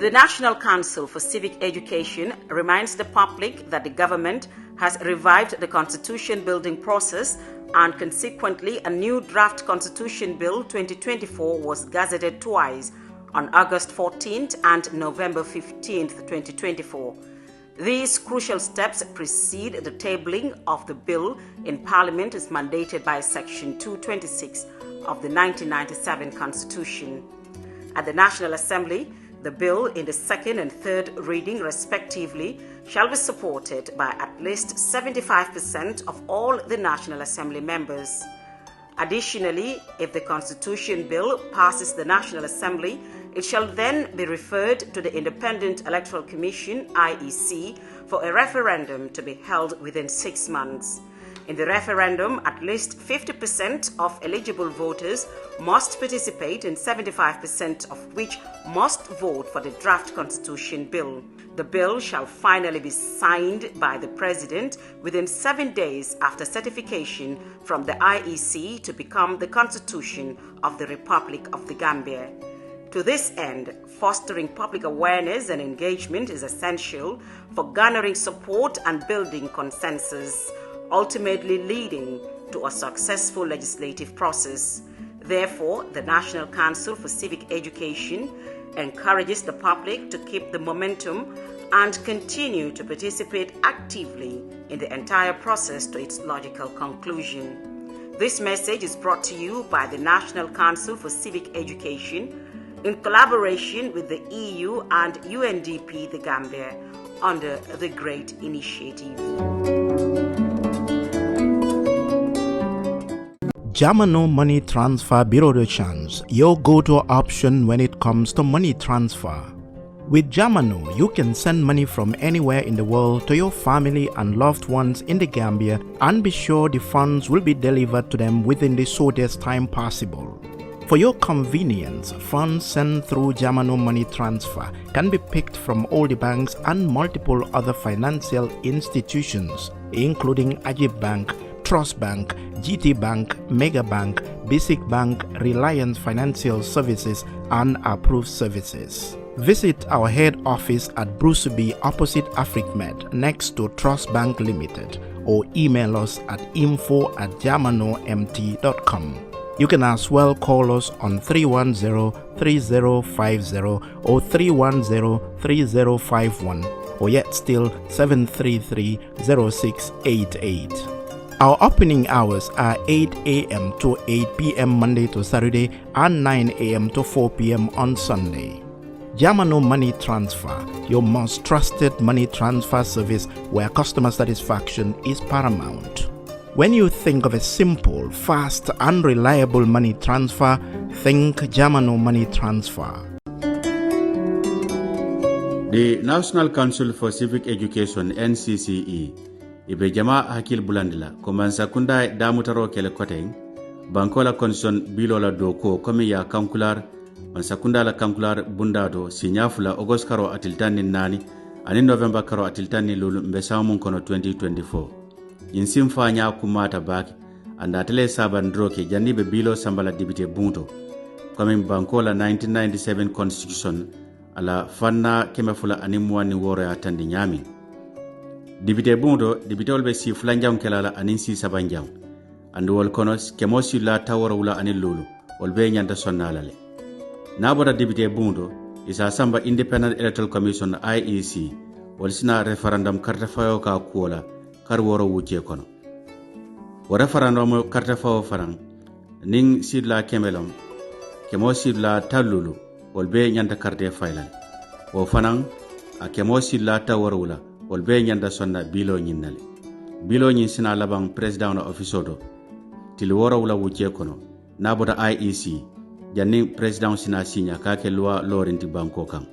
The National Council for Civic Education reminds the public that the government has revived the constitution building process, and consequently a new draft Constitution Bill 2024 was gazetted twice on August 14th and November 15th, 2024. These crucial steps precede the tabling of the bill in Parliament as mandated by Section 226 of the 1997 Constitution. At the National Assembly, the bill in the second and third reading respectively shall be supported by at least 75% of all the National Assembly members. Additionally, if the Constitution Bill passes the National Assembly, it shall then be referred to the Independent Electoral Commission, IEC, for a referendum to be held within 6 months. In the referendum, at least 50% of eligible voters must participate, and 75% of which must vote for the draft Constitution Bill. The bill shall finally be signed by the President within 7 days after certification from the IEC to become the Constitution of the Republic of the Gambia. To this end, fostering public awareness and engagement is essential for garnering support and building consensus, ultimately leading to a successful legislative process. Therefore, the National Council for Civic Education encourages the public to keep the momentum and continue to participate actively in the entire process to its logical conclusion. This message is brought to you by the National Council for Civic Education in collaboration with the EU and UNDP the Gambia under the GREAT initiative. Jamano Money Transfer Bureau de Change, your go-to option when it comes to money transfer. With Jamano, you can send money from anywhere in the world to your family and loved ones in the Gambia and be sure the funds will be delivered to them within the shortest time possible. For your convenience, funds sent through Jamano Money Transfer can be picked from all the banks and multiple other financial institutions, including Ajib Bank, Trust Bank, GT Bank, Mega Bank, Basic Bank, Reliance Financial Services, and Approved Services. Visit our head office at Bruceby opposite AfricMed next to Trust Bank Limited, or email us at info@jamanomt.com. You can as well call us on 310-3050 or 310-3051, or yet still 733-0688. Our opening hours are 8 a.m. to 8 p.m. Monday to Saturday and 9 a.m. to 4 p.m. on Sunday. Jamano Money Transfer, your most trusted money transfer service where customer satisfaction is paramount. When you think of a simple, fast, and reliable money transfer, think Jamano Money Transfer. The National Council for Civic Education, NCCE, ibe jama hakil bulandila komansa kunda damutaro kele koteng bankola condition bilola doko komi ya kankular mansakunda la kankular bundado sinyafula August karo atiltani nani ani November karo atiltani lulu mbesamun kono 2024 insim fanya kumata baki anda tele saban droke janibe bilo sambala dibite bunto komi bankola 1997 constitution ala fanna kemefula animwani woro ya tandi nyami Dibite bundo, dibite olbe si flanjam kelala anin si sabanjam. Andu wal konos kemosi la tawara wula anin lulu, olbe nyanda sonnalale. Naboda dibite bundo, isa samba Independent Electoral Commission IEC, walisina referendum karta fayo ka kuola, kar woro wuche kono. Wa referendum karta fayo farang, ning sidla kemelam, kemosi la talulu, olbe nyanda karte faylale. Wa fanang, a kemosi la tawara wula, wolbe nyanda sonna bilo nyinnale bilo nyin sina labang president na office til wora wula wuce kono naboda IEC janni president sina sinya ka ke loi lorinti banko kan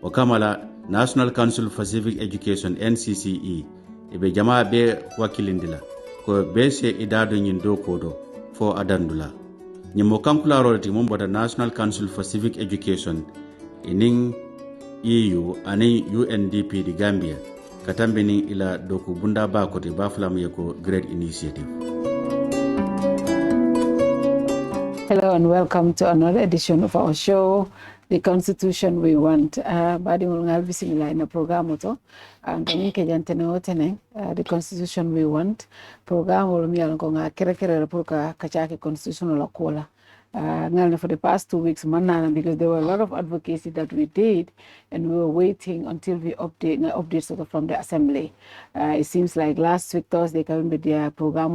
o kamala National Council for Civic Education NCCE ibe jama be wakilindila ko be se idado nyin do kodo fo adandula nyimo kankula rolati momboda National Council for Civic Education ining EU ani UNDP di Gambia katambeni ila doku bunda ba kote ba flam yeko great initiative. Hello and welcome to another edition of our show, the constitution we want. Badi ngal bismillah in the program to. Ngani ke jantene otene the constitution we want. Program will mi alko nga kere purka kachake constitution la kola. For the past 2 weeks, because there were a lot of advocacy that we did, and we were waiting until we update sort of from the assembly. It seems like last week Thursday, coming with their program,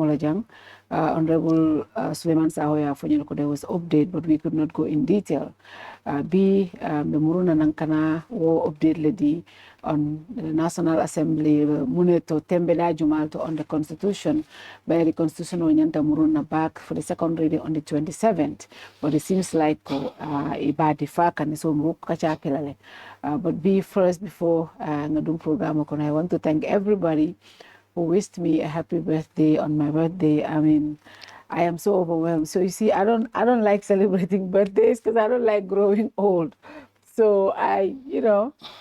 Honorable Suleiman Sahoya Fonyako, there was update, but we could not go in detail. The Muruna Nankana will update lady on the National Assembly, Muneto Tembela Jumalto on the Constitution, by the Constitution Onyanta Muruna back for the second reading on the 27th. But it seems like ibadi fak and so mukachakilale. But before Ngadum program, I want to thank everybody who wished me a happy birthday on my birthday. I mean, I am so overwhelmed. So you see, I don't like celebrating birthdays because I don't like growing old. So I'm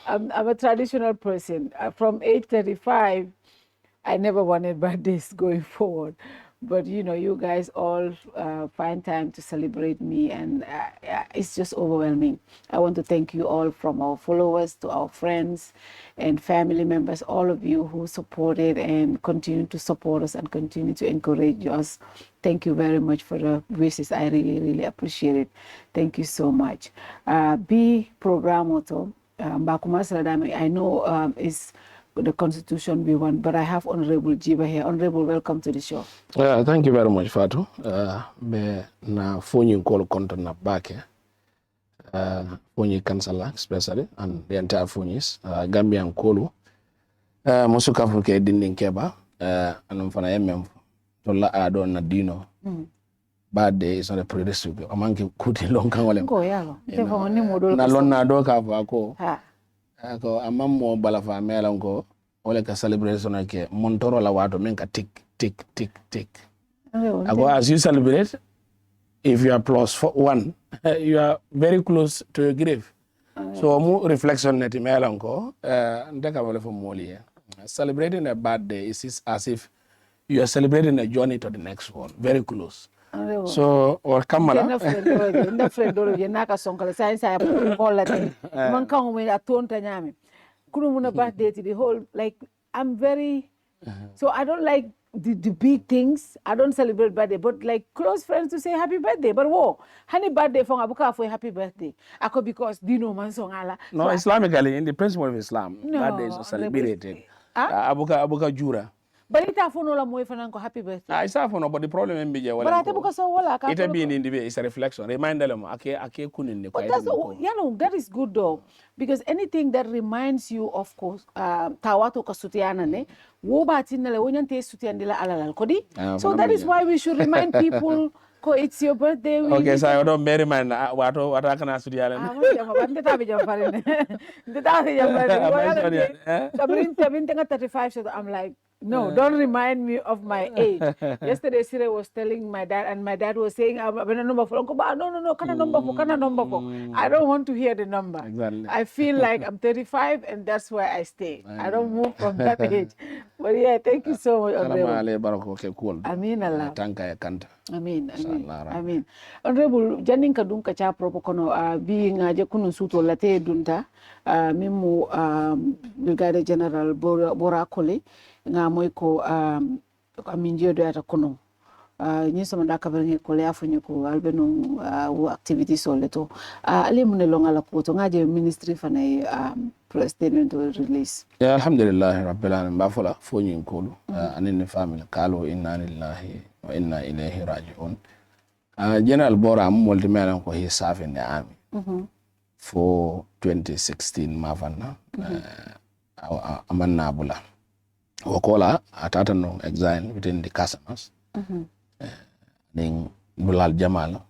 a traditional person. From age 35, I never wanted birthdays going forward. But, you guys all find time to celebrate me, and it's just overwhelming. I want to thank you all, from our followers to our friends and family members, all of you who supported and continue to support us and continue to encourage us. Thank you very much for the wishes. I really, really appreciate it. Thank you so much. B program auto, I know is the constitution we want, but I have Honorable Gibba here. Honorable, welcome to the show. Thank you very much, Fatu. Be na Foni content na back Foni Kansala especially, and the entire Fonis, Gambian Kolu. Musuka fuke dinding keba, anumfana MM, tola adon na dino. Bad day is not a prerequisite. Amanki kuti long kangole. Go yalo. Na lon na do ka ako. Ako amammo balafa mela ngo ole ka celebration ke montoro la wato men ka tick. Ako as you celebrate, if you are +1, you are very close to your grave. So mu reflection net mela ngo ndeka wale for moli. Celebrating a bad day is as if you are celebrating a journey to the next one, very close. So or kamala na friend do je naka sonkala sai hola man kan mo atonta nyame kunu muna birthday the whole, like, I'm very so I don't like the big things. I don't celebrate birthday, but like close friends to say happy birthday. But honey birthday for abuka for happy birthday. Ako because dino man songala. No, so, Islamically, in the principle of Islam, birthdays are celebrated. Abuka jura. But it happen all more for happy birthday. It's happen, but the problem is but I think so wala. It being in the way is a reflection. Remind them, ake kunin. But that's that is good though, because anything that reminds you of course, tawato kasutiana ne, wo batin le wonyante sutiandila alalal kodi. So that is why we should remind people. It's your birthday. Okay, so I don't marry man. What can I study? I'm like, no, don't remind me of my age. Yesterday, Sire was telling my dad, and my dad was saying, no, number. I don't want to hear the number. Exactly. I feel like I'm 35, and that's where I stay. I don't move from that age. But yeah, thank you so much. Amin Allah. Amin. Honorable Janin Kadum Kacha Propokono, being a Jakunun Suto Late Dunta, Mimu Brigadier General Borakoli, Namoiko Aminjo de Atakono. Nisomanda covering Kolea Funyako, Albino activities or little. Alimune Longa Lapoto, Naja Ministry for a president to release. Yeah, Alhamdulillah, Rabbilan Bafala, Funyin Kolu, and in the family, Kalo, Inna Lillahi, Inna Ilahi Rajiun. General Bora Multiman, who he served in the army for 2016, Mavana, Amanabula. Wakola, Atatano exile within the customers. Ning Bulal Jamal.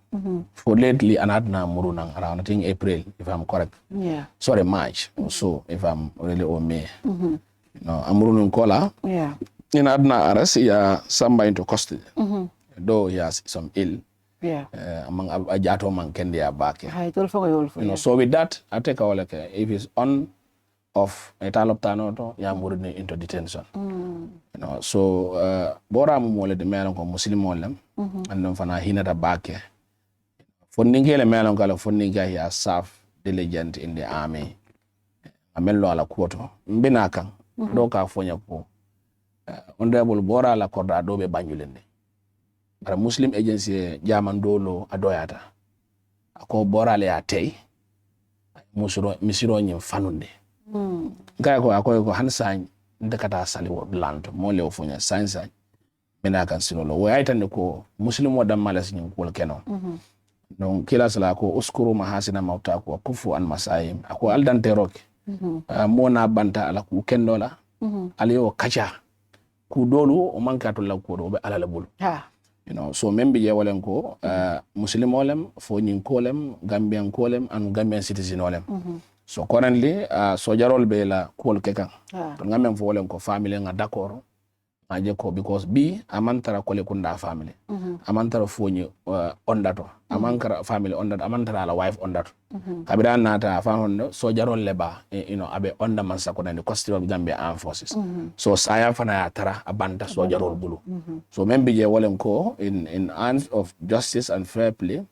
For lately, Anadna Murunang around, I think April, if I'm correct. Yeah. Sorry, March or so, if I'm really or May. Amurunung Kola. Yeah. In Adna arrest, he somebody into custody. Though he has some ill. Yeah. Among Ajato man can they are back. So with that, I take all like if it's on off a taloptano, Yamuruni into detention. So Bora Mole the man of Muslim Molam and then Fana Hinata back. For Ningale Melancholy for Niga, he has served diligent in the army. Amello ala kuoto. Mbina kan. Doka fonya ko. Honorable Bora la korda dobe banyulende. Bara Muslim Agency jaman dolo adoyata. Ako Bora le atei. Misiro nyim fanunde. Gaya ko ako hansa ndekata sali wo blanto. Mole ofonya science. Mbina kan sinolo. Wo aitande ko Muslim wadam malas nyim kul keno. Donc kila sala ko uskuru mahasina mauta ko kufu an masayim. Ako aldante roke. Mona banta ala ku kendola. Aliyo kacha. Ku dolu o mankato la ko do be ala la bulu. You know, so membi je walen ko Muslim olem, Foni kolem, Gambian kolem, and Gambian citizen olem. So currently sojarol be la kol kekan. To ngamen fo walen ko family nga d'accord. Aje ko because B amantara kole kunda family. Amantara Foni ondato. Amankara family ondato. Amantara la wife ondato. Kabira nata fahondo sojarol leba you know abe onda mansa ko nande cost of Gambia Armed Forces. So saya fana ya tara abanta sojarol bulu. So membi je wolen ko in hands of justice and fair play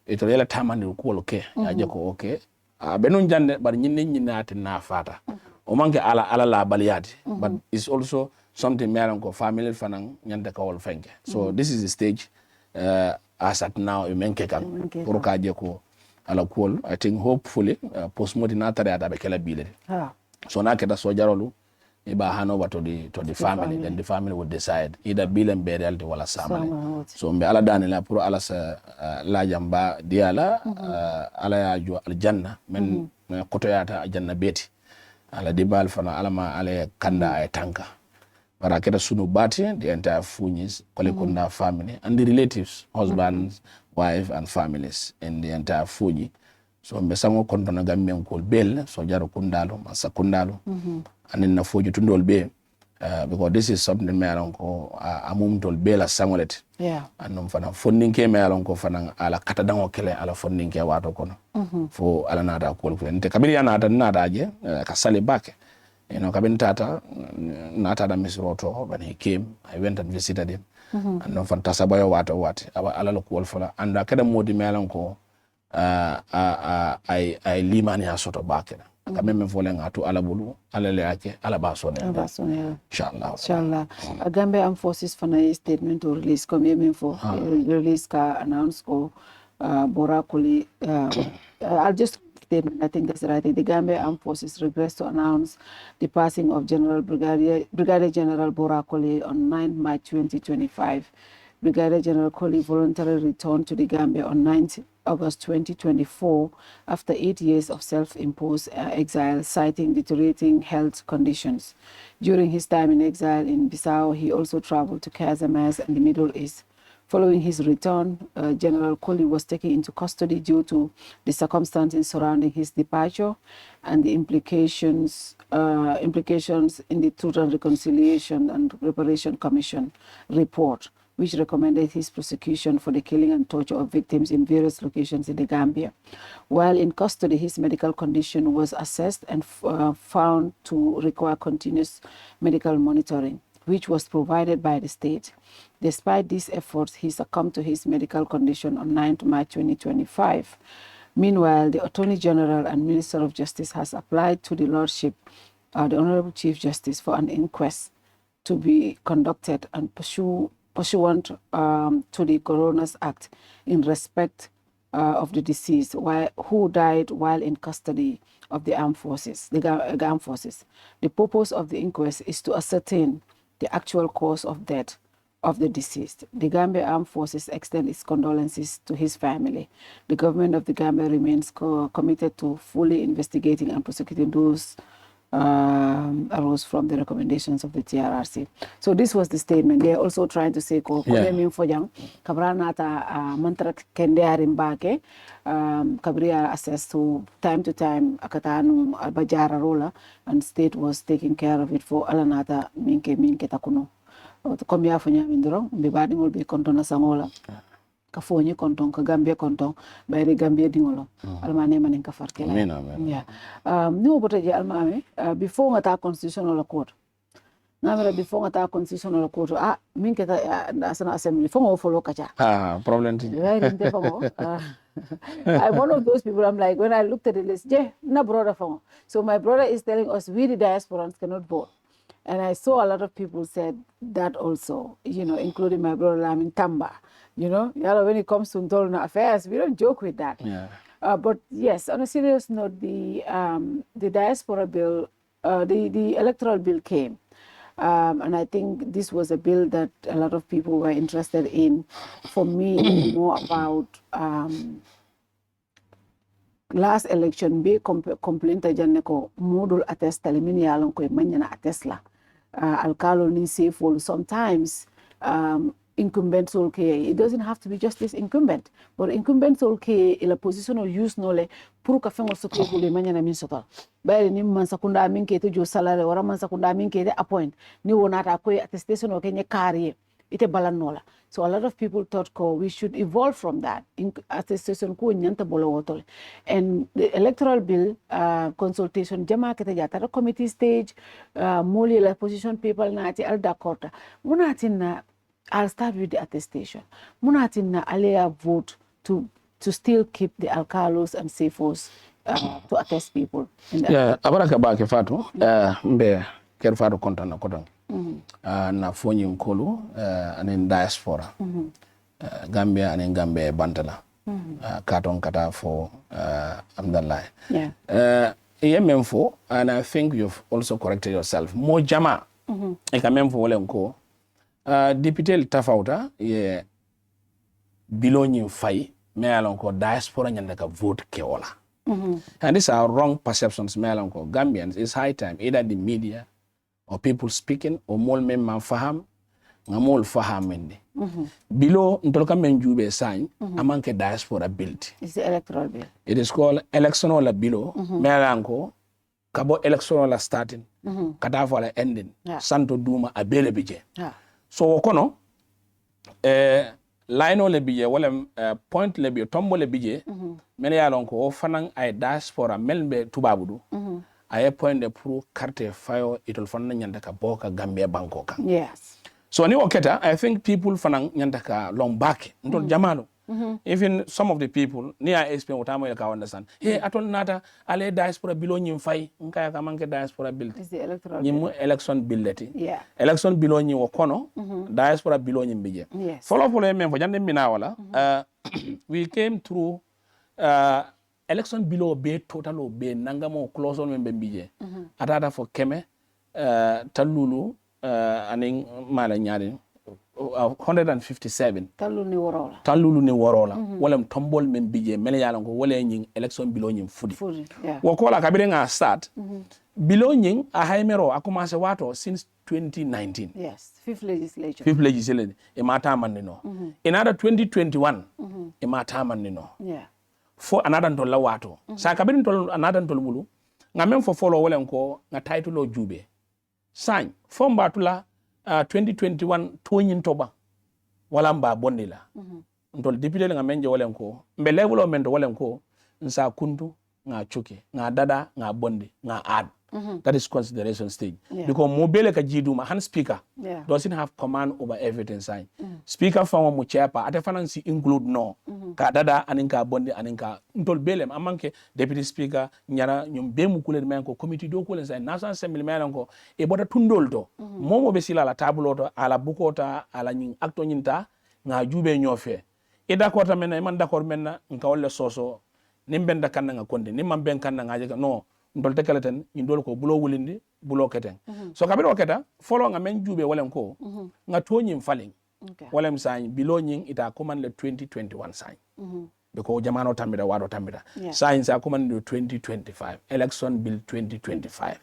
it rela tamani ko loke aje ko okay. Benun jande bar nyinni nati na fata. O manke ala la baliyati but it's also something meron ko family fanang nyande ka wol fenke. So this is the stage as at now you menke kan pour ka je ko ala cool. I think hopefully post-mortem atare ata be kala bile. So na keda sojarolu iba hand over to the family, then the family would decide either bill and burial wala samale. So mbe ala danila pour ala sa la jamba diala ala ya jo aljanna men koto yata aljanna beti ala dibal fana alama ala kanda ay tanka. Bara keda sunu bati the entire Funis Kolekunda family and the relatives, husbands, wife and families in the entire Funi. So mbesango kondo na Gambian kol bel so jaro kundalo masa kundalo and in na Fuji tundol be because this is something me alon ko amum tol bela sangolet and fana funding ke me alon ko fana ala kata dango kele ala funding ke wato kono fo ala nada kol nte kabiri ya nada je ka sali bake you know kabin tata nata da misroto when he came I went and visited him and no fantasa bayo wato wati ala lo kol fala anda kada modi me alon ko I limani asoto bakena kameme volen atu ala bulu ala le ake ala basone inshallah Gambia Armed Forces fana statement to release comme for release ka announce ko Borakuli I'll just statement I think that's the right thing. The Gambia Armed Forces regrets to announce the passing of Brigadier General Borakuli on 9 March 2025. Brigadier General Colley voluntarily returned to the Gambia on 9th August 2024 after 8 years of self-imposed exile, citing deteriorating health conditions. During his time in exile in Bissau, he also traveled to Casamance and the Middle East. Following his return, General Colley was taken into custody due to the circumstances surrounding his departure and the implications in the Truth and Reconciliation and Reparation Commission report, which recommended his prosecution for the killing and torture of victims in various locations in the Gambia. While in custody, his medical condition was assessed and found to require continuous medical monitoring, which was provided by the state. Despite these efforts, he succumbed to his medical condition on 9th March 2025. Meanwhile, the Attorney General and Minister of Justice has applied to the Lordship, the Honorable Chief Justice, for an inquest to be conducted and pursuant to the Coroner's Act in respect of the deceased who died while in custody of the armed forces, the armed forces. The purpose of the inquest is to ascertain the actual cause of death of the deceased. The Gambia Armed Forces extend its condolences to his family. The government of the Gambia remains committed to fully investigating and prosecuting those arose from the recommendations of the TRRC. So this was the statement. They are also trying to say Kabria assess to time akatanu albajara rola and state was taking care of it for alanata minke takuno. Comme ya fanya mindro mbibadi will be kontona sangola. Kafonye konton ka Gambia konton bayre Gambia dingolo almane manen ka farkela yeah no botaje almame before ngata constitutional court ngamira before ngata constitutional court min keta national assembly fongo follow kacha problem thing right inte fongo I'm one of those people. I'm like, when I looked at the list, na brother fongo. So my brother is telling us we the diasporans cannot vote. And I saw a lot of people said that also, including my brother Lamin Tamba. When it comes to internal affairs, we don't joke with that. Yeah. But yes, on a serious note, the diaspora bill, the electoral bill came. And I think this was a bill that a lot of people were interested in. For me, more about last election, be complaint janne ko modul attest talimini yalon ko manyana attestla. Alkalo ni safe. Sometimes incumbent solke, it doesn't have to be just this incumbent, but incumbent solke ila position or use nole puru ka fengo soke kule manyana min sotal bayri ni man sakunda min kete jo salary wara man sakunda min kete appoint ni wonata ko attestation o kenye carrier ite balanola. So a lot of people thought we should evolve from that attestation ko nyanta bolo wotole. And the electoral bill consultation jama kete jata committee stage moli la position people na ati al dakota munatina. I'll start with the attestation. Munatina alea vote to still keep the alcalos and CFOs to attest people. Yeah, abaraka ba ke fatu mbe ker fatu kontana kodon. Na Foni Nkolu anen diaspora. Gambia anen Gambia bantala. Katon kata for Amdallah. Yeah. Memfo, and I think you've also corrected yourself. Mo jama. Eka memfo wale nko. Député tafauta ye bilonyi fai me alonko diaspora nyandaka vote keola. And these are wrong perceptions me alonko Gambians. It's high time either the media or people speaking or mol men man faham ngamol faham mende. Below ntoloka menjube sign amanke diaspora built. It's the electoral bill. It is called electoral below me alonko kabo electoral starting kadafa la ending santo duma abele bije. So wakono line le bije wala point le bije tombo le bije mele ya lonko o fanan ay diaspora melbe tubabudu ay point de pro carte fayo itol fanan nyanda ka boka Gambia banko kan. Yes. So ni oketa I think people fanan nyanda ka long back ntol jamalo. Even some of the people near explain what I can understand. Hey, atol nata ale diaspora below nyim fay nkaya ka manke diaspora bill. It's the electoral bill. Election bill leti. Yeah. Election below nyi wakono diaspora below nyim bije. Yes. Follow men for jande mina wala. We came through election below be total be nangamo close on membe bije. Atata for keme talulu aning mala nyari 157 talulu ni worola wala tombol men bije mele yala ko wala nyin election below nyin fudi yeah. Wakola kabire nga start below nyin a haimero a commencé wato since 2019. Yes, fifth legislature e mata manino another 2021 e mata manino yeah for another dollar wato sa kabire tol another tol mulu nga même fo follow wala ko nga title o jube sign fo mbatula 2021 toñin toba wala mba bondila ntol député nga menje wala ko mbe level o mento wala ko nsa kuntu nga chuke nga dada nga bondi nga add that is consideration stage because mobile ka jiduma han speaker doesn't have command over everything sign speaker fa mo chepa ate fanansi include no ka dada aninka bondi aninka ntol belem amanke deputy speaker nyara nyum be mu kuler men ko committee do kulen sign national assembly men ko e boda tundol to momo be sila la table to ala bukota ala nyin acto nyinta nga jube nyofe e d'accord men e man d'accord men nka wala soso nimbenda kanna nga konde nimman ben kanna nga no ndol tekaleten indol ko bulo wulindi bulo keten so kabiro keta follow nga men jube wala ko nga toñim falling wala msany bilo nyin ita command le 2021 sign because jamano tambida wado tambida sign sa command le 2025 election bill 2025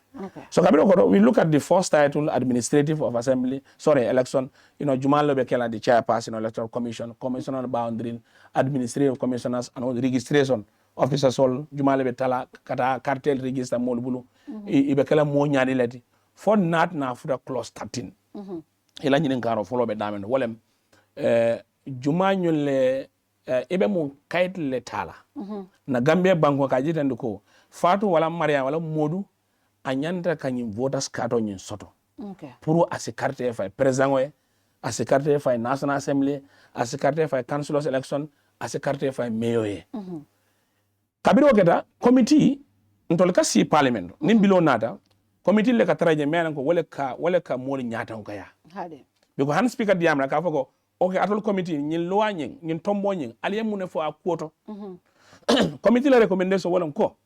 so kabiro ko we look at the first title administrative of assembly election jumalo be kala the chairperson electoral commissioner boundary administrative commissioners and registration officers all jumale be tala kata cartel register mol bulu ibe kala mo nyaani lati for not na fuda clause 13 ila nyinin karo follow be damen wolem jumanyul le ibe mo kayit le tala na Gambia banko ka jitande ko fatu wala maria wala modu anyanta kanyim voters card nyin soto Okay. Pour a se carte fay président we, a se carte fay National Assembly, a se carte fay councilors election, a se carte fay mayor ye. Kabiro keta committee ntol ka si parliament nim bilo nata committee le ka taraje mena ko wala ka moli nyata ko ya. Hade. Biko han speaker diamna ka foko okay atol committee nyin loi nyin tombo nyin aliye mune fo a kuoto. Committee la recommendation wala ko.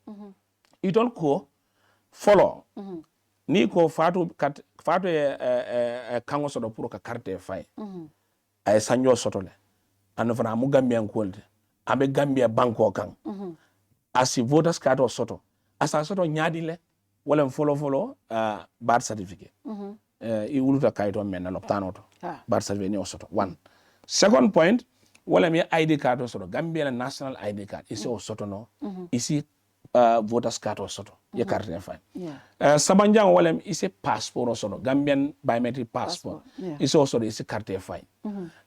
Itol ko follow. Ni ko fatu kango sodo pour ka carte fay. Ay sanyo soto le. Ando fana mu Gambia kolde. Abe Gambia banko kan. Asi voters card or soto. Asa soto nyadi le wala follow birth certificate. I uluta kaito mena loptano to. Birth certificate ni soto. One. Second point, wala mi ID card or soto. Gambia national ID card. Isi o soto no. Isi voters card or soto. Ye carte fine. Sabanjang wala isi passport or soto. Gambian biometric passport. Isi o soto isi carte fine.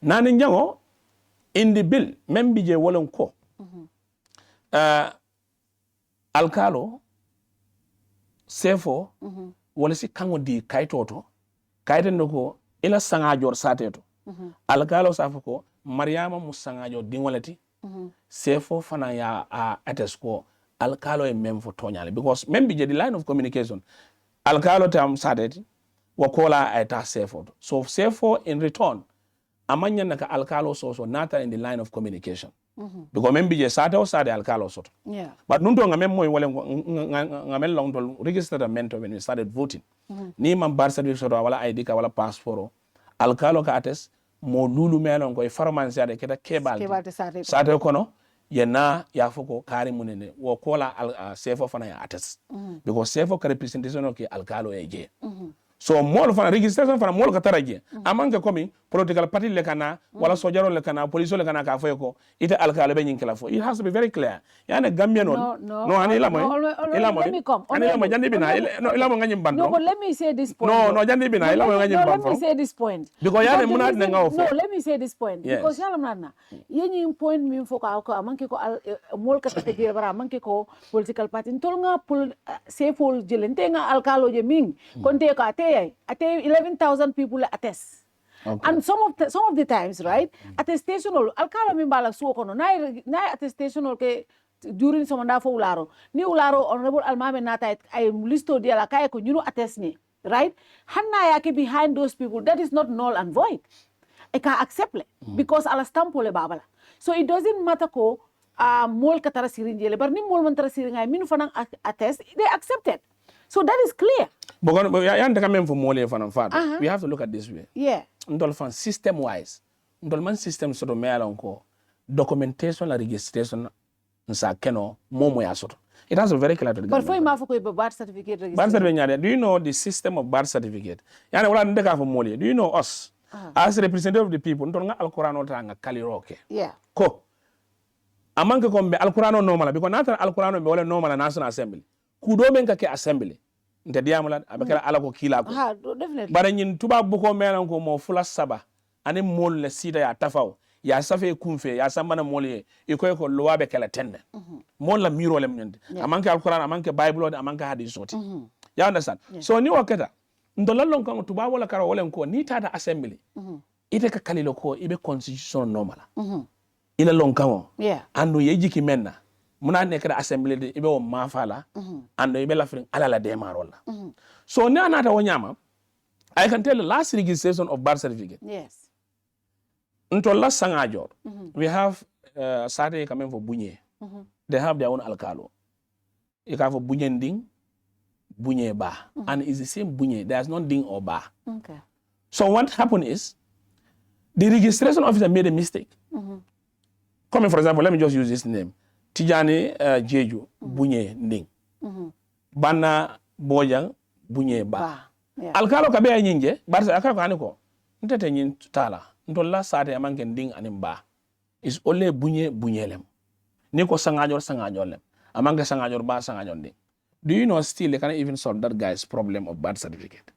Nani njango in the bill membije wala ko. Alkalo sefo wala si kango di kaitoto kaitendo ko ila sangajor sateto alkalo safo ko Mariama musangajo dingolati sefo fana ya atesko alkalo e memfo tonyale because membi je the line of communication alkalo tam sateti wakola eta sefo so sefo in return amanya naka alkalo so nata in the line of communication. Because membi je sate o sate alkalo soto. But nunto ngamen moy wala ngamen long tol registered a mentor when we started voting. Ni man birth certificate soto wala ID ka wala passport alkalo ka ates mo lulu melon ko e farman sade keta kebal sate kono yena ya foko kari munene wo kola sefo fana ya ates because sefo ka representation o ke alkalo e je. So mol fana registration fana mol ka taraje amanke komi political party le kana wala sojaro le kana police le kana ka foyko ite alkalo be nyinkela fo. It has to be very clear. Yani Gambian no ani la moy let me come. Ani la moy jandi bina no ila mo nganyim bando. No, but let me say this point. No jandi bina ila mo nganyim bando. Let me say this point. Because yani muna na ngawo fo. No, let me say this point. Because yala mna yenyi point mi fo ka amanke ko mol ka tege bara amanke ko political party ntol nga sefol jelente nga alkalo je ming konte ka ate 11,000 people attest. Okay. And some of the times, right? Attestation alkalo mi bala suo kono na attestation ke during some nda fo ularo ni ularo honorable Almameh nata ay listo dia la kay ko ñu attest ni, right? Hanna yake behind those people that is not null and void. I can accept it because ala stampo le babala. So it doesn't matter ko mol katara sirinjele bar ni mol man tara siringa minu fanang attest they accept it. So that is clear. We have to look at this way. Yeah. Ndolfan system wise. Ndolman system soto mealon ko documentation la registration nsa keno momo ya soto. It has a very clear to the But for him afo ko birth certificate registration. Birth certificate. Do you know the system of birth certificate? Yani wala ndeka fo mole. Do you know us as representative of the people ndol nga alquran o tanga kaliroke. Yeah. Ko amanke ko be alquran o normal because nata alquran be wala normal national assembly. Kudo men ka ke assembly nte diamala abakala ala ko kila ko definitely bare nyin tuba buko melan ko mo fula saba ani mol le sida ya tafaw ya safe kumfe ya sambana mol e ko lowabe kala tenne mol la miro lem nyande amanke alquran amanke bible amanke hadith soti you understand so ni wakata ndolallon kan tuba wala karo wala ko ni tata assembly ite ka kalilo ko ibe constitution normal ila lon kan andu yeji ki menna muna ne kada assembly de ibe o mafala ando ibe la fring ala la demarola so ne anata wonyama I can tell the last registration of birth certificate yes until last sangajor we have sade coming for bunye they have their own alkalo you have for bunye ding bunye ba and it's the same bunye there's no ding or ba okay so what happened is the registration officer made a mistake coming for example let me just use this name Tijani Jeju bunye nding Bana Bojang bunye ba alkalo kabe nyinje barsa akako aniko ntete nyin tala ndolla sate amanke nding anim ba is only bunye lem niko sangajor lem amanke sangajor ba sangajor nding. Do you know still they can't even solve that guy's problem of birth certificate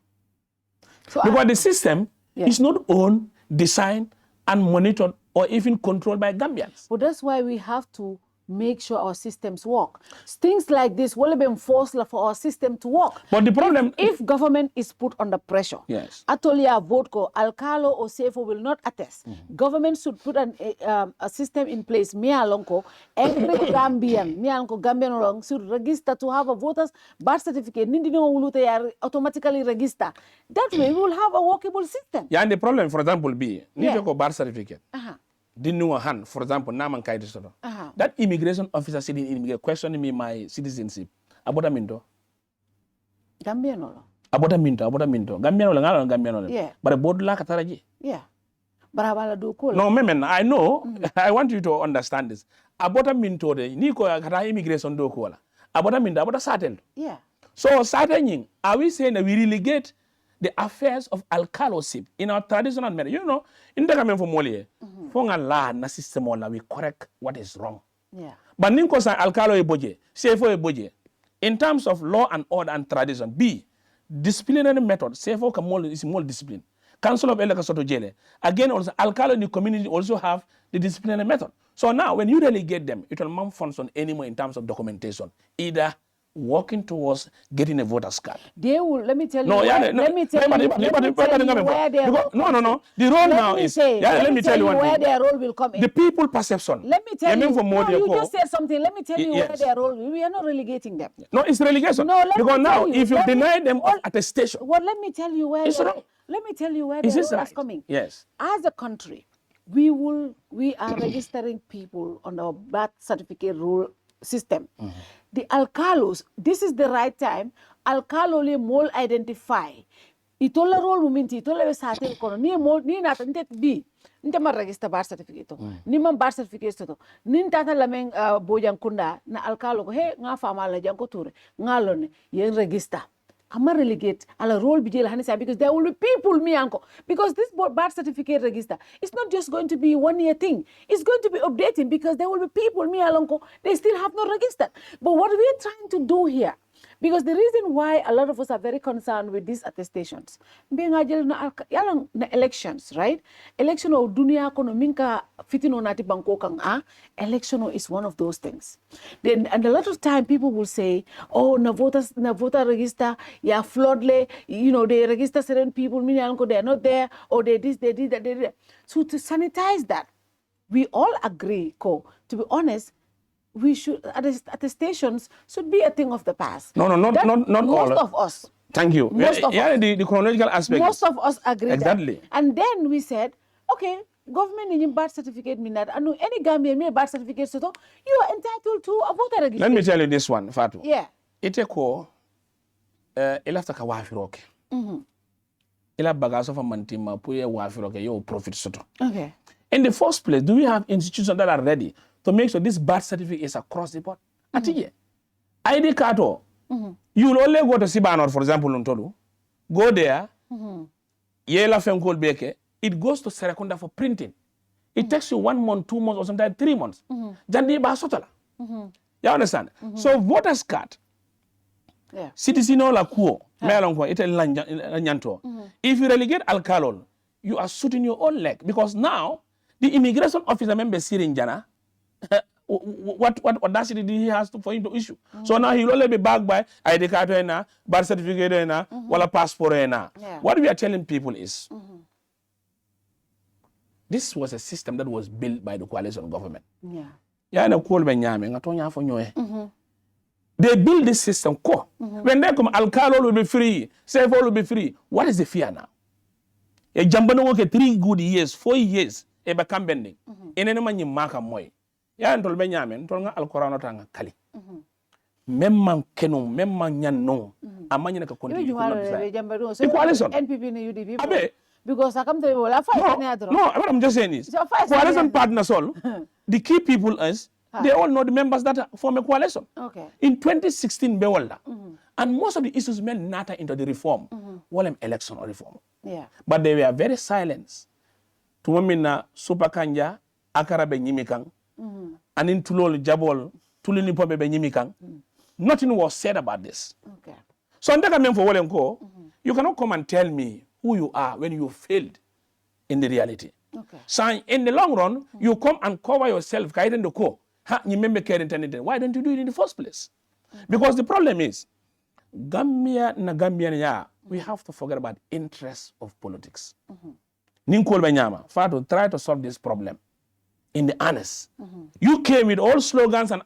so because the system is not owned, designed and monitored or even controlled by Gambians. But that's why we have to make sure our systems work. Things like this will be enforced for our system to work. But the problem... If government is put under pressure, yes, Atolia, Vodko, Alcalo or Sefo will not attest. Government should put a system in place. Every Gambian should register to have a voter's birth certificate. They are automatically register. That way we will have a workable system. Yeah, and the problem, for example, be need to go birth certificate. Didn't know a hand, for example, Naman Kaidisoro. That immigration officer sitting in questioning me my citizenship. Abotaminto. Gambiano. Abotaminto. Gambiano. Yeah. But a board la kataraji. Yeah. But I do cool. No, memen, I know. I want you to understand this. Abotaminto de Nico kata immigration do kola. Abotaminto, abota certain. Yeah. So certain, are we saying that we relegate the affairs of alcalosip in our traditional manner? You know, in the government for Molie, for a law na system we correct what is wrong. Yeah. But ninko sa alcalo eboje, sefo eboje. In terms of law and order and tradition, B, disciplinary method, sefo kamol is more discipline. Council of Eleka Soto Jele. Again, also alcalo in the community also have the disciplinary method. So now when you relegate them, it will malfunction anymore in terms of documentation. Either working towards getting a voter's card. They will, let me tell you, No. let me tell you where their role No. The role now is, let me tell you one where thing. their role will come in. The people perception. Let me tell you, you just said something. Let me tell you where their role will. We are not relegating them. No, it's relegation. No, because now, if you deny them of attestation. Well, let me tell you where. It's wrong. Let me tell you where their role is coming. Yes. As a country, we are registering people on our birth certificate rule system. The alcalos, this is the right time. Alcalo le mol identify. Itola role momenti, itola besate kono. Ni mol ni natantet bi. Nita ma register birth certificate to. Ni man birth certificate to. Ni tata lameng bojang kunda na alcalo ko he nga fama la jang ko ture. Ngalone yen register. I'm not relegate a role because there will be people me uncle. Because this birth certificate register, it's not just going to be 1 year thing. It's going to be updating because there will be people me alonko, they still have not registered. But what we're trying to do here, because the reason why a lot of us are very concerned with these attestations, being elections, right? Election of dunia kono minka fitino nati banko kang election is one of those things. Then, and a lot of time people will say, oh, na voter register, yeah, floodle, you know, they register certain people, they are not there, or they did that. So to sanitize that, we all agree, to be honest, we should attestations should be a thing of the past. No, not all. Most of us. Thank you. Most of us. The chronological aspect. Most of us agree. Exactly. That. And then we said, okay, government in birth certificate mean that any Gambian may birth certificate so you are entitled to a voter registration. Let me tell you this one, Fatu. Yeah. Ite ko ilafta ka wafiroke. Ila bagaso fa mantima puye wafiroke yo profit soto. Okay. In the first place, do we have institutions that are ready to make sure this birth certificate is across the board? Atije. ID card, you will only go to Sibanor, for example, Untolu. Go there, Yela Femkol Beke, it goes to Serekunda for printing. It takes you 1 month, 2 months, or sometimes 3 months. Jandi Basotala. You understand? So voters card, citizen la kuo, melonko, ite lanyanto. If you relegate alcohol, you are shooting your own leg, because now the immigration officer member sitting Jana, what audacity he has for him to issue. So now he will only be backed by ID card, birth certificate, or passport. What we are telling people is, this was a system that was built by the coalition government. They build this system. When they come, alcohol will be free, safe will be free. What is the fear now? A jambano work 3 good years, 4 years, e ba kambending. Enene man maka moy. Ya ntol be nyamen, tol nga alquran tanga kali. Memman kenum, memman nyanno. Amanya ka kondi. The coalition. NPP and UDP. Abe. Because I come to you, no, what I'm just saying is, coalition partners all, the key people is, they all know the members that form a coalition. Okay. In 2016, Bewalda, and most of the issues men nata into the reform, election or reform. Yeah. But they were very silent. Tumamina super kanja, akara be nyimikang, and in tulol jabol, tulini pobe be nyimikang. Nothing was said about this. Okay. So for you cannot come and tell me who you are when you failed in the reality. Okay. So in the long run, you come and cover yourself, guiding the co. why don't you do it in the first place? Because the problem is, Gambia, we have to forget about interests of politics. Try to solve this problem in the honest. You came with all slogans and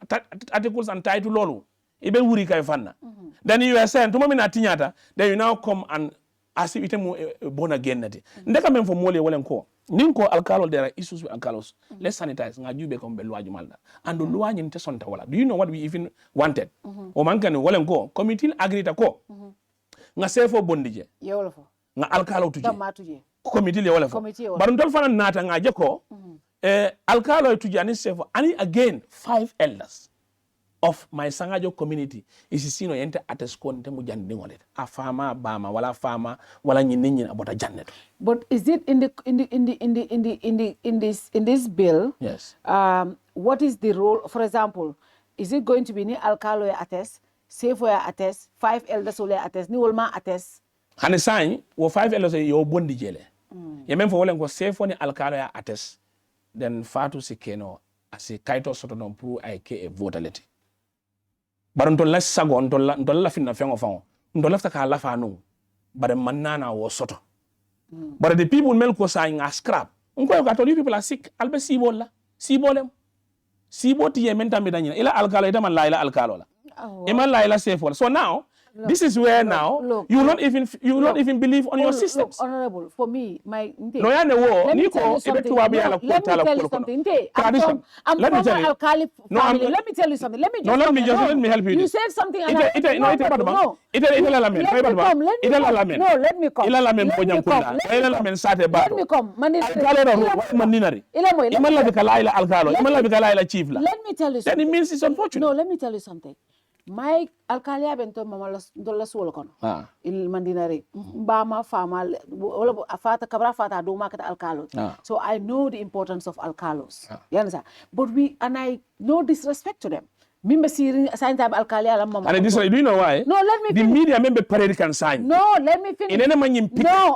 articles and title then you are saying, then you now come and as if it born again. Ndeka men for mole walenko. Ninko alkalo, there are issues with alkalos. Let's sanitize. And the law in Tesson. Do you know what we even wanted? O man can walenko. Committee agreed a co. Nga sefo bondije. Nga alkalo tuje. Committee le but don't find nata nga jeko. Alkalo tuje ani sefo. Ani again 5 elders of my Sangajo community is seen ente ateskon te mujandingolet a farmer bama wala farmer wala nyinyin about a janet. But is it in this bill? Yes. What is the role? For example, is it going to be ni alkalo attest, safe attest, 5 elders will attest, ni ulma attest? Hani sign wo 5 elders yo bondi jele. Yemen for wala ko safe ni alkalo attest, then fatu sikeno as a kaito soto non pro ike a votality. But until less sago, until la fin na fengo fango, until left ka la fanu, but the manana was soto. But the people melko saying a scrap. Unko ka you people are sick, albe sibola, sibolem. Siboti ye menta medanya. Ila alkalo ita man laila alkalo la. Ema laila safe. So now, this is where now you not even believe on your systems. Honorable, for me, my no ya ne wo niko ebe tuwa bi ala let me tell you something. I'm from Alkali family. Let me tell you something. Let me help you. You said something and let me tell you something. Then it means it's unfortunate. No, let me tell you something. My alkalia bento mama dolla suolo kono il mandinare bama fama wala afata kabra fata do market alkalos. So I know the importance of alkalos. You understand? But I know disrespect to them. Mimbe siri sign time alkalia la mama. And do you know why? No, let me the finish. Media member parade can sign. No, let me finish. No,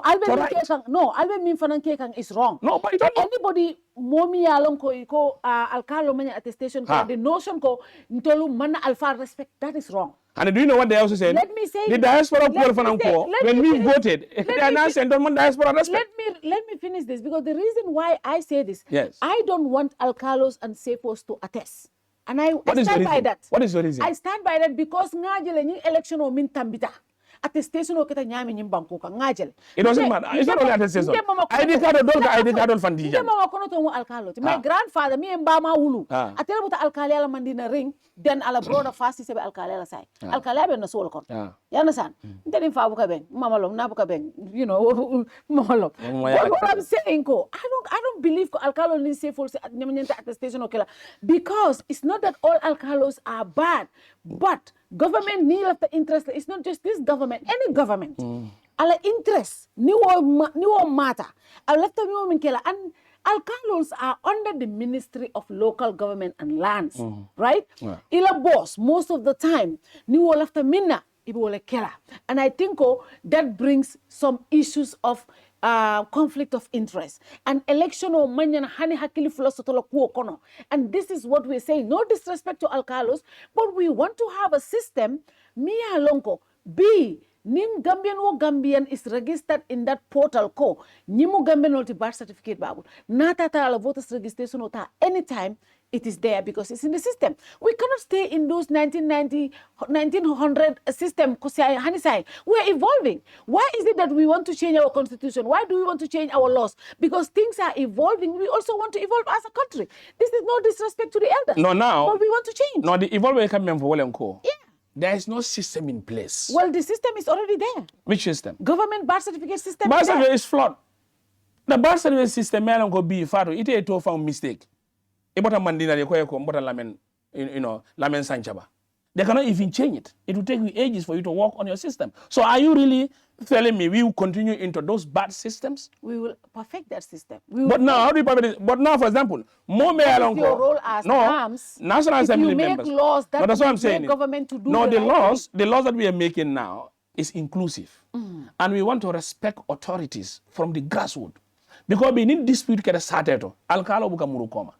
Albe min fanan kekang is wrong. No, but don't anybody momi yalon ko alkalo manya attestation ko the notion ko ntolu man alfa respect, that is wrong. And do you know what they also said? Let me say the diaspora when we voted, they announced and don't diaspora respect. Let me finish this, because the reason why I say this, yes, I don't want alkalos and sefos to attest. And I stand by that. What is the reason? I stand by that because ngajele ni election o min tambita. Attestation o kita nyami nyim banko ka ngajele. It doesn't matter. It's not only attestation. ID card fandi. Mama kono to alkalo. My grandfather me mbama wulu. Atele buta alkali ala mandina ring, then ala broda fasti sebe alkali ala sai. Alkali be na sol kon. You understand? Ndeni fa buka ben. Mama lom na buka ben. You know, mama lom. What I'm saying ko, I don't believe ko alkalo ni say for nyamnyenta attestation o kila, because it's not that all alkalos are bad, but government need of the interest. It's not just this government, any government. Ala interest, niwo matter. Ala left of you minkela, and alkalos are under the Ministry of Local Government and Lands, right? Yeah. Ila boss most of the time niwo left minna ibo kela, and I think that brings some issues of conflict of interest and election or manyan hani hakili philosophy kono. And this is what we're saying. No disrespect to alkalos, but we want to have a system. Mia lonko B nin Gambian or Gambian is registered in that portal ko. Nimu Gambian or birth certificate babu. Nata ta voters registration ota anytime. It is there because it's in the system. We cannot stay in those 1900 system. We're evolving. Why is it that we want to change our constitution? Why do we want to change our laws? Because things are evolving. We also want to evolve as a country. This is no disrespect to the elders. No, now. But we want to change. No, the evolving coming for Wolenko. Yeah. There is no system in place. Well, the system is already there. Which system? Government birth certificate system. Birth certificate is flawed. The birth certificate system may not be far. It is a total mistake. Ibota mandina de koyeko mbota lamen, lamen sanchaba. They cannot even change it. It will take you ages for you to work on your system. So are you really telling me we will continue into those bad systems? We will perfect that system. But now, how do you perfect it? But now, for example, your role as arms, National Assembly members. Laws that that's what I'm saying. Government to do the laws that we are making now is inclusive. And we want to respect authorities from the grassroots. Because we need dispute get started. Alkalo buka murukoma.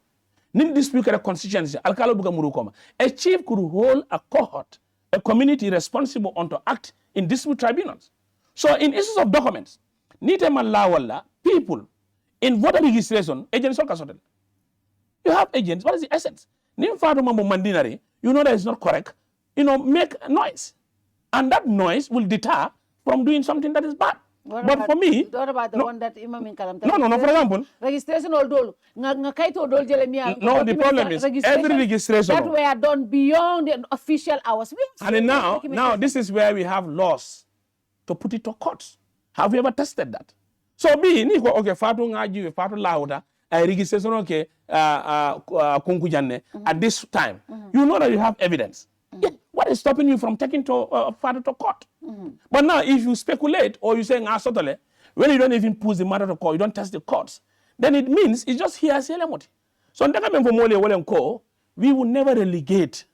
nin dispute a constituency alkalo buga muru koma. A chief could hold a cohort, a community responsible on to act in dispute tribunals. So in issues of documents, nite malawala people in voter registration agents all kasotel. You have agents. What is the essence? Nim fado mambo mandinari. You know that is not correct. Make noise, and that noise will deter from doing something that is bad. But for me, what about the one that Imam in Kalam? No. For example, registration all dole. No, the problem is every registration that were done beyond the official hours. And then now this is where we have laws to put it to courts. Have you ever tested that? So okay, fatu ngaji, fatu lauda, registration okay, kunkujanne at this time. You know that you have evidence. Yeah, what is stopping you from taking further to court? But now, if you speculate or you say when you don't even push the matter to court, you don't test the courts, then it means it's just hearsay. So we will never relegate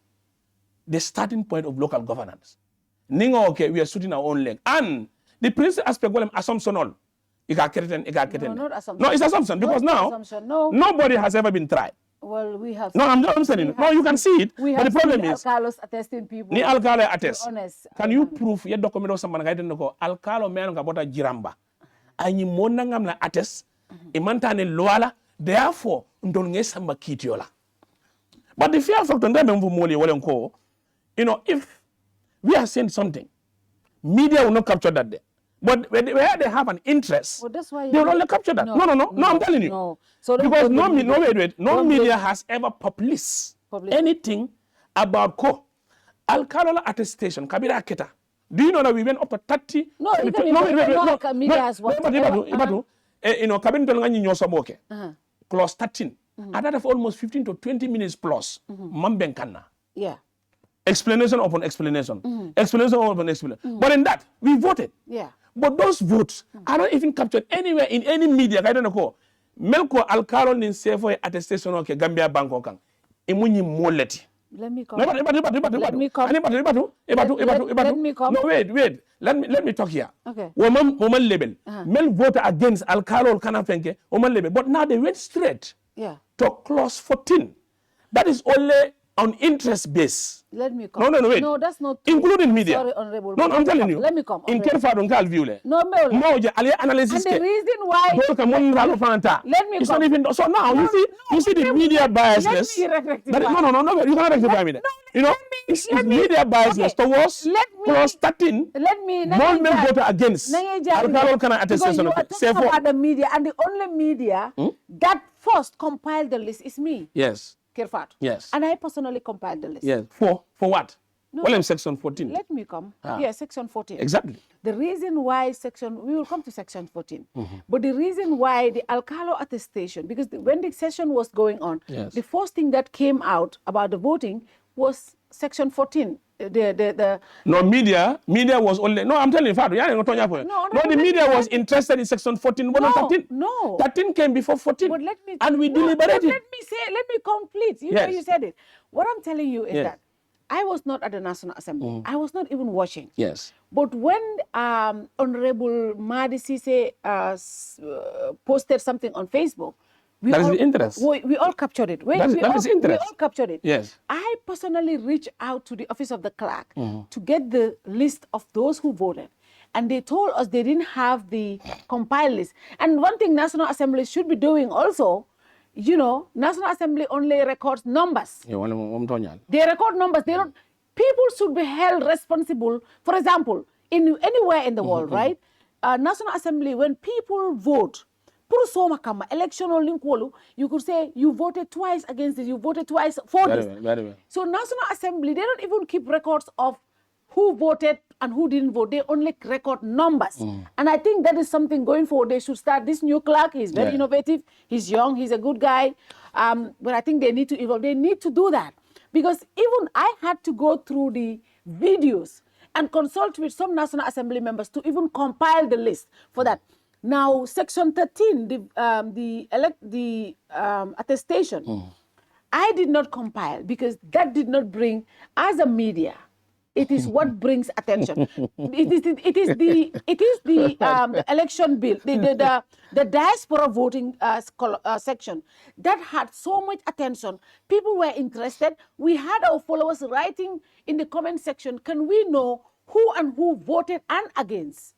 the starting point of local governance. Okay, we are shooting our own leg. And the principal aspect of assumption all. No, not assumption. No, it's assumption because nobody has ever been tried. Well, we have. No, I'm saying. No, you can see it. But the problem is. Alcalos attesting people. Ni alcalo attest. Honest. Can you prove your document or someone guide no alcalo man kabota jiramba. Anyi mona ngamla attest. Imantane loala. Therefore, ndonge samba kitiola. But the fear factor ndame mvumoli wale nko. If we are saying something, media will not capture that there. But where they have an interest, that's why they will only capture that. No, I'm telling you. No. So because no media has ever published anything about alkalola attestation, kabira keta. Do you know that we went up to 30? No, media has what? Kabin tolanga nyoso moke. Clause 13. At that of almost 15 to 20 minutes plus. Mambenkana. Yeah. Explanation upon explanation. Explanation upon explanation. But in that, we voted. Yeah. But those votes are not even captured anywhere in any media. I don't know. Melko alkalo nin sefo attestation okay Gambia Banko kang. Imunyi moleti. Let me come. Let me come. Let me come. No, wait. Let me talk here. Okay. Woman label. Mel vote against alkalo kana fenke. Woman label. But now they went straight. Yeah. To clause 14. That is only on interest base. Let me come. No, wait. No, that's not true. Including media. Sorry, Honorable. No, I'm telling you. Let me come. In Kerfadon Calvule. No, analysis. And the reason why. Let me it's come. not even. So now you see the media biasness. Let me rectify. No. You cannot rectify me. It's media biasness towards clause 13. Let me voter against. Because you are talking about the media, and the only media that first compiled the list is me. Yes. Kerfat. Yes. And I personally compiled the list. Yes. For what? No. Well, in section 14. Let me come. Yeah, section 14. Exactly. The reason why we will come to section 14. But the reason why the alcalo attestation, because when the session was going on, the first thing that came out about the voting was section 14. No, media was only. No, I'm telling you, Fadu. The media was interested in section 14, 13. No. 13 came before 14. But let me. And we deliberated. Let me complete. You know, you said it. What I'm telling you is that I was not at the National Assembly. I was not even watching. Yes. But when Honorable Madi Sise posted something on Facebook, that is the interest. We all captured it. That is interest. We all captured it. Yes. I personally reached out to the office of the clerk to get the list of those who voted. And they told us they didn't have the compiled list. And one thing National Assembly should be doing also, National Assembly only records numbers. They record numbers. They don't. People should be held responsible. For example, anywhere in the world, right? National Assembly, when people vote, election or you could say you voted twice against it, you voted twice for this. Very well. So National Assembly, they don't even keep records of who voted and who didn't vote. They only record numbers. And I think that is something going forward. They should start. This new clerk, he's very innovative. He's young. He's a good guy. But I think they need to evolve. They need to do that. Because even I had to go through the videos and consult with some National Assembly members to even compile the list for that. Now, Section 13, the attestation, I did not compile because that did not bring, as a media, It is what brings attention. It is the election bill, the diaspora voting section that had so much attention. People were interested. We had our followers writing in the comment section, can we know who voted and against?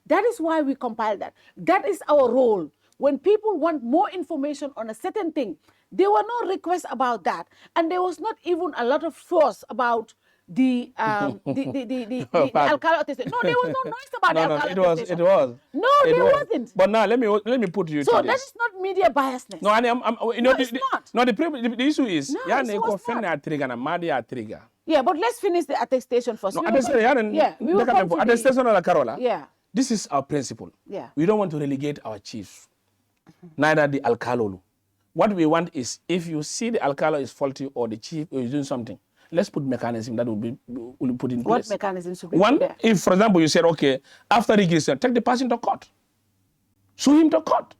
That is why we compiled that. That is our role. When people want more information on a certain thing, there were no requests about that. And there was not even a lot of force about the alcalde attestation. No, there was no noise about the alcalde attestation. It was. No, there wasn't. But now let me put you. So that is not media biasness. No, it's not. No, the issue is. No, yeah, but let's finish the attestation first. No, attestation on Carola. Yeah. This is our principle. Yeah. We don't want to relegate our chiefs, neither the alcalde. What we want is, if you see the alcalde is faulty or the chief is doing something, let's put mechanism that will be put in place. What mechanism should be One, put there? if, for example, you said, okay, after registration, take the person to court. Sue him to court.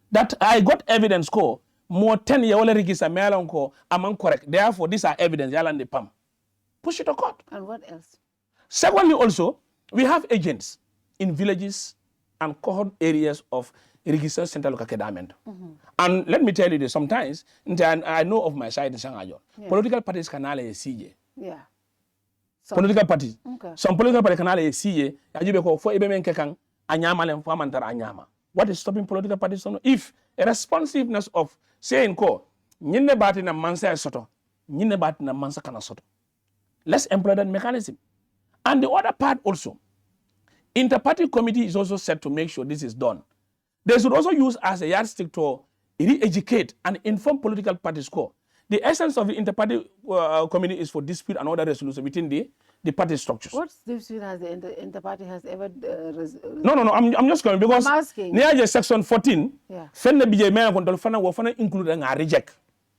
That I got evidence ko more 10 year old register me along ko among correct. Therefore, these are evidence yalan the PAM. Push it to court. And what else? Secondly, also, we have agents in villages and cohort areas of registered central academic. And let me tell you this, sometimes, I know of my side in Shanghai, political parties can all see. Yeah. Political parties. Okay. Some political parties can all see. For anyama. What is stopping political parties? If a responsiveness of saying, ko, nyine bati na mansa soto, nyine bati na mansa kana soto. Let's employ that mechanism. And the other part also, inter-party committee is also set to make sure this is done. They should also use as a yardstick to re-educate and inform political parties. The essence of the inter-party committee is for dispute and other resolution within the party structures. What dispute has the inter-party has ever No, I'm just going because I'm asking. Near section 14, Yeah. include a reject.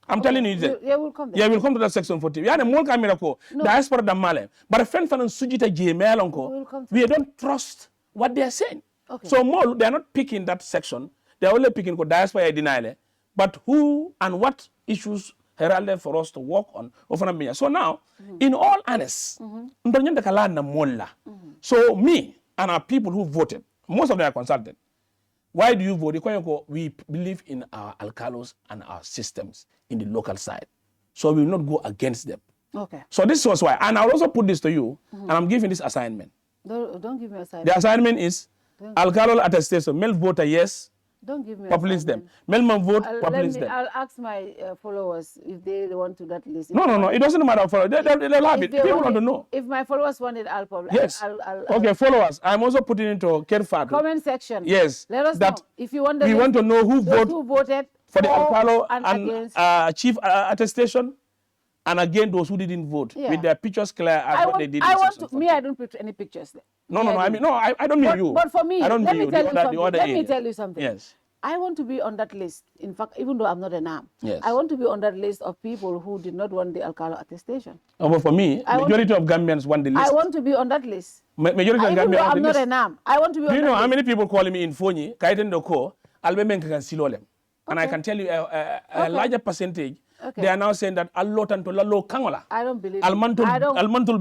I'm telling you that. Yeah, we'll come there. Yeah, we'll come to that section 40. We had a more camera ko diaspora da male. But a friend fan sujita GML onko. We don't trust what they are saying. Okay. So more they are not picking that section. They are only picking ko diaspora denial. But who and what issues heralded for us to work on. So now, in all honesty, so me and our people who voted, most of them are consulted. Why do you vote? We believe in our alcalos and our systems in the local side. So we will not go against them. Okay. So this was why. And I'll also put this to you, and I'm giving this assignment. Don't give me assignment. The assignment is alcalol attestation. Male voter, yes. Don't give me populist them. Melman vote, populist them. I'll ask my followers if they want to that list. No. It doesn't matter for they'll have it. People want to know. If my followers want it, I'll publish. Yes. Okay, followers. I'm also putting into Kerfat. Comment section. Yes. Let us know if you want. We want to know who voted for the alcalo and chief attestation, and again those who didn't vote with their pictures clear as what they did. I don't put any pictures there. No. I don't mean you. But for me, I don't let mean me you. Let me tell you something. Yes. I want to be on that list. In fact, even though I'm not a NAM, yes. I want to be on that list of people who did not want the alcalo attestation. But for me, majority of Gambians want the list. I want to be on that list. Majority of Gambians want the list. I'm not a NAM. I want to be on that list. Do you know how many people calling me in Foni, Kaiten Doko, Almameh Gibba, and I can tell you a larger percentage. Okay. They are now saying that Allotan to Lalo Kangola. I don't believe Almantul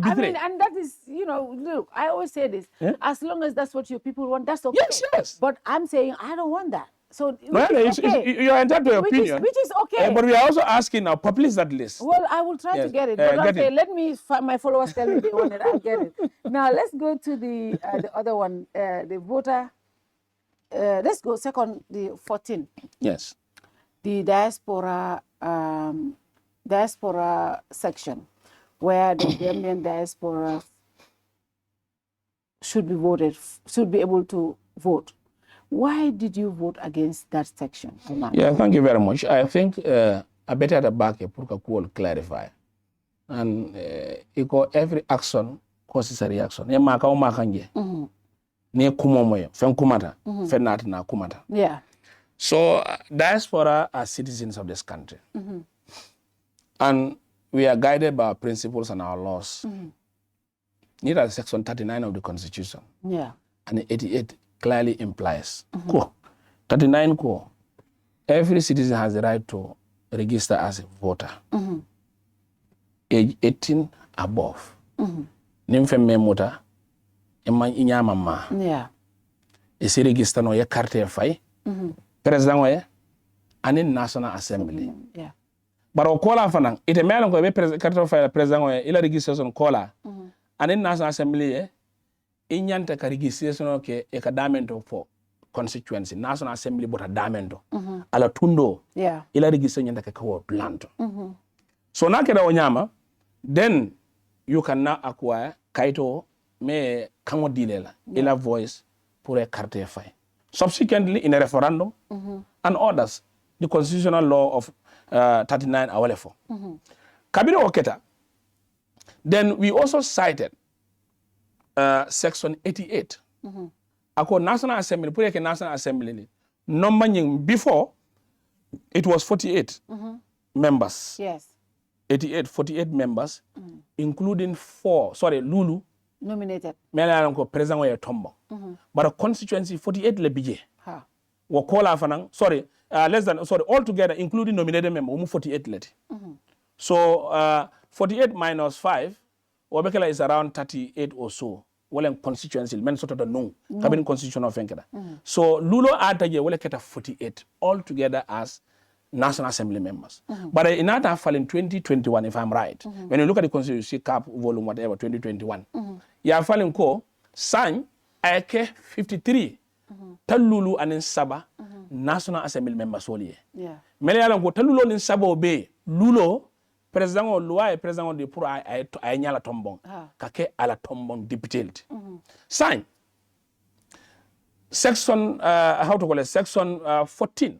Bidre. I mean, and that is, look, I always say this. Yeah? As long as that's what your people want, that's okay. Yes. But I'm saying I don't want that. So you are entitled to your opinion. Which is okay. But we are also asking now, publish that list. Well, I will try to get it. But let me, my followers tell me they want it, I'll get it. Now, let's go to the other one, the voter. Let's go second, the 14. Yes. The diaspora section, where the Gambian diaspora should be able to vote. Why did you vote against that section? Yeah, thank you very much. I think I better at the back will clarify. And every action causes a reaction. Yeah. So diaspora are citizens of this country. And we are guided by our principles and our laws. Neither section 39 of the Constitution. Yeah. And 88 clearly implies. 39 every citizen has the right to register as a voter. Age 18 above. nimfemme muta man inyama ma yeah isi register no ye carte fay president oye anin national assembly yeah baro kola fanan ite melan ko be carte fay president oye ila registration kola anin national assembly ye inyanta ka registration ke e ka damento fo constituency national assembly bota damento ala tundo yeah ila registration nyanta ka ko planto so na keda o nyama then you can now acquire kaito me kango dilela ila voice pour a carte fay subsequently in a referendum and others the constitutional law of 39 awalefo kabiro oketa then we also cited section 88 ako national assembly pour a national assembly ni number nying before it was 48 members yes 48 members including Lulu nominated mela ko president wa tombo but a constituency 48 le bije ha wa kola fanan altogether including nominated member 48 leti so 48 minus 5 wabekela is around 38 or so wala constituency men sort of the no cabin constitutional fenkeda so lulo ataje wala keta 48 altogether as National Assembly members. But in that fall in 2021, if I'm right, when you look at the Constitution Cap volume whatever 2021, you are falling ko sign ake 53 talulu anin saba National Assembly members only. yeah Mele yalan ko talulu anin saba obe lulo president o loi president de pour ay nyala tombon kake ala tombon député. Sign section how to call it section 14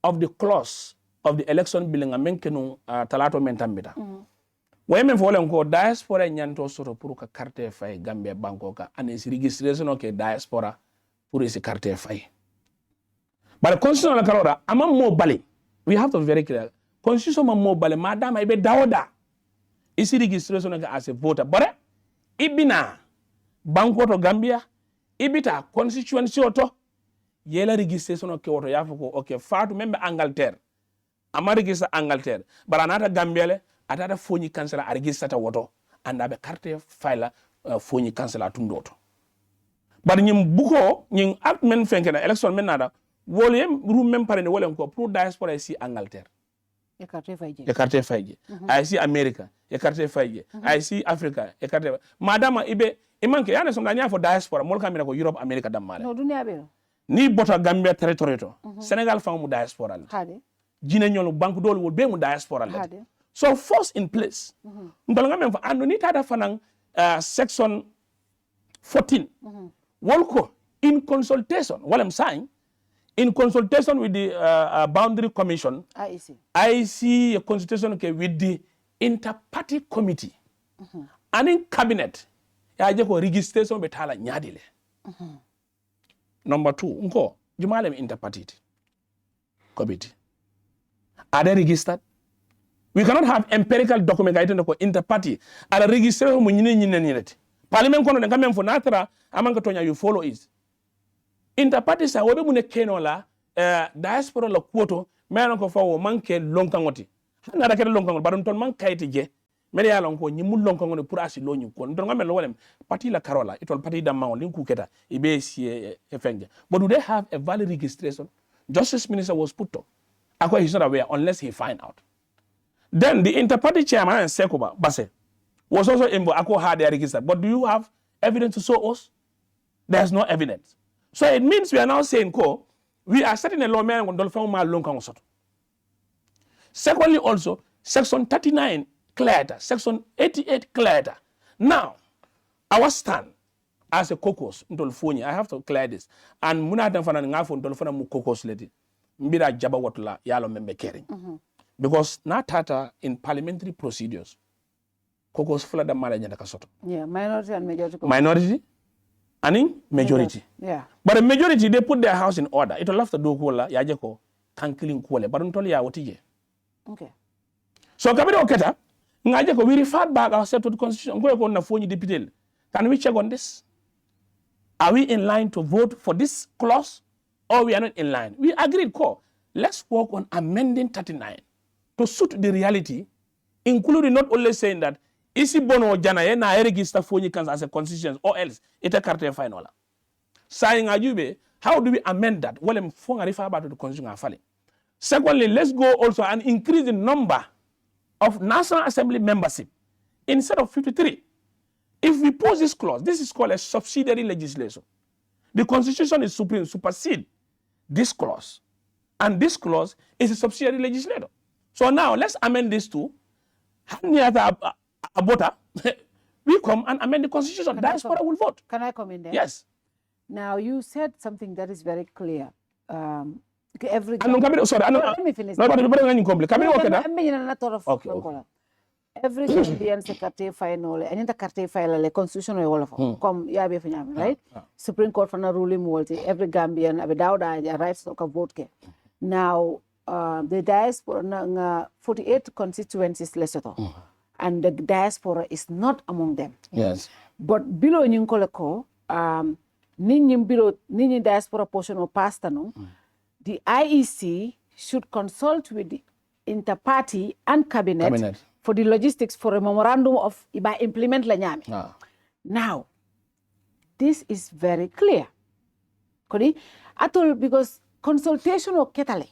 of the clause of the election bill nga menkenu talato mentambita women folen ko diaspora nyanto soto pour ka carte fay Gambia banko ka anis registration ke diaspora pour isi carte fay but constitutional kalora ama mo bale we have to be very clear constitution mo bale madama ibe dawoda isi registration ka as a voter but ibina banko to Gambia ibita constituency oto yela registration ke woto yafo ko okay faatu membe Angleterre ama register Angleterre bara nata Gambia atata Foni Kansala a register ta woto anda be carte file Foni Kansala tundoto bar nyim buko nyim act men fenkena election men nada wolem room men parene wolem ko pour diaspora ici Angleterre e carte fayje ici America e carte fayje ici Africa e carte madama ibe imanke yana som danya fo diaspora mol kamina ko Europe America damale no dunia be ni bota Gambia territory to Senegal fa mu diaspora hade jine nyolu banque dol wol be mu diaspora hade so force in place ndol ngamen fa ando ni tada fanan section 14 wolko in consultation walam sign in consultation with the boundary commission I see a consultation with the inter-party committee and in cabinet ya je ko registration be tala nyadile number 2 nko jumalem inter-party committee are they registered? We cannot have empirical document gaitendo ko inter-party ala registration mo nyine nyineti parliament kono de ngamen fo natra amanka tonya you follow is inter-party sa wobe mune keno la diaspora la kuoto mena ko fawo manke lonkangoti hana da kede lonkangol badon ton man kayti je mede ya lonko nyimul lonkangol pour asi loñu ko don ngamen lo wolem parti la carola itol parti da mawon linku keta ibe si efenge but do they have a valid registration? Justice Minister was put to akwa he's not aware unless he find out. Then the inter-party chairman and Sekuba Basse was also in Ako had their register. But do you have evidence to show us? There's no evidence. So it means we are now saying, we are setting a law man on Dolphin. Secondly, also, section 39 cleared, section 88 cleared. Now, our stand as a caucus, I have to clear this. And Munatan Fanan Ngafon Dolphina mu caucus lady. Mbira Jaba Watula Yalo Membe Kering. Because na tata in parliamentary procedures, caucus full of the marriage and the kasoto. Yeah, minority and majority. Minority and in majority. Yeah. But the majority, they put their house in order. It'll have to do kola, yajeko, tankiling kole, but until ya wotije. Okay. So kabiro oketa, ngajeko, we referred back ourselves to the constitution. Can we check on this? Are we in line to vote for this clause or we are not in line? We agreed, let's work on amending 39 to suit the reality, including not only saying that isi bono jana ye na register Foni Kansala as a constituency or else ita carte final. Saying ajube, how do we amend that? Well, I'm refer about the constitution. Secondly, let's go also and increase the number of National Assembly membership instead of 53. If we pose this clause, this is called a subsidiary legislation. The constitution is supersede this clause. And this clause is a subsidiary legislator. So now let's amend this to we come and amend the constitution. Diaspora will vote. Can I come in there? Yes. Now you said something that is very clear. Every let me finish. Every Gambian secretary final and in the carte file the constitution all of come yabe fanyam, right? Supreme Court for ruling multi every Gambian without rights to vote ke. Now the diaspora 48 constituencies Lesotho and the diaspora is not among them. Yes. But below nyinkoleko Nini diaspora portion of pasta no, the IEC should consult with the interparty and cabinet for the logistics for a memorandum of iba implement la nyame. Now, this is very clear. Because consultation of Ketale,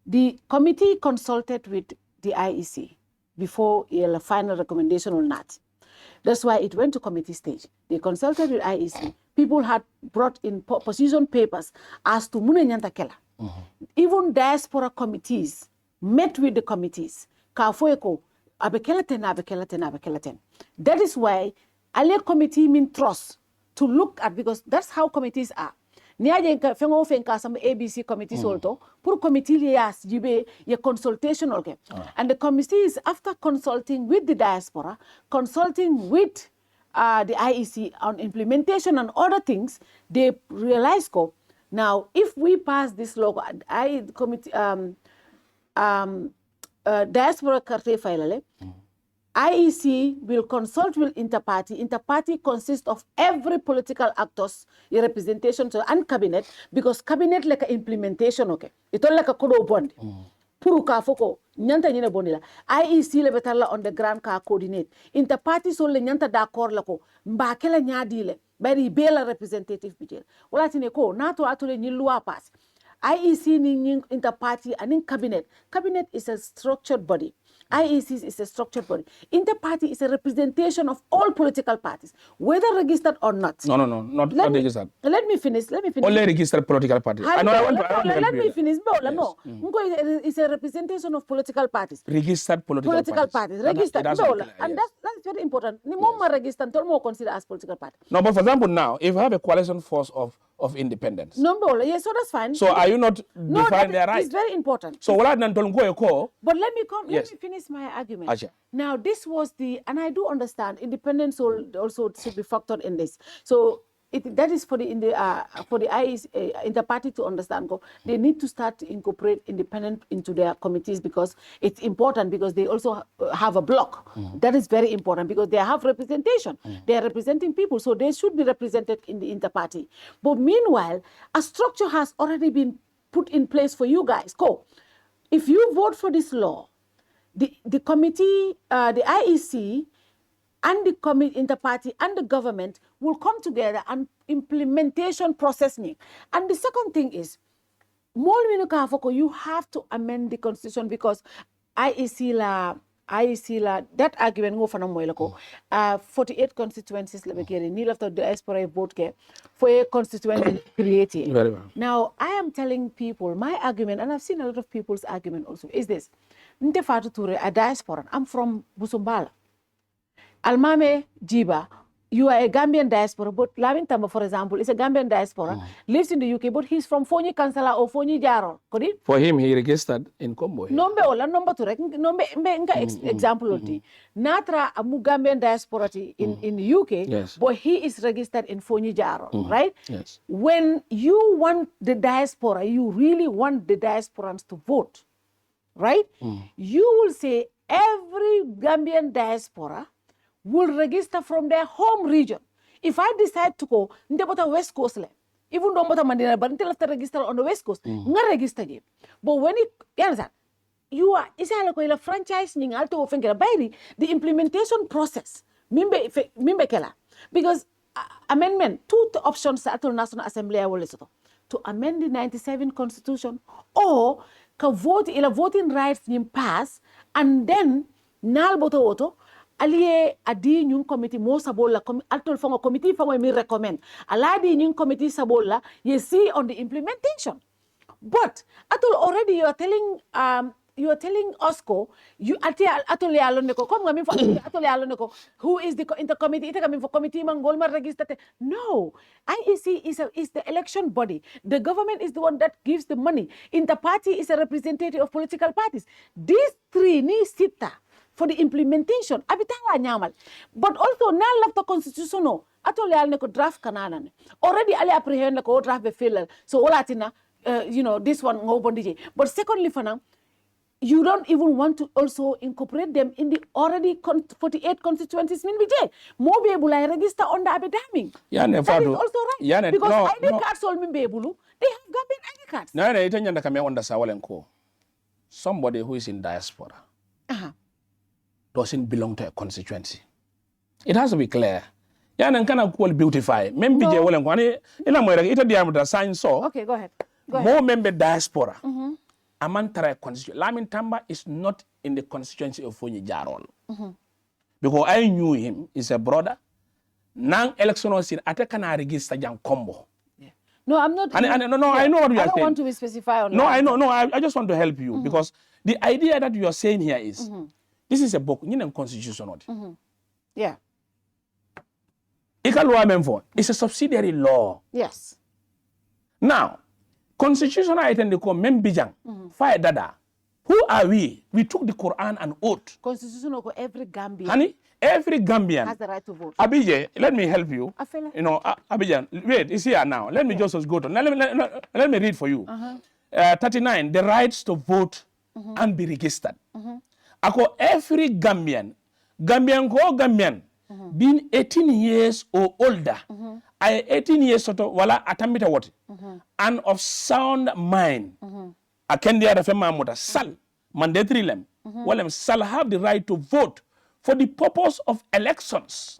the committee consulted with the IEC before the final recommendation or not. That's why it went to committee stage. They consulted with IEC. People had brought in position papers as to Mune Nyanta Kela. Even diaspora committees met with the committees. Kafoeko, abekelaten. That is why Ale committee mean trust to look at, because that's how committees are. Niaje fengo fenka some ABC committees also pour committee lias jibe ye consultation okay. And the committee is after consulting with the diaspora, consulting with the IEC on implementation and other things, they realize now if we pass this law, diaspora carte file, IEC will consult with interparty. Interparty consists of every political actors, a representation to and cabinet, because cabinet like a implementation, okay. It's all like a kodo bond. Puru ka foko nyanta nyine bonila. IEC le betala on the ground ka coordinate. Interparty so le nyanta d'accord lako mbakela nyadile bari bela representative bijel. Wala tine ko nato atule nyilua pass. IEC ni interparty and in cabinet. Cabinet is a structured body. IEC is a structured body. Interparty is a representation of all political parties, whether registered or not. No, not registered. Let me finish. Only registered political parties. Let me finish. No, it's a representation of political parties. Registered political parties. Registered. And that's very important. Ni moma registered, don't more consider as political party. No, but for example, now, if you have a coalition force of independence. No, yes, so that's fine. So are you not define their rights? It's very important. So what But let me finish my argument. Asha. Now, this was and I do understand independence also should be factored in this. So that is for the IEC, interparty to understand. They need to start to incorporate independent into their committees because it's important, because they also have a block. That is very important because they have representation. They are representing people, so they should be represented in the interparty. But meanwhile, a structure has already been put in place for you guys. If you vote for this law, the committee, the IEC, and the interparty and the government will come together and implementation process. And the second thing is, you have to amend the constitution because IEC that argument go for 48 constituencies ni after diaspora vote for a constituency created. Very well. Now I am telling people my argument, and I've seen a lot of people's argument also, is this. Ntefatu Ture, a diaspora. I'm from Busumbala. Almameh Gibba, you are a Gambian diaspora, but Lamin Tamba, for example, is a Gambian diaspora, lives in the UK, but he's from Foni Kansala or Foni Jaro. For him, he registered in Combo. Number example Natra amu Gambian diaspora in the UK, yes. But he is registered in Foni Jaro, right? Yes. When you want the diaspora, you really want the diasporans to vote, right? You will say every Gambian diaspora will register from their home region. If I decide to go, ndebota West Coast, even though Mandela, but until after register on the West Coast, nga register. But when you understand, you are isala ko ila franchise ni ngal to fengela bayri the implementation process mimbe kala because amendment two options at the National Assembly to amend the 97 constitution or ka vote ila voting rights ni pass and then nal boto auto aliye adi nyun committee mo sabola atol fongo committee fongo mi recommend aladi nyun committee sabola you see on the implementation but atol already you are telling OSCO you atol yalo neko kom ngami atol yalo neko who is the intercommittee ita kami for committee mangol ma register no IEC is the election body. The government is the one that gives the money. Interparty is a representative of political parties. These three ni sita for the implementation abitala nyamal but also na love the constitution no atol yalo neko draft kanana already ali apprehend neko draft be fail so olatina this one ngobondije but secondly for now you don't even want to also incorporate them in the already 48 constituencies min bije mo be able register on the abidaming that is also right because ID cards all min be able they have government ID cards no ita nyanda kame onda sawalenko somebody who is in diaspora doesn't belong to a constituency. It has to be clear. Yana kana call beautify. Membi je wolen kwani ila mo ita diameter sign so. Okay, go ahead. More member diaspora. Amantara constituency. Lamin Tamba is not in the constituency of Foni Jarol. Because I knew him. He's a brother. Nang election was in Atekana register jang combo. No, I'm not. I know what you are saying. I don't want to be specified on that. No, I know. No, I just want to help you because the idea that you are saying here is this is a book. You know, constitution. Yeah. It's a subsidiary law. Yes. Now, constitutional item they call membijang, fire dada. Who are we? We took the Quran and oath. Constitution of every Gambian. Honey, every Gambian has the right to vote. Abije, let me help you. Abidjan, wait, it's here now. Let me just go to. Let me read for you. 39, the rights to vote and be registered. Ako every Gambian being 18 years or older, I 18 years soto wala atambita what, and of sound mind. Akendia rafema muta sal mandatory lem. Walem sal have the right to vote for the purpose of elections.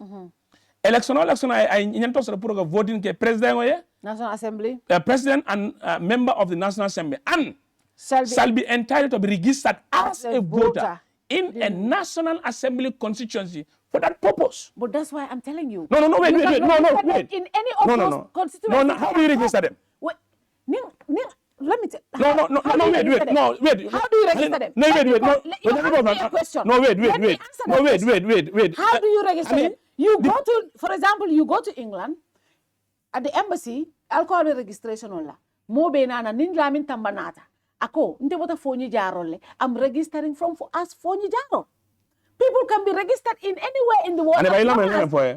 Election I inyanto sa puro voting ke president oye, National Assembly, president and member of the National Assembly and shall be entitled to be registered as a voter in a National Assembly constituency for that purpose. But that's why I'm telling you. Wait. No, wait. In any of those constituencies. No, how do you register them? Wait, let me tell you. Wait. How do you register them? Wait. How do you register them? You go to, for example, you go to England, at the embassy, alcohol registration ola. Mo benana ninlamin tambanata. Ako, nte wata Foni Jarole. I'm registering for us Foni Jarol. People can be registered in anywhere in the world.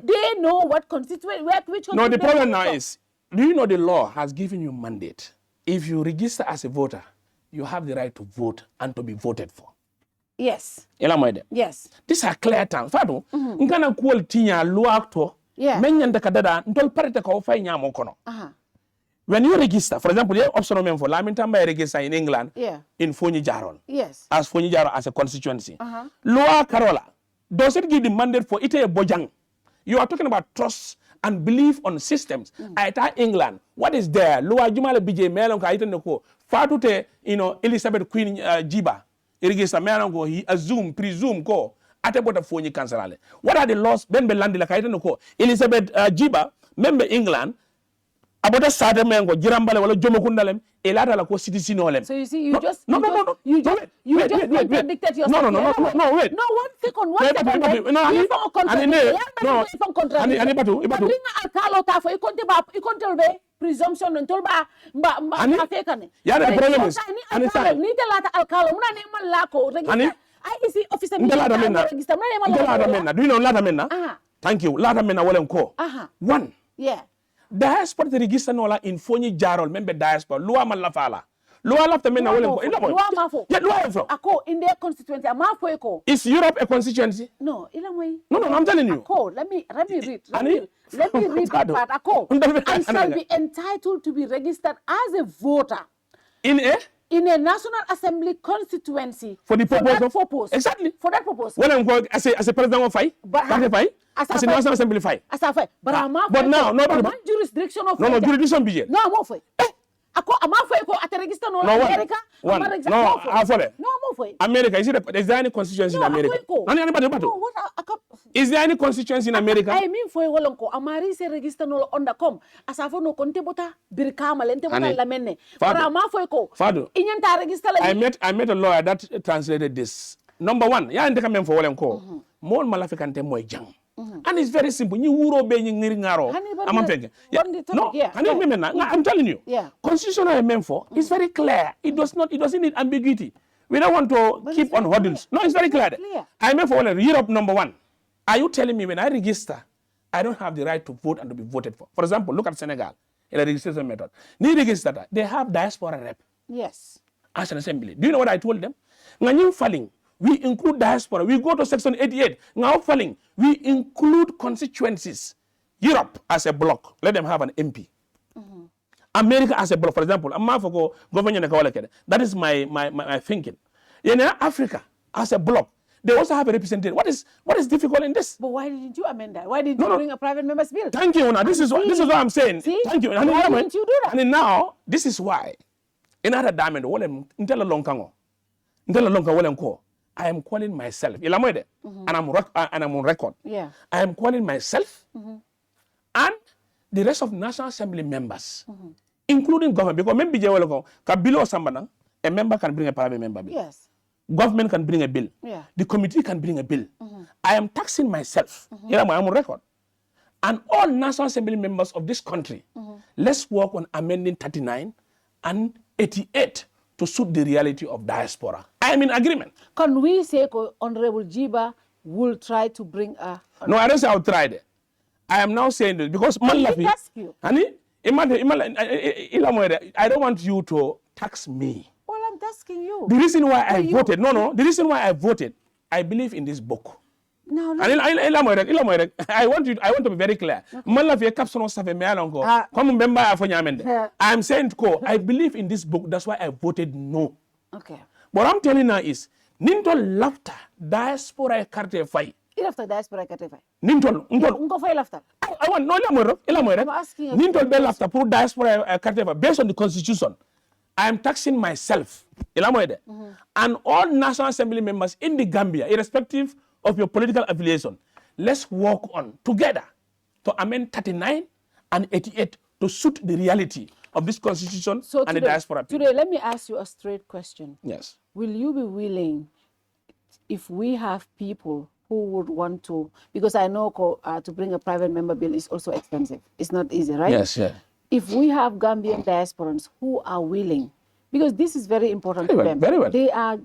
They know what constituent, which constituent. No, the problem now is, do you know the law has given you mandate? If you register as a voter, you have the right to vote and to be voted for. Yes. Yes. These are clear terms. Fado, ngana quality nya luakto. Yeah. Menyanda kadada ntol parete ka ofay nyamo kono. When you register, for example, the option for Lamin Tamba register in England, in Foni Jarol. Yes. As Foni Jarol as a constituency. Loa Carola, does it give the mandate for ite bojang? You are talking about trust and belief on systems. At England, what is there? Loa Jumala BJ Melon ka ite neko. Fatute, Elizabeth Queen Gibba. Register Melon go, he presume go. Ate bota Foni Kansala. What are the laws? Ben Belandi la ka ite neko. Elizabeth Gibba, member England. About started mengo jirambale wala jomo kundalem elata la ko citizen olem. So you see you just contradicted yourself. No, wait. No, 1 second. Ibatu. Alcalo ta fo ikonte be presumption until ba fekane. Yeah, the problem is ni telata alcalo muna ne man la ko register. I see officer register muna do you know lata menna? Thank you. Lata menna wala ko. One. Yeah. Diaspora the register nola in Foni Jarol member diaspora lua malafala lua lafta mena wole ko lua mafo yeah lua from ako in their constituency amafo eko is Europe a constituency? No ilamwe no I'm telling you ako let me read that part ako and shall be entitled to be registered as a voter in a in a National Assembly constituency for the purpose of purpose. Exactly. For that purpose. When I'm going as a president of fight, as a National Assembly fight. As a fight. But now, no, jurisdiction of no, jurisdiction BJ. No, I'm off it. I'm off it at the register no America. No, America, is there any constituency in America? Is there any constituency in America? I mean for a wolonko, Amari se register no on the com. As I no contebota, Birkama, Lentebota Lamene. Fado. I met a lawyer that translated this. Number one, ya ndeka men for wolonko. More malafikante mo jang. And it's very simple. You wuro be ngiro. I'm telling you. Yeah. Constitutional amendment for is very clear. It doesn't need ambiguity. We don't want to keep on hurdles. No, it's very clear. I meant for Europe number one. Are you telling me when I register, I don't have the right to vote and to be voted for? For example, look at Senegal in a registration method. They register that they have diaspora rep. Yes. As an assembly. Do you know what I told them? When filing, we include diaspora. We go to section 88. Now filing, we include constituencies. Europe as a block. Let them have an MP. America as a block. For example, that is my thinking. In Africa as a block, they also have a representative. What is difficult in this? But why didn't you amend that? Why didn't you bring a private member's bill? Thank you. Now this is what I'm saying. See? Thank you. Why didn't you do that? And now this is why. In other diamond, I am calling myself. And I'm on record. Yeah. I am calling myself and the rest of National Assembly members, including government, because maybe a member can bring a private member bill. Yes. Government can bring a bill. Yeah. The committee can bring a bill. I am taxing myself. I'm on record. And all National Assembly members of this country, let's work on amending 39 and 88 to suit the reality of diaspora. I am in agreement. Can we say Honorable Gibba will try to bring a... No, I don't say I'll try it. I am now saying this because I ask you. I don't want you to tax me. Well, I'm asking you. The reason why I voted, the reason why I voted, I believe in this book. No. I want to be very clear. I am saying I believe in this book. That's why I voted no. Okay. What I'm telling now is, Ninto laughter diaspora carte fai. After diaspora carte fai. Nintol. Unko fai laughter. I want no elamoire. Nintol be laughter pour diaspora carte fai based on the constitution. I am taxing myself. And all National Assembly members in the Gambia, irrespective of your political affiliation, let's work on together to amend 39 and 88 to suit the reality of this constitution and the diaspora people. Today, let me ask you a straight question. Yes. Will you be willing, if we have people who would want to, because I know to bring a private member bill is also expensive. It's not easy, right? Yes, yeah. If we have Gambian diasporans who are willing, because this is very important to them. Very well. They are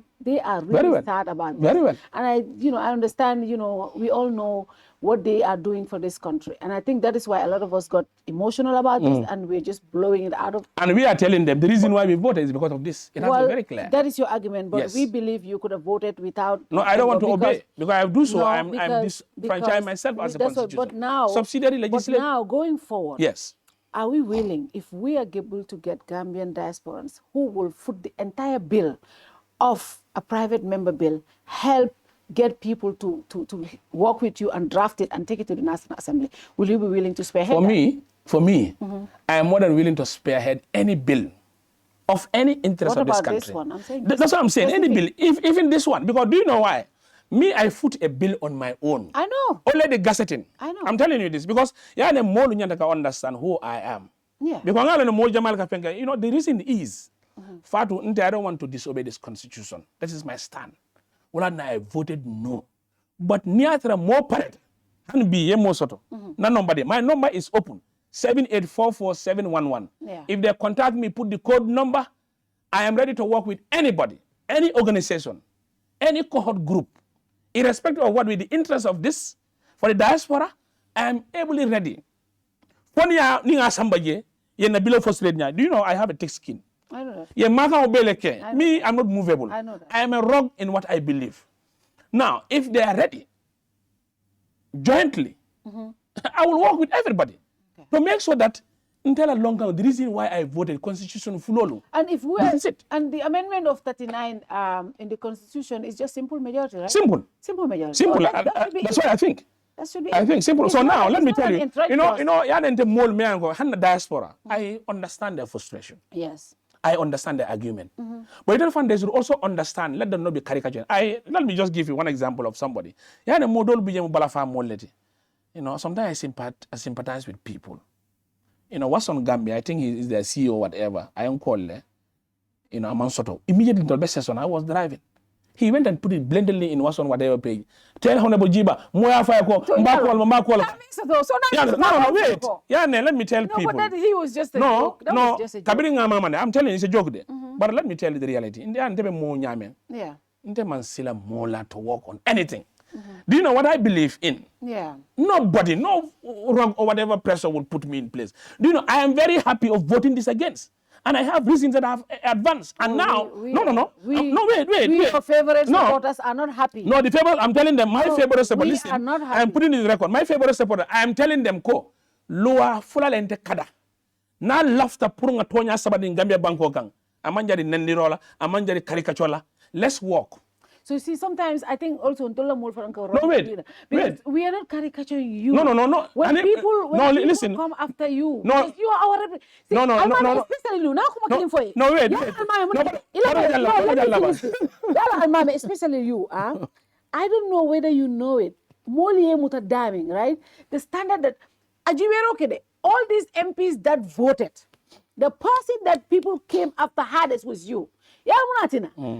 really sad about this. Very well. And I understand, we all know what they are doing for this country. And I think that is why a lot of us got emotional about this and we're just blowing it out of... And we are telling them the reason why we voted is because of this. It has been very clear. That is your argument, but yes. We believe you could have voted without... No, I don't want to obey. Because I do so, I'm disenfranchising myself as a constitution. But now... Subsidiary legislation. But now, going forward... Yes. Are we willing, if we are able to get Gambian diasporans who will foot the entire bill of a private member bill, help get people to work with you and draft it and take it to the National Assembly, will you be willing to spearhead For me, I am more than willing to spearhead any bill of any interest of this country. What about this one? I'm saying that's what I'm saying, any bill, even this one, because do you know why? Me, I foot a bill on my own. I know. Only the gazetting. I know. I'm telling you this because you understand who I am. Yeah. Because the reason is, I don't want to disobey this constitution. That is my stand. Well, I voted no. But near more parent, and be more sort of. My number is open. 7844711. Yeah. If they contact me, put the code number. I am ready to work with anybody, any organization, any cohort group. Irrespective of what with the interest of this, for the diaspora, I am ably ready. Do you know I have a thick skin? I know that. Me, I'm not movable. I know that. I am a rock in what I believe. Now, if they are ready, jointly, I will work with everybody to make sure that until a long time, the reason why I voted Constitution Fulolu. And if we This is it. and the amendment of 39 in the Constitution is just simple majority, right? Simple. Simple majority. Simple. So That's what I think. That should be I think simple. It's So not- now let it's me not tell an you. entrenched You clause. know, the mole me and go hand diaspora. I understand their frustration. Yes. I understand the argument. But you don't they should also understand, let them not be caricature. Let me just give you one example of somebody. You know, sometimes I sympathize with people. You know, what's on Gambia, I think he is the CEO, whatever. I am called, you know, I'm sort of. Immediately the best session, I was driving. He went and put it blindly in what's on whatever page. Tell Honorable Gibba, Moya Fire call, That makes it though. So now no, wait. Yeah, let me tell No, people. but that he was just a No, joke. That no. was just a joke. I'm telling you, it's a joke there. But let me tell you the reality. In the end, more nyame. Yeah. In the man sila mola to work on anything. Do you know what I believe in? Yeah. Nobody, no wrong or whatever pressure will put me in place. Do you know, I am very happy of voting this against. And I have reasons that I have advanced. And now, no, wait. Your favorite No. supporters are not happy. No, the favorite, I'm telling them, my No, favorite supporter, we listen, are not happy. I'm putting in the record, my favorite supporter, I'm telling them, loa fula lente kada. Na lafta purunga tonya sabadi in Gambia Banko gang. Amanjari nendirola, amanjari caricature. Let's walk. So you see, sometimes I think also Ntola Mol Franco. No, wait. Because we are not caricaturing you. No. When people listen. come after you, No. because you are our No. especially you. Now come again for it. No, wait. Almameh, especially you. I don't know whether you know it. Molie muta damning, right? The standard that all these MPs that voted, the person that people came after hardest was you. Yeah,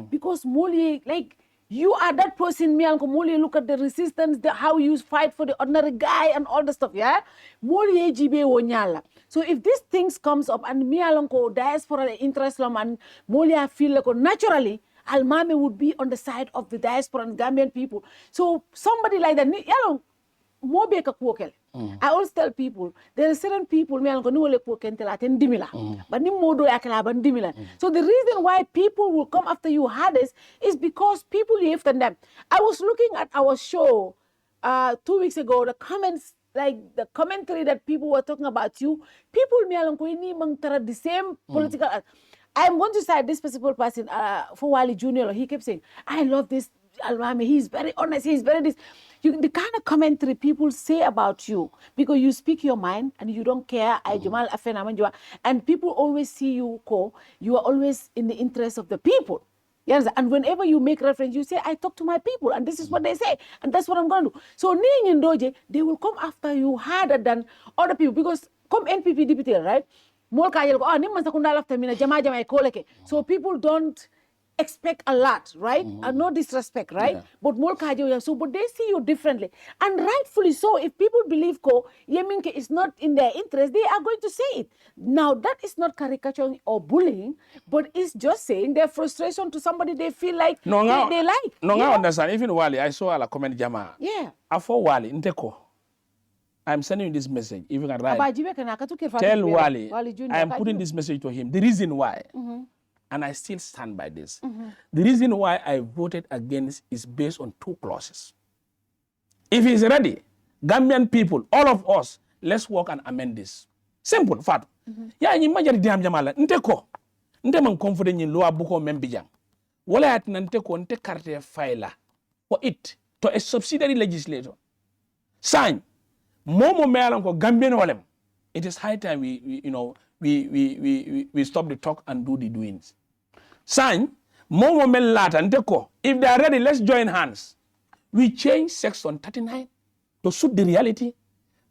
because Molie, like, you are that person, me and Molie, look at the resistance, how you fight for the ordinary guy and all the stuff, yeah? Molie jibe wonyala. So if these things comes up and me and diaspora interest and Molie feel like naturally, Almameh would be on the side of the diaspora and Gambian people. So somebody like that, I always tell people, there are certain people, but so the reason why people will come after you hardest is because people live than them. I was looking at our show 2 weeks ago, the comments, like the commentary that people were talking about you, people the same political. I'm going to cite this specific person for Wali Jr. He kept saying, I love this Almameh, he's very honest, he's very this. The kind of commentary people say about you, because you speak your mind and you don't care, and people always see you, you are always in the interest of the people. Yes, and whenever you make reference, you say, I talk to my people, and this is what they say, and that's what I'm going to do. So, they will come after you harder than other people, because come NPP deputy, right? So people don't expect a lot, right? And no disrespect, right? Yeah. But but they see you differently. And rightfully so. If people believe Yeminke is not in their interest, they are going to say it. Now, that is not caricature or bullying, but it's just saying their frustration to somebody they feel like they like. No, I understand. Even Wali, I saw a comment Jama. Yeah. After Wali, Nteko. I'm sending you this message. If you can write, tell Wali, I am putting this message to him. The reason why, and I still stand by this, the reason why I voted against is based on 2 clauses. If he's ready, Gambian people, all of us, let's work and amend this. Simple, fact. Ya ni majari diam jamala, nteko, man confident in loa buko membijang. Wala at nanteko nte carte file for it to a subsidiary legislator. Sign. Momo mealanko Gambian walem. It is high time we stop the talk and do the doings. Sign, Momo Melata and Deco. If they are ready, let's join hands. We change section 39 to suit the reality,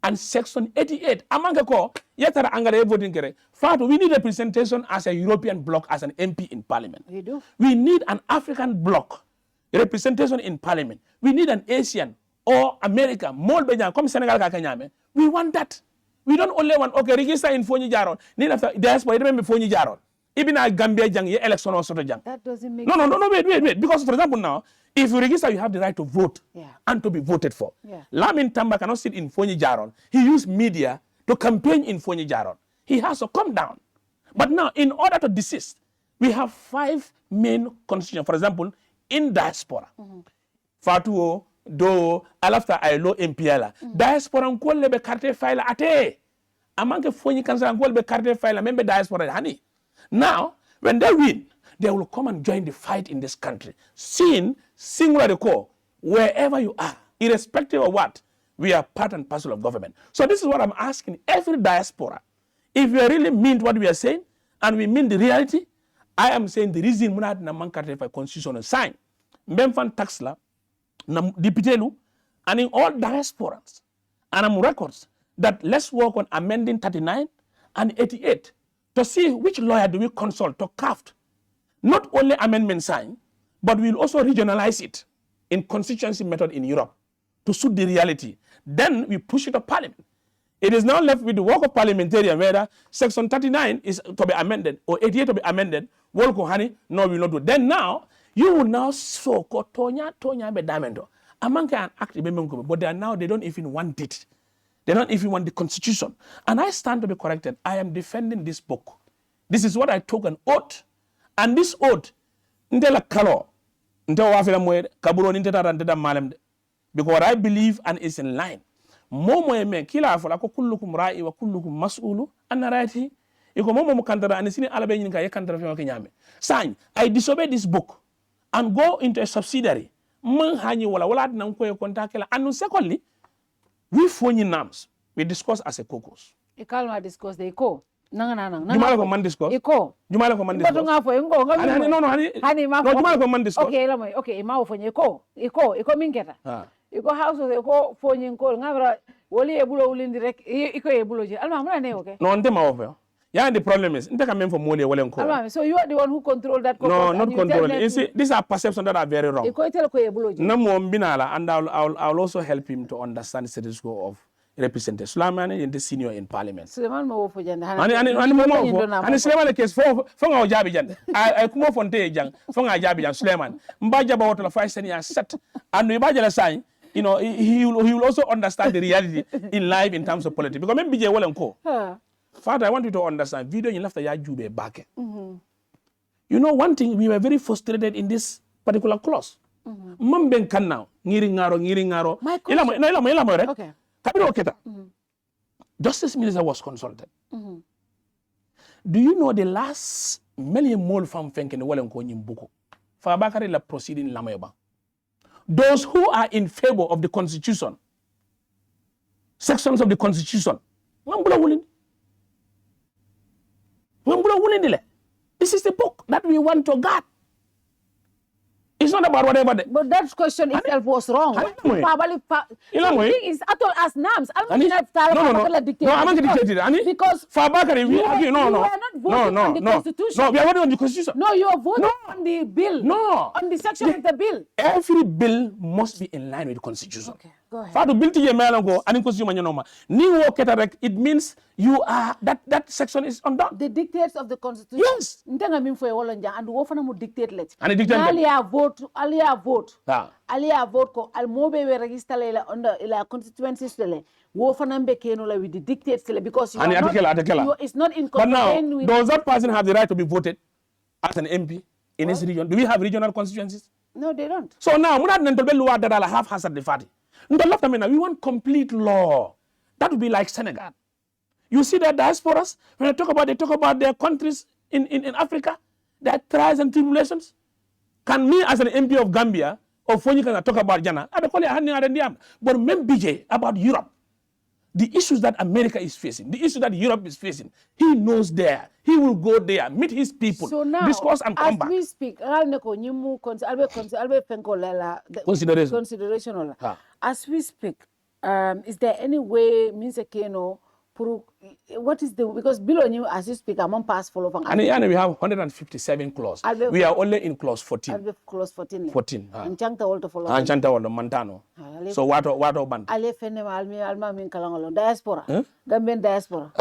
and section 88. Amangako, yetara angare voting kere. Fato, we need representation as a European bloc, as an MP in parliament. We do. We need an African bloc representation in parliament. We need an Asian or America, more Benja, come Senegal Kakanyame. We want that. We don't only want, okay, register in Foni Jaron. Need after diaspora, remember Foni Jaron. Even a Gambia jang, election or sort of jang. That doesn't make No, wait. Because, for example, now, if you register, you have the right to vote and to be voted for. Yeah. Lamin Tamba cannot sit in Foni Jaron. He used media to campaign in Foni Jaron. He has to come down. But now, in order to desist, we have 5 main constitutions. For example, in diaspora, Fatuo, Do, Alafta Ailo, MPLA. Diaspora, Nkwole be carte file ate. Among the Foni Kansala will be carded file and member diaspora honey. Now, when they win, they will come and join the fight in this country. Seeing singular the core, wherever you are, irrespective of what, we are part and parcel of government. So this is what I'm asking every diaspora. If we really mean what we are saying, and we mean the reality, I am saying the reason we not na carded file constitutional sign. Memfan taxla, na dipitelu, and in all diasporas, and I'm records that let's work on amending 39 and 88 to see which lawyer do we consult to craft not only amendment sign, but we'll also regionalize it in constituency method in Europe to suit the reality. Then we push it to parliament. It is now left with the work of parliamentarian whether section 39 is to be amended or 88 to be amended. No, we will not do. Then now, you will now so tonya bedamendo. Among can act, but they don't even want it. They don't even want the constitution. And I stand to be corrected. I am defending this book. This is what I took an oath. And this oath, because what I believe and is in line. Momo kila afola ko kullukum ra'i wa kullukum mas'ulu an ra'ati. Iko momo mo kantara and sini alabe nyinga ye kantara fe nyame. Sign, I disobey this book and go into a subsidiary. Man hanyi wala na nko e kontakela. And secondly, we Foni names, we discuss as a caucus. I calma discuss the eco. Nang. Jumala ko man discuss. Eco. Jumala ko man discuss. No, hani ma. No, jumala ko man discuss. Okay, ma Foni eco mingeta. Iko house iko Foni nko ngabra woli ebulo ulindi rek iko ebulo je. Alma muna ne okay. No, ndema over. Yeah, the problem is, so you are the one who control that caucus. No, not control. You see, these are perceptions that are very wrong. And I'll also help him to understand the status quo of Representative Sulaiman and the senior in Parliament. Sulaiman mo for janda. And Sulaiman case for our Jabijan. I come off on Tejang, from our Jabijan, Sulaiman. Mbaja about the 5 years set. And we badge a sign, he will also understand the reality in life in terms of politics. Because maybe BJ well and co. Father, I want you to understand. Video you left the Yajube back. You know one thing, we were very frustrated in this particular clause. Mamben kan now, ngiringaro. Okay. Justice Minister was consulted. Do you know the last million more from Fenken the Wellenko Nyimbuko? Fabakari la proceeding Lamayaba. Those who are in favor of the constitution, sections of the constitution, this is the book that we want to guard. It's not about whatever. But that question itself was wrong. The thing is, at all as NAMS, I'm not dictated. Because Fabakari, we argue. No. You are not voting on the constitution. No, we are voting on the constitution. No, you are voting on the bill. No. On the section of the bill. Every bill must be in line with the constitution. Okay, go ahead. Fadu bill tiye melango ani constitution manyanoma. Ni wo ketarek, it means you are that section is undone. The dictates of the constitution. Yes. Ntenga mimfo e wolonja and wo fana mu dictate let. And dictate. Alia vote. Ah. Alia vote ko al mobe we register la under la constituencies le. Wo fana mbe keno la with the dictates le because you are not. It's not in But now, with does that person have the right to be voted as an MP in his region? Do we have regional constituencies? No, they don't. So now, we have hazard the party. We want complete law. That would be like Senegal. You see the diasporas, when they talk about their countries in Africa, their trials and tribulations. Can me as an MP of Gambia or Foni can talk about Jana? But BJ about Europe. The issues that America is facing, the issue that Europe is facing, he knows there. He will go there, meet his people, so now, discuss and come back. As we speak, consideration. As we speak, is there any way, what is the, because below you, as you speak, I'm on pass follow. And we have 157 clauses. We are only in clause 14. Clause 14. 14. And Chanta also follow. And Chanta also Montano. So what band? Almameh Gibba diaspora. Gambian diaspora.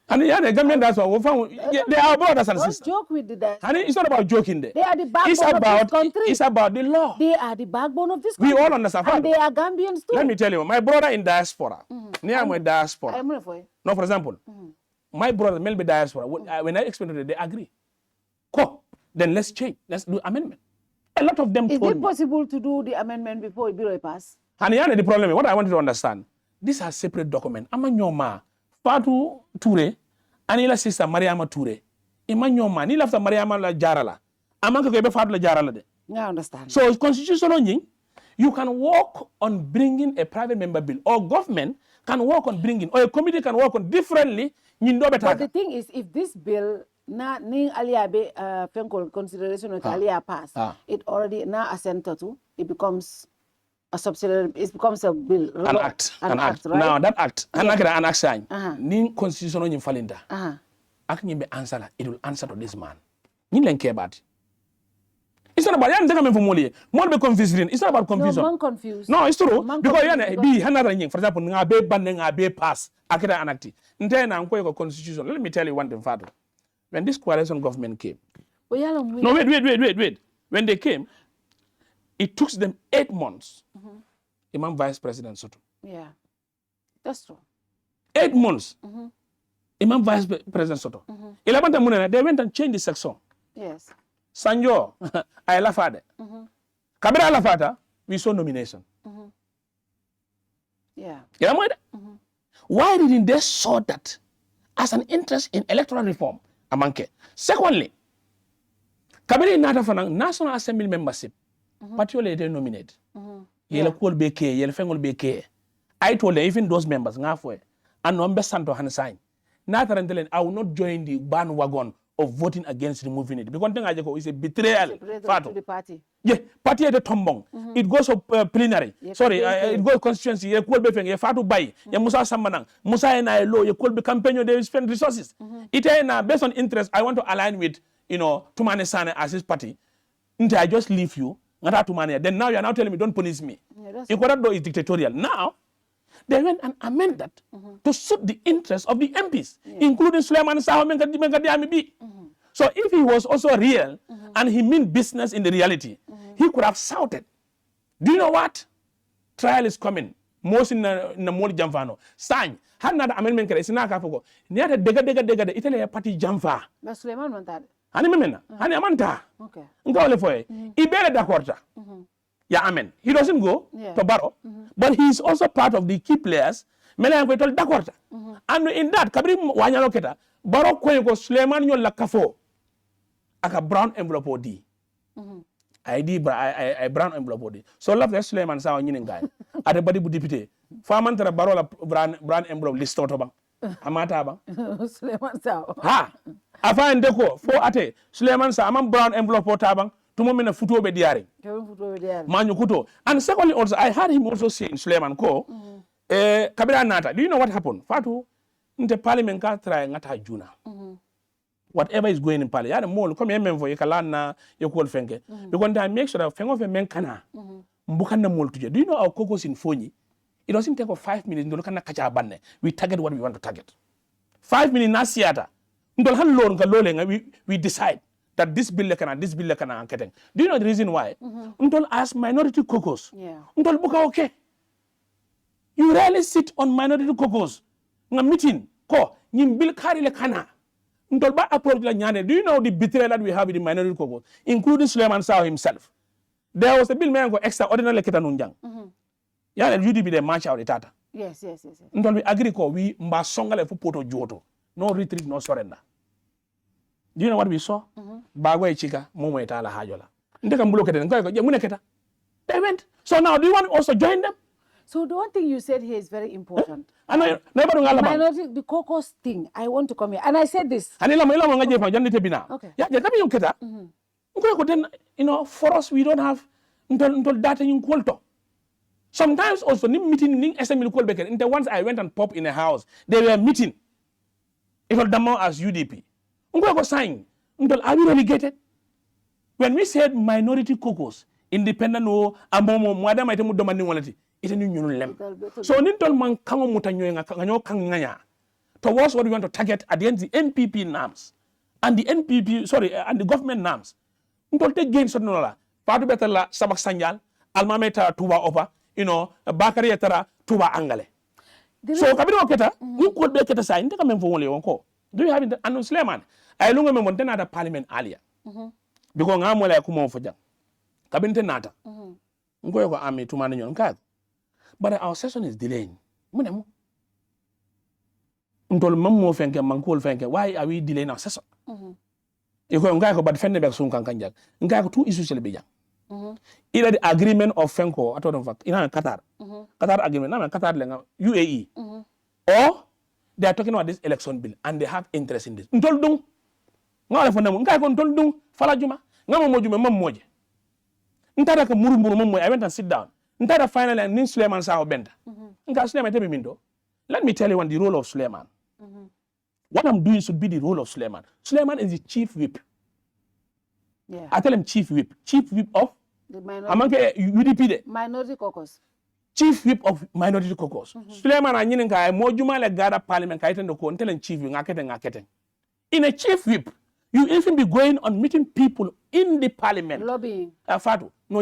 And Gambian diaspora, they are brothers and sisters. Don't joke with the diaspora. And it's not about joking there. They are the backbone of this country. It's about the law. They are the backbone of this country. We all understand. And they are Gambians too. Let me tell you, my brother in diaspora, near my diaspora. No, for example, my brother, Melby diaspora, when I explain to them, they agree. Cool. Then let's change. Let's do amendment. A lot of them told me. Is it possible to do the amendment before it pass? And the problem is, what I want you to understand, these are separate documents. Fatou Touré ani la sister Mariama Touré ima nyoma ni lafta Mariama la jarala amanka ko be Fatou la jarala de. I understand. So constitution you can work on bringing a private member bill, or government can work on bringing, or a committee can work on differently. But the thing is, if this bill na ning alia be consideration of alia pass, it already na assent to, it becomes a subsidiary. It becomes a bill. An act, right? Now that act, an act sign. Ning constitution on falinda. Ak be answer, it will answer to this man. Ni lenke about. It's not about more be confused. It's not about confusion. No, I'm confused. No, it's true. Because be another thing. For example, ngabe ban ngabe pass akira anakti. Nte na nko constitution. Let me tell you one thing, Father. When this coalition government came. No, wait. When they came, it took them 8 months. Imam Vice President Soto. Yeah, that's true. 8 months. Imam Vice President Soto. They went and changed the section. Yes. Sanjo, I laugh at it. Kabira Lafata, we saw nomination. Yeah. Why didn't they saw that as an interest in electoral reform? Amanke. Secondly, Kabira Nata National Assembly membership, particularly they nominate. Yele cool beke, yele fengol beke. I told them, even those members, ngafwe, and Nombe Santo Hansign. Nathan, I will not join the bandwagon of voting against removing it. Because it's a betrayal to the party. Yeah, party at the tombong. It goes to plenary. Sorry, it goes constituency. You could be paying. You to buy. You Musa Samanang. Musa and I low. You could be campaign. They spend resources. It based on interest. I want to align with Tumane Sane as his party. I just leave you. Not Tumane. Then now you are now telling me don't punish me. You could not do it dictatorial. Now they went and amended that to suit the interests of the MPs, including Suleiman Saho Mengadi. So if he was also real and he meant business in the reality, he could have shouted. Do you know what? Trial is coming. Most in the Moli Jamfano. Sign. Had not amendment is not Kafogo. Near the dega Italy party Jamfa. But Suleiman want that. Animena. Animanta. Okay. Ngole for Ibele da Quarta. Yeah, amen. He doesn't go to Barrow, but he's also part of the key players. And in that, Kabri Wanyaloketa, Barrow Kwego Suleiman Yola Kafo, aka brown envelope OD. I brown envelope OD. So love the Suleiman Saw Yin guy. At the body deputy. Farman to Barrow brown envelope list autobang. Amata Suleiman Saw. Ha! Afa and Deco, 4 ate, Suleiman Saw, brown envelope tabang. Tumomina futo be diari. Manyukuto. And secondly also, I heard him also saying, Suleiman Ko, Kabira Nata, do you know what happened? Fatu, in the parliament ka try ngata juna. Whatever is going in parliament, ya mole come here for yekalana yokol fenke. Because I make sure that feng of a menkana. Mbukana mole to you. Do you know our caucus in Foni? It doesn't take 5 minutes to look at kacha bane. We target what we want to target. 5 minutes na siata. Ndolhan lon ka lole we decide that this bill can getting. Do you know the reason why? Untol as minority caucus. Untol buka okay. You rarely sit on minority caucus. Nga meeting ko nyim bill kari le kana. Untol ba approach la nyane. Do you know the betrayal that we have in the minority caucus, including Suleiman Saw himself? There was a bill man go extraordinary kita nunjang. Yeah, the UDP they march out the tata. Yes. Untol we agree ko we mba songale fu poto joto. No retreat, no surrender. Do you know what we saw? Bagway Chica, Mometa la Hajola. They went. So now, do you want to also join them? So the one thing you said here is very important. The caucus thing, I want to come here. And I said this. Okay. For us, we don't have data in Qualto. Sometimes also, meeting SML the ones I went and popped in a house, they were meeting. It was done as UDP. Are we relegated? When we said minority caucus, independent or amomo mwada maitemu domani walati, it's a new lem. So nintol man kango mutanyo kanyo kanganya towards what we want to target against the NPP norms and the government norms. Nintol take gain so no la. Padu betala sabak sanjal, Almameh tuba opa, Bakari etara tuba angale. So kabiro keta, you could be keta sign, take a member only onko. Do you have it? And Suleiman, I long me montana the parliament earlier. Because I'm wala kumo for jam. Kabinte nata. Ngoyo ko army to manage on card. But our session is delaying. ntol mammo fenke mankol fenke why are we delaying our session iko ngai ko bad fenne be sun kan kanjak ngai ko two issues le be jang ila the agreement of fenko atodon fak ina Qatar Qatar agreement na Qatar le UAE or they are talking about this election bill and they have interest in this ntol dung ngala fo nam ngai ko ntol dung fala juma ngamo mojume mam moje ntara ka muru mam moy I went and sit down ntara finally and nin Suleiman Saho benta ngai Suleiman tebe mindo let me tell you the role of Suleiman. What I'm doing should be the role of Suleiman. Suleiman is the chief whip. Yeah. I tell him chief whip of The minority, UDP. Minority caucus. Chief whip of minority caucus. Suleiman anyinin ka mo juma le gada parliament ka itendo ko tell chief whip ngakete. In a chief whip, you even be going on meeting people in the parliament. Lobbying. Fatu. No.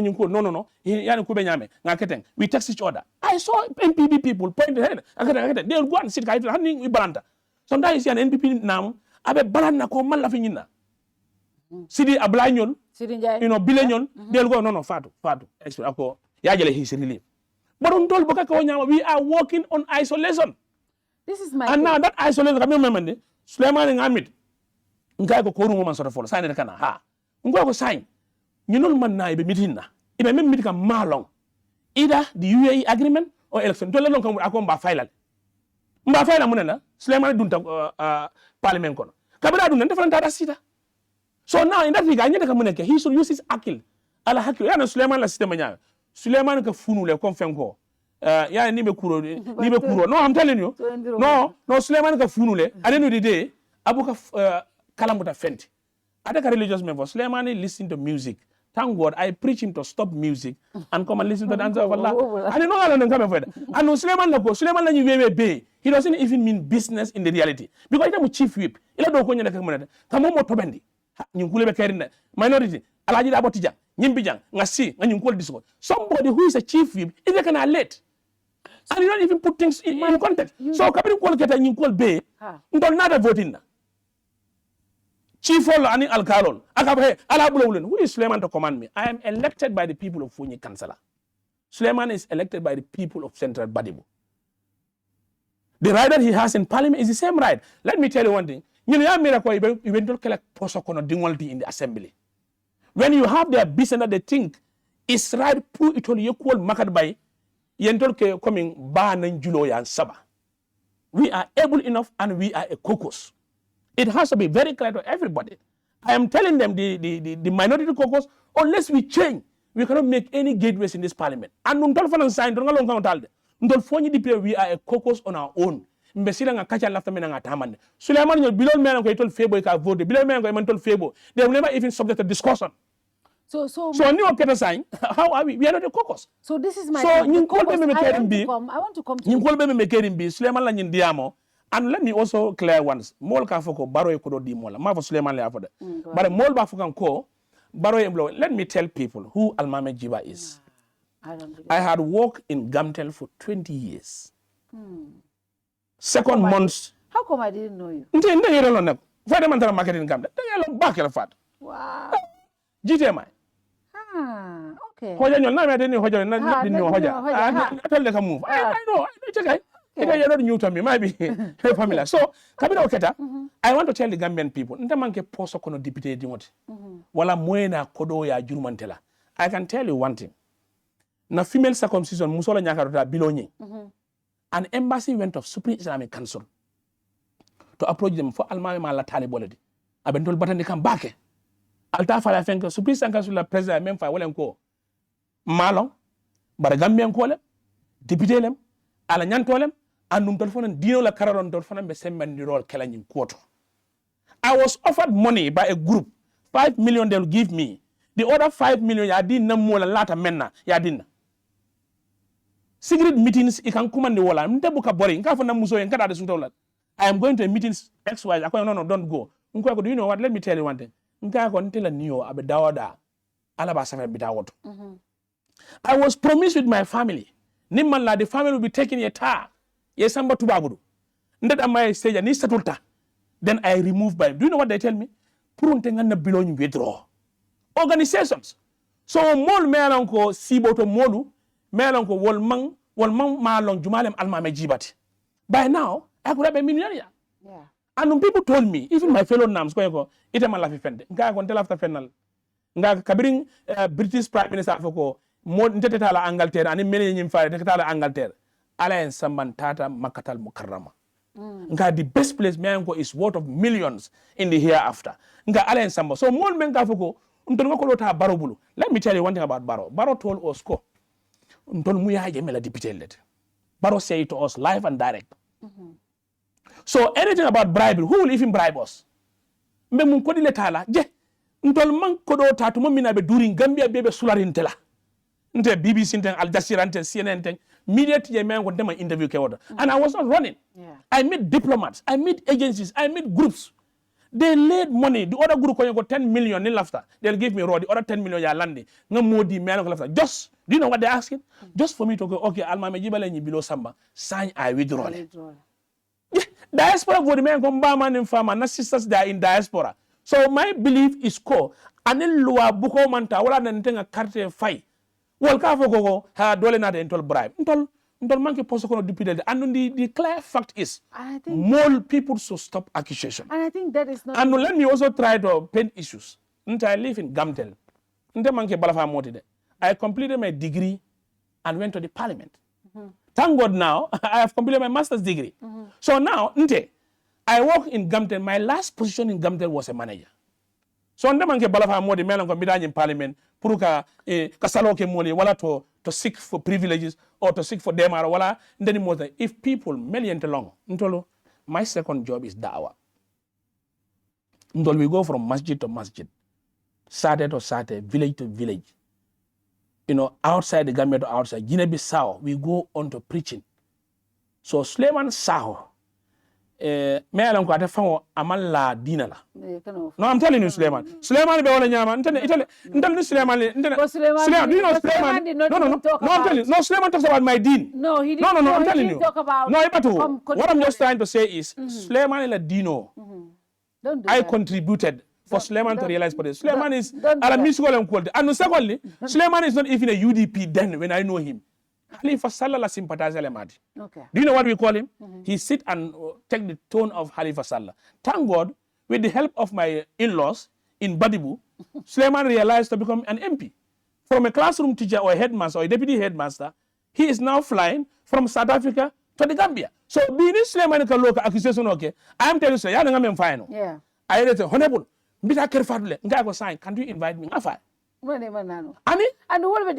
Yani kube nyame ngakete. We text each other. I saw NPP people point their head. They will go and sit kaita hani we balanta. Sometimes an NPP nam abe balana ko man la fi nyina. Sidi ablanyon. Sidi njay. Bilanyon. They'll go no fatu. Explain ako ya jele his relief. But on tol boka ko nyama we are working on isolation. This is my and now that isolation kami memande Suleiman ngamit. Ngai ko koru mo man sort of follow. Sign kana ha. Ngo ko sign. Ñunul man na ibe meeting na. Ibe même meeting kam malong. Either the UAE agreement or election. Dole lon kam ako mba failal. Mba failal munena Suleiman dunta parliament kono. Kabira dunta defanta da sita. So now in that regard nyata kam muneke he should use his akil. Ala hakil yana Suleiman la system nya. Suleiman ka funule kom fenko. Ya ni be kuro. No, I'm telling you. No, Suleiman ka funule. At the end of the day, abuka kalamuta fenti. Adaka religious member, Suleiman listen to music. Thank God, I preach him to stop music and come and listen to the answer of Allah. I don't know how to come for that. And Suleiman be. He doesn't even mean business in the reality. Because he's a chief whip. Ila do ko nyana kamana. Kamo mo tobendi. Nyunkule be kerina. Minority. Alaji da botija. Nyimbijang. Ngasi. Nyunkule disko. Somebody who is a chief whip is like an alert. And you don't even put things in context. So kabiri kwal keta nyunkule be. Ndol nada voting na. Chief ani alkalol. Akabe ala bulawulen. Who is Suleiman to command me? I am elected by the people of Foni Kansala. Suleiman is elected by the people of Central Badibu. The right that he has in parliament is the same right. Let me tell you one thing. You know, eventually collect posokono dingwalti in the assembly. When you have their business that they think is right, pu itoli equal market by yentol ke coming ba nan julo yan saba. We are able enough and we are a caucus. It has to be very clear to everybody. I am telling them the minority caucus, unless we change, we cannot make any gateways in this parliament. And untol fanan sign don't long talde. Untol fonyi di we are a caucus on our own. Mbesila nga kacha lafta mena nga tamande. Suleiman yo bilol mena ko itol febo ka vote. Bilol mena ko mentol febo. They will never even subject to discussion. So new oketa sign. How are we? We are not a caucus. So this is my so I want to come to you. Suleiman la nyindiamo. And let me also clear once. Mol ka foko baro e kodo di mola. Ma fo Suleiman le afode. But mol ba fokan ko baro e blow. Let me tell people who Almameh Gibba is. I had worked in Gamtel for 20 years. Second month. How come I didn't know you? Nte yero lo nek. Fade man tara market in Gamtel. Yelo bakela fat. Wow. GTMI. Okay. Hoja nyol na me deni hoja na deni hoja. Tell the move. I know. Check you're not new to me, maybe familiar. So, Kabila Oketa, I want to tell the Gambian people, Ntamanke poso kono deputy dimoti. Wala mwena kodo ya jurumantela. I can tell you one thing. Na female circumcision musola nyakarota bilonyi. An embassy went of Supreme Islamic Council to approach them for Almameh mala tali boledi. Abentol batandi kam bake. Alta fala fenke Supreme Islamic Council la president memfa wala nko malong bara Gambian ko le deputy lem ala nyantolem andum telephone dino la kararon telephone be sembendi rol kelanyim quoto. I was offered money by a group, 5 million they'll give me. The other 5 million ya din na mola lata menna ya din. Secret meetings ikan kumandi wala mtebuka boring ka fo na muso en kada de suntola. I am going to a meetings XY akoy no don't go. Nko ko do you know what, let me tell you one thing. Nka ko ntela niyo abe dawada ala ba safa bitawoto. I was promised with my family. Nimman the family will be taking a tar. Yes, samba tubagudu. Ndet amay stage ni statulta. Then I remove by. Do you know what they tell me? Purunte ngana belong withdraw. Organizations. So mol melanko siboto molu melanko wol mang malong jumalem Almameh Gibbati. By now, I could have a millionaire. Yeah. And people told me, even my fellow NAMs, ite man lafi fende. Nga kon tela after fennal. Nga kabiring British Prime Minister afoko mo ntete tala Angleterre ani mele nyim fa ntete tala Angleterre. Ala en samban tata Makatal Mukarrama. Nga the best place me is worth of millions in the hereafter. Nga ala en samba. So mo men ka foko nton ko ta baro bulu. Let me tell you one thing about Baro. Baro told us ko nton mu ya jemela deputy let. Baro say it to us live and direct. So anything about bribery, who will even bribe us? Me mun kodi letala je ntol man kodo tatu mo mina be during Gambia bebe sularintela. Nte BBC nten Al Jazeera nten CNN nten media je me ko dem interview ke woda. And I was not running. Yeah. I meet diplomats, I meet agencies, I meet groups. They laid money. The other group got 10 million in laughter. They'll give me raw. The other 10 million ya landi. No more di me laughter. Just, do you know what they're asking? Just for me to go, okay, Almameh Gibba lenyi below samba. Sign I withdraw. Yeah, diaspora vote me go man in farmer. Na sisters they are in diaspora. So my belief is core. Anil lua buko manta wala na ntenga carte fai. Well ka fo go ha dole na de ntol bribe. Ntol manke poso kono deputy. And the clear fact is I think more people should stop accusation. And I think that is not. And let me also try to paint issues. I live in Gamtel. I completed my degree and went to the parliament. Thank God now, I have completed my master's degree. So now, I work in Gamtel. My last position in Gamtel was a manager. So manke balafa modi melan ko in parliament pour ka kasalo ke moni wala to seek for privileges or to seek for them or wala ndeni mo if people million long ntolo my second job is da'wah. We go from masjid to masjid, Saturday to Saturday, village to village. You know, outside the Gambia to outside, Guinea-Bissau, we go on to preaching. So Suleiman Sao, me alam ko ate fango amal la dina la. No, I'm telling you, Suleiman. Suleiman be wala nyama. Ntele Suleiman. Suleiman, do you know Suleiman? No, I'm telling you. No, Suleiman talks about my deen. No, he didn't. No, I'm telling you. Talk about no, what I'm just trying to say is, Suleiman la dino. Don't do I that. contributed for Suleiman to realize for this. Suleiman is a musical and quality. And secondly, Suleiman is not even a UDP then when I know him. Halifa Sallah sympathize Alemadi. Okay. Do you know what we call him? He sit and take the tone of Halifa Sallah. Thank God, with the help of my in-laws in Badibu, Suleiman realized to become an MP. From a classroom teacher or a headmaster or a deputy headmaster, he is now flying from South Africa to the Gambia. So being Suleiman local accusation, okay, I am telling you, Yeah. I said, honorable, sign. Can you invite me? Ani? And what about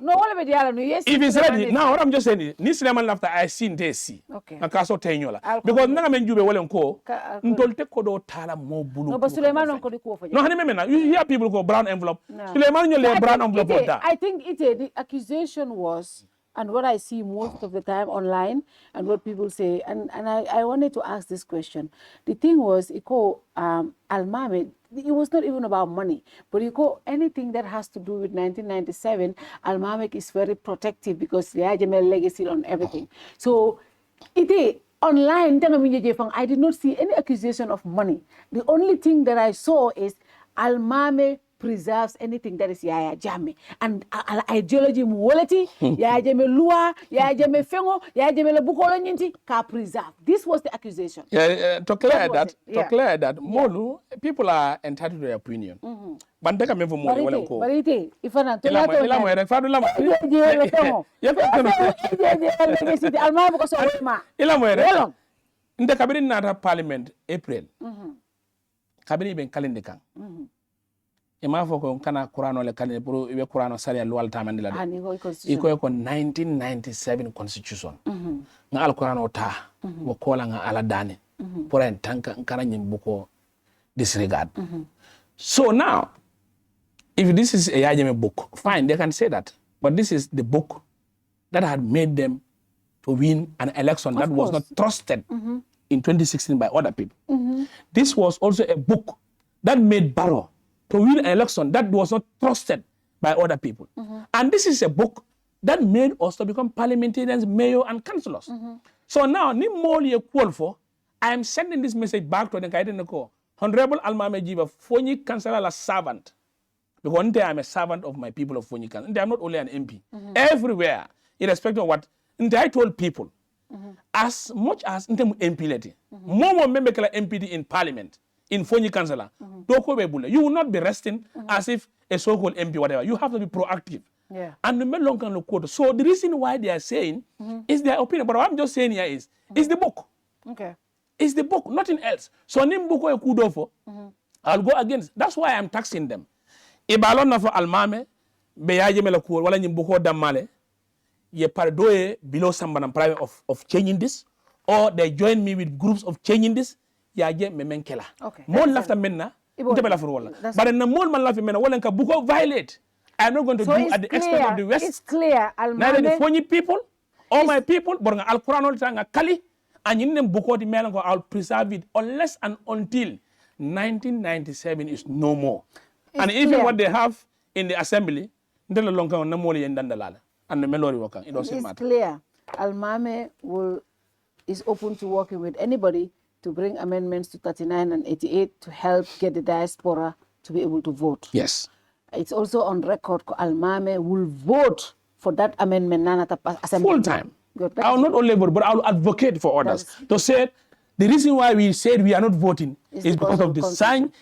no, what about the yes. If he's ready, now what I'm just saying is, ni Suleiman after I seen this. Okay. Because naga menjube wale nko, ntolte kodo tala mo bulu. No, but Suleiman on kodo ko for you. No, honey, you hear people go brown envelope. Suleiman you lay brown envelope for that. I think the accusation was, and what I see most of the time online, and what people say, and I wanted to ask this question. The thing was, Almameh, it was not even about money, but anything that has to do with 1997, Almameh is very protective because the Ajamel legacy on everything. So, online, I did not see any accusation of money. The only thing that I saw is Almameh preserves anything that is Yaya Jammeh. And ideology muoleti, Yaya Jammeh lua, Yaya Jammeh fengo, Yaya Jammeh bukolo nyinti, ka preserve. This was the accusation. To clear that, Molu, people are entitled to their opinion. Bandeka mevo Molu wale ko. Barite, ifana to lato. Nde kabiri nata parliament April. Kabiri ben kalende kan. Ima foko kana Qur'ano le kalende pour ibe Qur'ano sari luwal tamandi la. Iko 1997 constitution. Nga al Qur'ano ta wo kola nga ala dani. Pour en tanka kana nyimbuko disregard. So now, if this is a Yajame book, fine, they can say that. But this is the book that had made them to win an election that was not trusted in 2016 by other people. This was also a book that made Barrow to win an election that was not trusted by other people. And this is a book that made us to become parliamentarians, mayor, and councillors. So now, ni moli e call for, I am sending this message back to the Kaiteneko. Honorable Almameh Gibba, Foni Kansala la servant. Because one day I'm a servant of my people of Foni Kansala. I'm not only an MP. Everywhere, irrespective of what. And I told people, as much as ntem MP leti momo membe kala MPD in parliament in Foni Kansala you will not be resting as if a so-called MP whatever. You have to be proactive. Yeah. And the long can look. So the reason why they are saying is their opinion. But what I'm just saying here is the book. Okay. It's the book, nothing else. So nimbuko e kudofo. I'll go against. That's why I'm taxing them. Ibalon na for Almameh beyaje mela kuwa wala nimbuko damale ye pardoe below someone private of changing this, or they join me with groups of changing this. Yaje memenkela. Okay. Mon lafta menna. Ntebela for wala. But in the mon man lafta menna wala nka buko violate. I'm not going to do at the extent of the West. It's clear. Neither the Foni people or my people, but Al Quran all time Kali and in them Buko the Melanco, I'll preserve it unless and until 1997 is no more. And even what they have in the assembly, and the Melori worker, it doesn't matter. It's clear. Almameh is open to working with anybody to bring amendments to 39 and 88 to help get the diaspora to be able to vote. Yes. It's also on record Almameh will vote for that amendment assembly. Full time. I'll not only vote, but I'll advocate for others. To say the reason why we said we are not voting is because of the sign.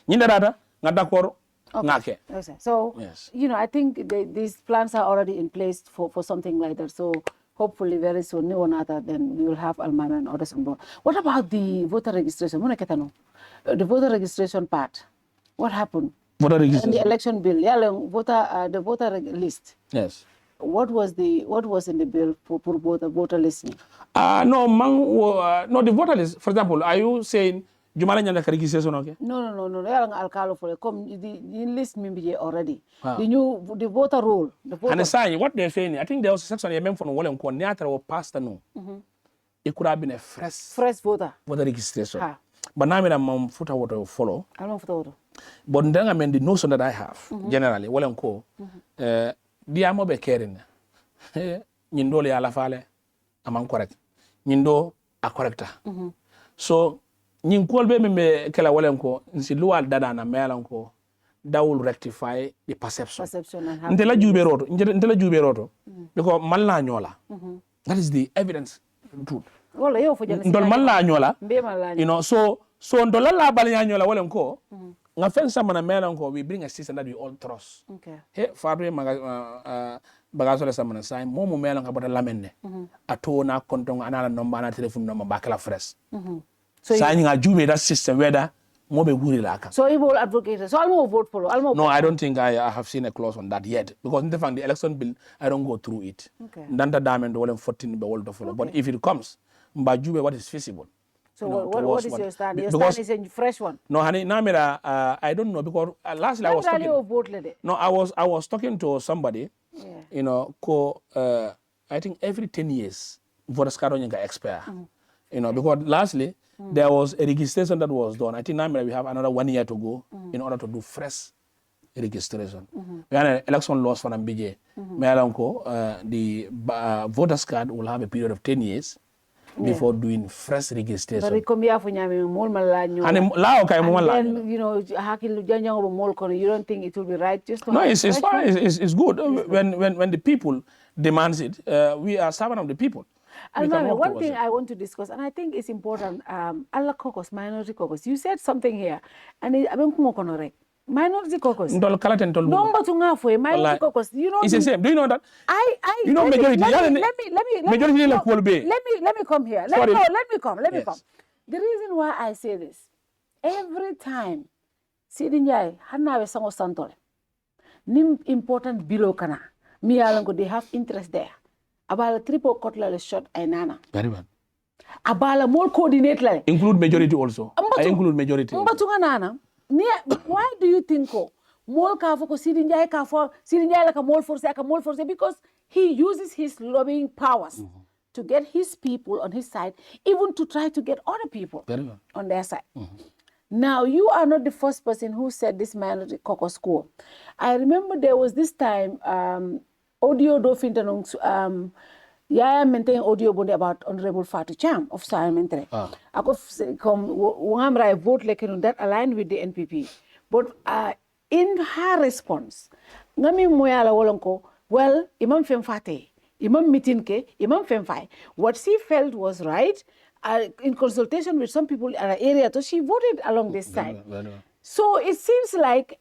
Okay. So, yes. I think these plans are already in place for something like that. So hopefully very soon, then we will have Almameh and others on board. What about the voter registration? The voter registration part. What happened? Voter registration. And the election bill. The voter list. Yes. What was in the bill for voter listing? No, the voter list. For example, are you saying Jumala Nyanda registration? Okay. No. Alcalo for the list me already. The voter roll. And the sign. What they're saying, I think there was a section here from Wallen Konyatra or pastor no. It could have been a fresh voter registration. But now I'm footer water will follow. I don't know. But then the notion that I have generally, diamo be caring. Nyindo le ala fale, amang correct. Nyindo a correcta. So nyin kolbe me kala walenko nsi lual dada na melanko that will rectify the perception. Ntela jube roto because malla nyola. That is the evidence truth. Ndol malla nyola. So ndola la bali nyola walenko nga fen sama na melanko we bring a system that we all trust. Okay. He fabre bagaso le sama na sign momo melanko bota lamenne. Ato na kontong anala number na telephone number bakala fresh. So signing a jube that system whether mobe guri laka. So he will advocate. So I'll vote for it. No, I don't think I have seen a clause on that yet because in the election bill I don't go through it. Okay. Ndanda diamond wole 14 be woldo follow. But if it comes, mba jube what is feasible. So what is your stand? Your stand is a fresh one. No, honey, Namira, I don't know because lastly I was talking. No, I was talking to somebody. Yeah. I think every 10 years, voters card only expire. Because lastly there was a registration that was done. I think Namira we have another 1 year to go in order to do fresh registration. We had an election laws for Nambije. The voters card will have a period of 10 years. Before doing fresh registration. But you don't think it will be right just to no, it's fine. It's good. When the people demands it, we are servant of the people. One thing I want to discuss, and I think it's important, Allah caucus, minority caucus. You said something here, and minority caucus. Number to minority caucus. It's the same. Do you know that? Majority. Let me come here. Let me come. The reason why I say this, every time, Sidinjai, Hanawe Sango Santole, nim important below kana, they have interest there. Abala triple cutler shot and nana. Very well. Abala more coordinate like. Include majority also. I include majority. Why do you think mol ka fo ko Sidinjai like a mol force because he uses his lobbying powers to get his people on his side, even to try to get other people on their side. Now, you are not the first person who said this minority caucus score. I remember there was this time, audio do fintanong, Yaya maintain audio bonde about Honorable Fatu Cham of Parliamentary. I vote like that aligned with the NPP. But in her response, Ngami Moyala Wolonko, well, Imam Femfate, imam meeting ke, imam femfai. What she felt was right, in consultation with some people in our area, so she voted along this side. So it seems like,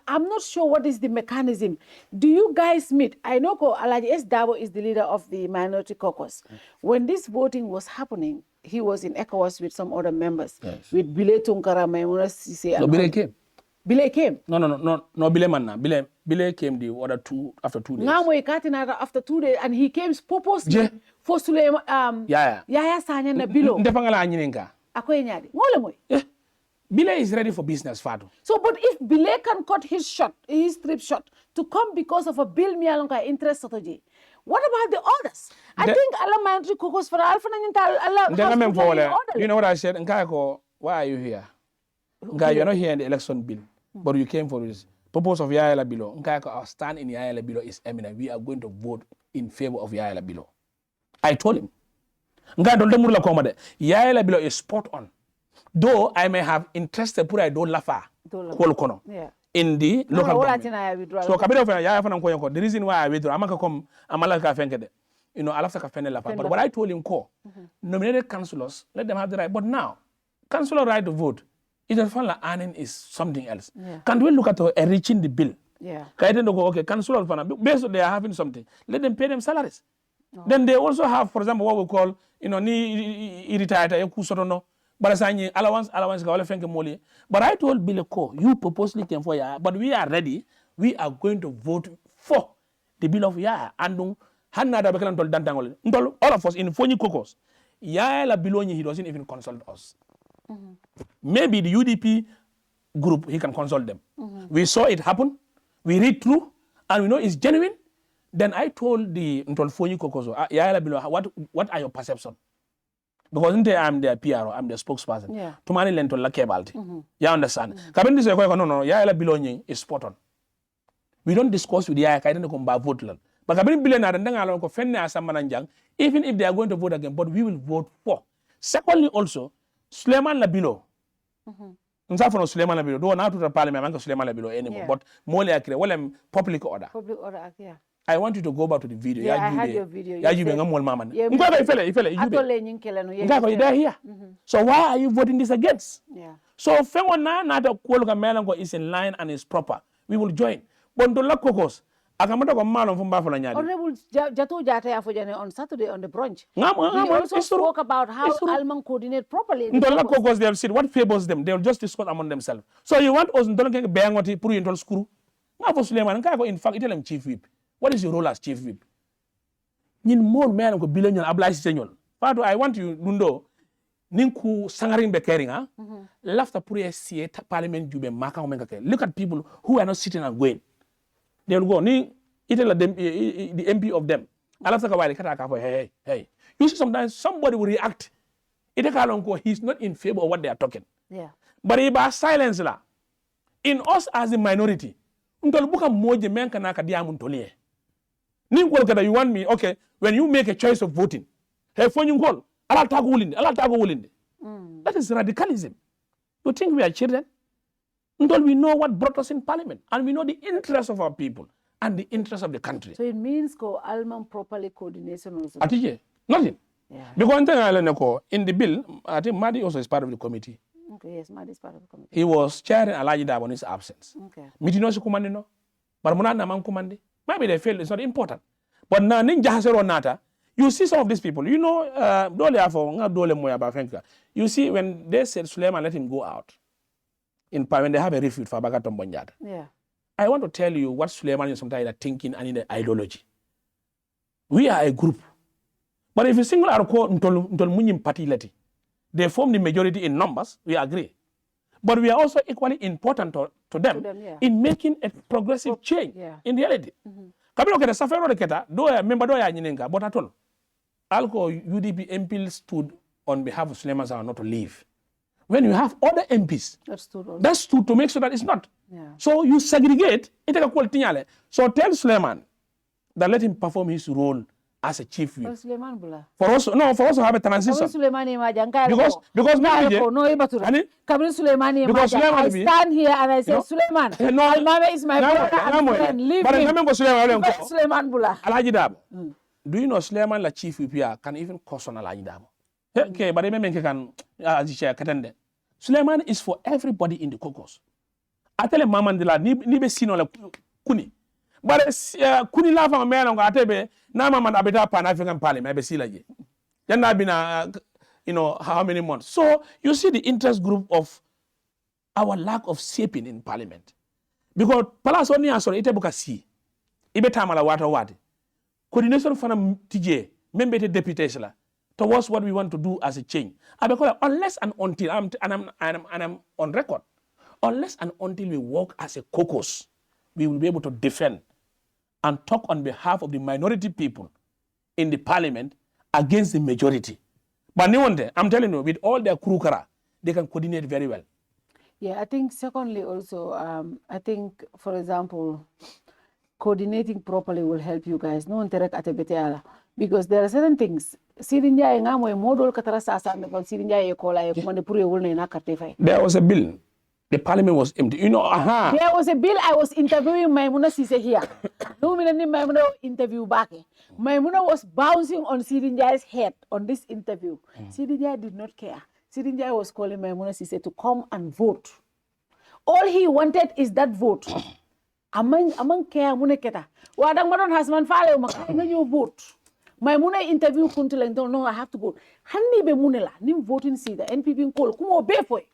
I'm not sure what is the mechanism. Do you guys meet? I know Alaji S. Dabo is the leader of the minority caucus. When this voting was happening, he was in ECOWAS with some other members. Yes. With Bile Tunkara, Maimuna Sise. No, Bile came. Bile came? No, Bile manna. Bile came after 2 days. After 2 days, and he came purposely for Suleiman, Yaya Sanya na Bilo. Ndepangala anyinenga. Akoy nyadi. Ngole moy. Bile is ready for business, Fado. So, but if Bile can cut his trip short, to come because of a bill mialonga interest strategy, what about the others? I think Allah mandri kokos for Alpha Allah. You know what I said? Why are you here? You're not here in the election bill, but you came for this. Purpose of Yaya Bilo. Our stand in Yaya Bilo is eminent. We are going to vote in favor of Yaya Bilo. I told him. Yaya Bilo is spot on. Though I may have interested put I don't laugh in the local government. So the reason why I withdraw, but what I told him, nominated councillors, let them have the right. But now, councillor right to vote, it doesn't feel like earning is something else. Can't we look at enriching the bill? Okay, councillors, based on they are having something, let them pay them salaries. Then they also have, for example, what we call, ni retired, but I told Bileko, you purposely came for Yaya, but we are ready. We are going to vote for the bill of Yaya. And all of us in Foni Caucus, Yaya Bilonyi, he doesn't even consult us. Maybe the UDP group, he can consult them. We saw it happen. We read through, and we know it's genuine. Then I told the Foni Caucus, Yaya Bilo, what are your perceptions? Because I'm their PRO, I'm their spokesperson. Tumani lento la kebalti. You understand? Kabin this no, Yaya Bilonyi is spot on. We don't discuss with Yaya Kaiden ko ba vote lan. But kabin billionaire ndanga lon ko fenne asamananjang, even if they are going to vote again, but we will vote for. Secondly, also, Suleiman Labilo. Nsafono Suleiman Labilo. Do not to the parliament, I'm Suleiman Labilo anymore. But more like public order. Public order, yeah. I want you to go back to the video. Yeah, I had your video. So why are you voting this against? So Fengona is in line and is proper. We will join. Bondola Kokos. Honorable Jatu Jata on Saturday on the brunch. We also spoke about how Alman coordinate properly. Kokos, they have said what favors them. They will just discuss among themselves. So you want us to bang what he put into school? In fact, tell him chief whip. What is your role as chief whip? Nin more man ko billion ablai senyon. Fado I want you nundo ninku sangaring bekering ha. Lafta puri SCA parliament jube maka omengake. Look at people who are not sitting and going. They will go ni itela them the MP of them. Alafta ka wali kata ka for hey. You see sometimes somebody will react. He's not in favor of what they are talking. Yeah. But he ba silence la. In us as a minority, untol buka moje menka na kadia muntolie. You want me, okay, when you make a choice of voting, hey, phone you call, that is radicalism. You think we are children? Until we know what brought us in parliament, and we know the interests of our people and the interests of the country. So it means Alman properly coordination also. Nothing. Yeah. Because in the bill, I think Madi also is part of the committee. Okay, yes, Madi is part of the committee. He was chairing Alaji Dabo in his absence. Okay. Mitinosi kumande no, but Munana man kumande. Maybe they feel it's not important. But now, you see some of these people, you know, you see when they said Suleiman let him go out, when they have a refuge for Bagatom Bonjata. Yeah. I want to tell you what Suleiman is sometimes thinking and in the ideology. We are a group. But if you single out party, they form the majority in numbers, we agree. But we are also equally important to them in making a progressive change in reality. Kabilo keta safero de keta do ya member do ya nyinenga but at all alco UDP MP stood on behalf of Suleiman Zawa not to leave. When you have other MPs that stood to make sure that it's not. So you segregate it. So tell Suleiman that let him perform his role as a chief whip. For us to have a transition. Because I stand here and I say, Suleiman, Almameh is my brother and friend. Leave him. Suleiman Bula. Alaji Dabo. do you know Suleiman la chief whip can even caution ala indamo. Okay, but I can katende. Suleiman is for everybody in the caucus. Atele mamandila ni be sino la kuni. But kuni la fa me ngo atebe na mama na beta pan African parliament be sila je. Yana bina how many months. So you see the interest group of our lack of shaping in parliament. Because palace only answer ite buka si. Ibe tamala wata wadi. Coordination for TJ, member deputies la, towards what we want to do as a change. Unless and until I'm on record, unless and until we work as a caucus, we will be able to defend and talk on behalf of the minority people in the parliament against the majority. But no one there, I'm telling you, with all their krukara, they can coordinate very well. Yeah, I think secondly also, I think, for example, coordinating properly will help you guys. No interact at a better because there are certain things. There was a bill. The parliament was empty. There was a bill. I was interviewing Maimuna Sise here. No minute Maimuna interview back. Maimuna was bouncing on Sirinjai's head on this interview. Sirinjai did not care. Sirinjai was calling Maimuna Sise to come and vote. All he wanted is that vote. Among care muneketa. Wadang madon hasman fale umakay you vote. Maimuna interview kuntulang don't know I have to go. Hanni be munela nim voting see the NPP call kumo befoy.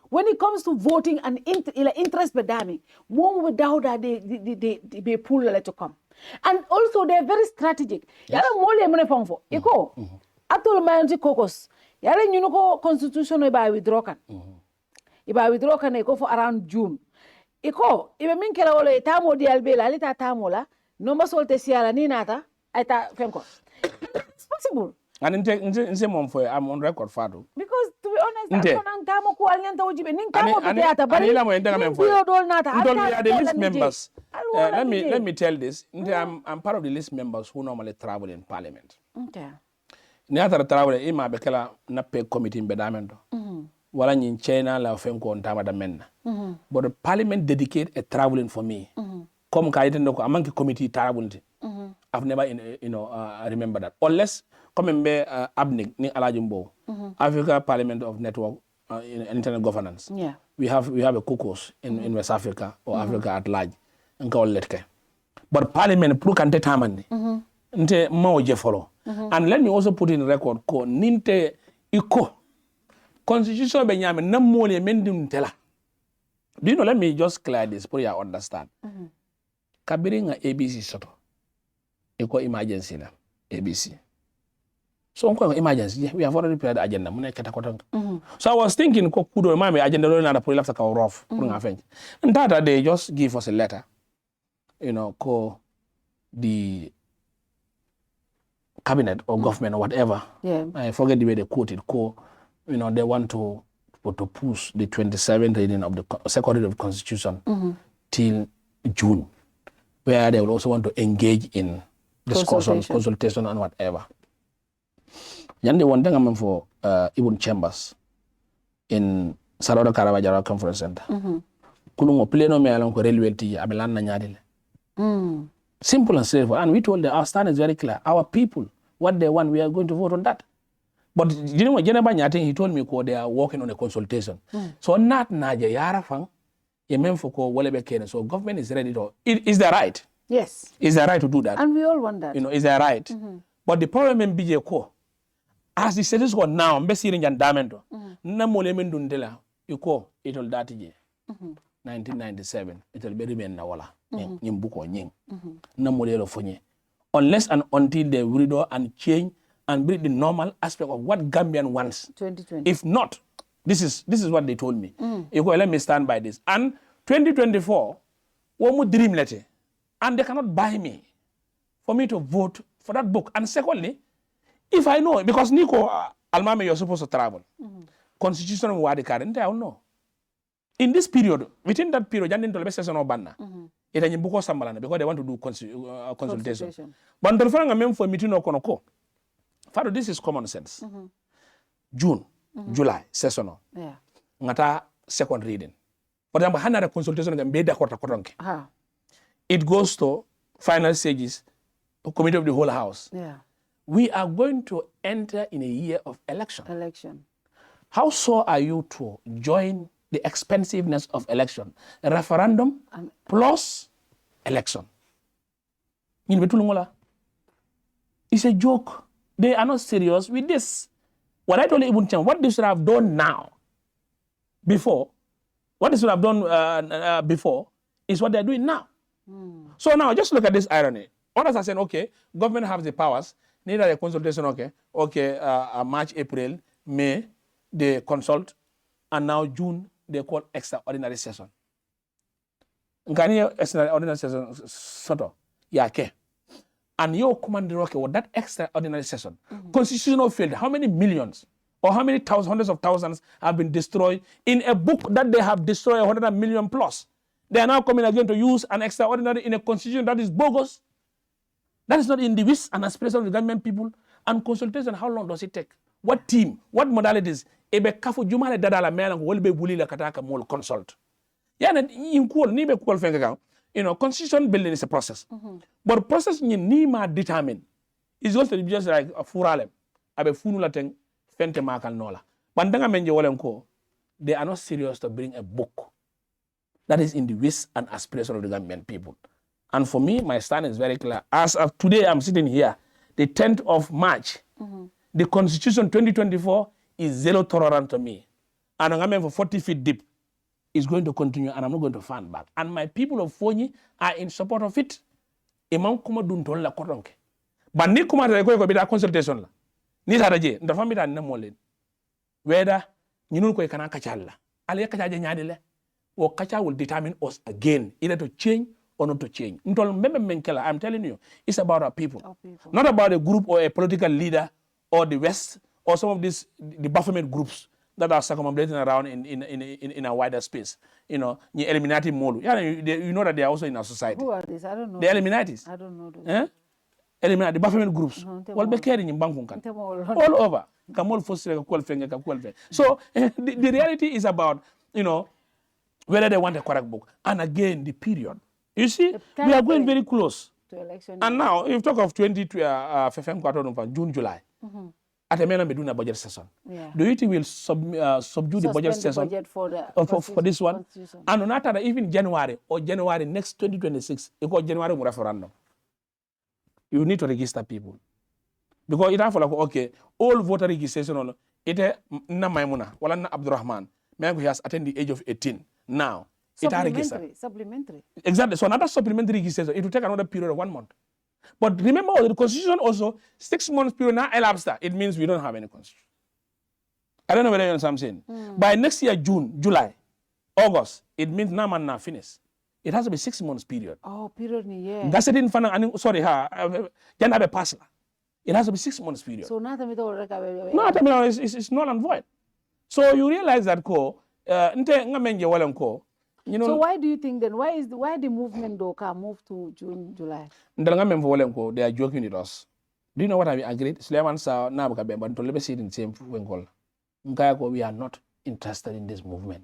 When it comes to voting and interest bedami, more without that they pull to come. And also they're very strategic. Yala mole mune fongfo. Iko. Atol mayanti caucus. Yala nyuno constitution iba withdraw kan. Iba withdraw kan iko for around June. Iko ibe min kela wala tamo di albela alita tamo la no masolte siala ni nata aita fenko. It's possible. And I'm on record fado. Because to be honest, I don't tamo ko alnyanta ujibe ning tamo beata bari. The list members. Let me tell this. I'm part of the list members who normally travel in parliament. Okay. Niata travel ima bekela na pay committee in bedamento. Wala in China la fenko on tama da menna. But the parliament dedicate a traveling for me. Come kaitendo ko amanki committee traveling. I've never remember that. Unless come be abnig ni alajumbo. Africa Parliament of Network Internet Governance. Yeah. We have a caucus in West Africa or Africa at large. But Parliament pro kante tamandi. Nte maoje follow. And let me also put in record ko ninte iko constitution be nyame na mole mendum tela. Do you know, let me just clear this for you to understand. Kabiringa ABC soto. Iko emergency na ABC. So on emergency, we have already prepared the agenda. So I was thinking ko kudo mame agenda lo na put after ka rough put ngafenj. And that they just give us a letter. Ko the cabinet or government or whatever. Yeah. I forget the way they quote it. They want to push the 27th reading of the second reading of the Constitution till June, where they will also want to engage in discussion, consultation and whatever. Yandi one thing I'm for even chambers in Salvador Caravajara Conference Center. Kulungo pleno me along ko railway ti abelan na nyadile. Simple and straightforward. And we told them our stand is very clear. Our people, what they want, we are going to vote on that. But you know what, he told me they are working on a consultation. So not naja yara fang so government is ready to. Is that right? Yes. Is that right to do that? And we all want that. Is that right? But the problem in BJ ko, as the status quo now, mbesi rin jandamento. Na mole mendundela, yuko itol dati je. 1997, itol be remain na wala. Nyimbuko nying. Na mole lo fonye. Unless and until they withdraw and change and bring the normal aspect of what Gambian wants. 2020. If not, this is what they told me. Let me stand by this. And 2024, one dream letter. And they cannot buy me for me to vote for that book. And secondly, if I know, because Nico, Almameh, you're supposed to travel. Constitution of the current, I don't know. In this period, within that period, Janin Tolbe session of Banna, it is because they want to do consultation. But the front for meeting no konoko. Father, this is common sense. June, July, session. Yeah. Ngata second reading. But I'm consultation and beda kota kotonke. It goes to final stages committee of the whole house. Yeah. We are going to enter in a year of election. Election. How sure are you to join the expensiveness of election? A referendum plus election. It's a joke. They are not serious with this. What I told you, what they should have done now, before, what they should have done before is what they're doing now. So now just look at this irony. Others are saying, okay, government has the powers, neither a consultation, okay, March, April, May, they consult, and now June, they call extraordinary session. Extraordinary session, sort of, yeah, okay. And your commander, okay, that extraordinary session, constitutional field, how many millions or how many thousands, hundreds of thousands have been destroyed in a book that they have destroyed 100 million plus? They are now coming again to use an extraordinary in a constitution that is bogus. That is not in the wish and aspiration of the government people. And consultation, how long does it take? What team? What modalities? Ebe kafu jumale dadala mela ngolbe bulila kataka mol consult. Yeah, in cool ni be cool fenga. You know, constitution building is a process. But the process ni ma determine is also just like a furalem. Abe funula teng fente makal nola. Bandanga menje walenko, they are not serious to bring a book that is in the wish and aspiration of the government people. And for me, my stand is very clear. As of today, I'm sitting here, the 10th of March, the Constitution 2024 is zero tolerance to me. And I'm for 40 feet deep. It's going to continue, and I'm not going to fan back. And my people of Foni are in support of it. Imam kuma dun tol la koronke. But ni kuma ta ko bi da consultation la. Ni ta daje, nda fambi ta na molen. Whether ñinul ko kana kacalla. Ale kacaje nyaade le. Or kacha will determine us again, either to change or not to change. I'm telling you, it's about our people. Not about a group or a political leader or the West or some of these the Baphomet groups that are circumambulating around in a wider space. You know, the Illuminati Molu. Yeah, you know that they are also in our society. Who are these? I don't know. The Illuminatis. I don't know. Eh? Illuminati, the Baphomet groups. Well, be caring in Bangkok. All over. So the reality is about, you know, whether they want a correct book. And again, the period. You see, we are going very close to election. And now, if you talk of 20 June, July, at a minimum, doing a budget session. Yeah. Do you think we'll subdue the budget session for this one? And on that, even January or January next 2026, you got January referendum. You need to register people. Because it have like, okay, all voter registration, it na Maimuna, wala na Abdurrahman, man who has attained the age of 18. Now, Supplementary. Exactly. So another supplementary registration, it will take another period of 1 month. But remember, the constitution also, 6 months period now elapsed. It means we don't have any constitution. I don't know whether you understand what I'm saying. By next year, June, July, August, it means now man now finished. It has to be 6 months period. Oh, period, yeah. That's it in fana. Sorry, can have a pass. It has to be 6 months period. So nothing it's null and void. So you realize that you know, so why do you think then? Why the movement though can move to June, July? They are joking with us. Do you know what I agreed? Suleiman saw Nabuka, but to let see in the same call. We are not interested in this movement.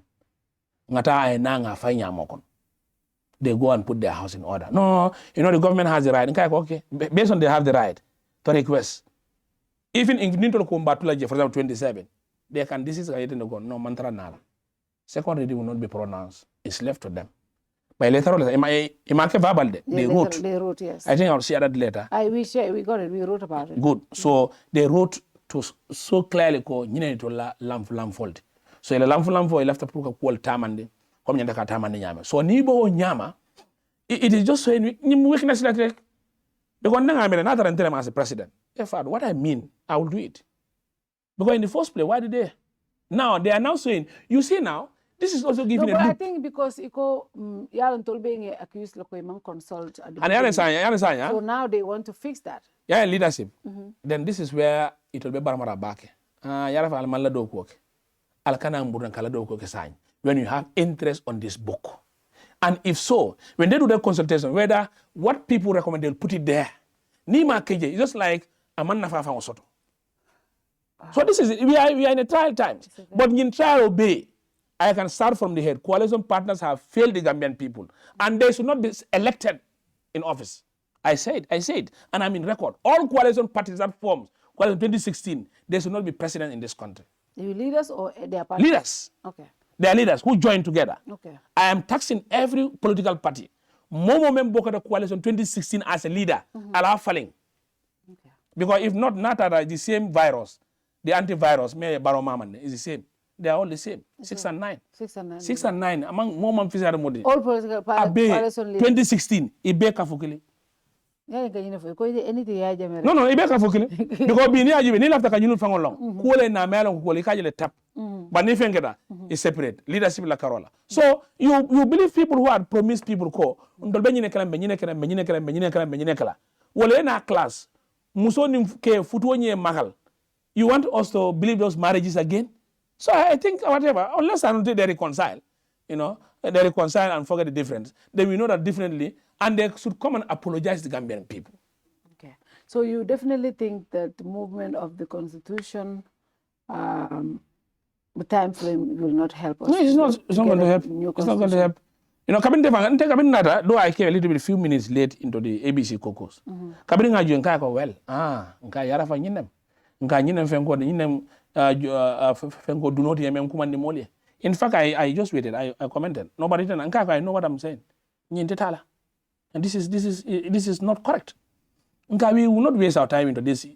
They go and put their house in order. No, you know the government has the right. Okay, based on they have the right to request. Even in Nintendo Kumbatula, for example, 27, they can this no mantra nala. Second reading will not be pronounced. It's left to them. By later on, they wrote. They wrote, yes. I think I'll share that later. We got it. We wrote about it. Good. So they wrote to so clearly to lamfold. So the lamfold left a call tamande. So nibo nyama. It is just saying weakness like because now I'm another and tell them as a president. What I mean, I will do it. Because in the first place, why did they? Now they are now saying, you see now, this is also giving but I think because Yalan told being accused like consult. So now they want to fix that. Yeah, leadership. Then this is where it will be Baramara Bake. Yarafa Almala Dokok. Alkana Mburan Kaladoko sign. When you have interest on this book. And if so, when they do the consultation, whether what people recommend, they'll put it there. Nima KJ, it's just like a man nafa soto. So this is, we are in a trial times. But in trial obey, I can start from the head. Coalition partners have failed the Gambian people. And they should not be elected in office. I said, and I'm in record. All coalition parties that formed coalition 2016, they should not be president in this country. You leaders or their parties? Leaders. Okay. They are leaders who join together. Okay. I am taxing every political party. Momo member the coalition 2016 as a leader, allow falling. Okay. Because if not the same virus, the antivirus, is the same. They are all the same. 6 and 9. 6 and 9. 6 and 9. Among Momam Fizar Modi. All political parties. 2016, Ibe Kafukili. No, Ibe Kafukili. Because Bini Ajibe, Nil after Kajunu Fangolong, Kule na Melon, Kule Kajale tap. But Nifengeda is separate. Leadership la Carola. So you believe people who had promised people ko, Benjinekala. Well, in our class, Musonim ke Futuanye Mahal. You want us to believe those marriages again? So I think whatever, unless I don't think they reconcile, they reconcile and forget the difference, then we know that differently, and they should come and apologize to the Gambian people. Okay. So you definitely think that the movement of the constitution, the time frame will not help us? No, it's not going to help. It's not going to help. Though I came a little bit, few minutes late into the ABC caucus. Kabin nga ju nka ko well. Nka yara fa nyinem. Nka nyinem fengo nyinem fengo do not yemem kumandi moli. In fact, I just waited. I commented. Nobody did. Nka I know what I'm saying. Nyintetala. And this is not correct. Nka we will not waste our time into this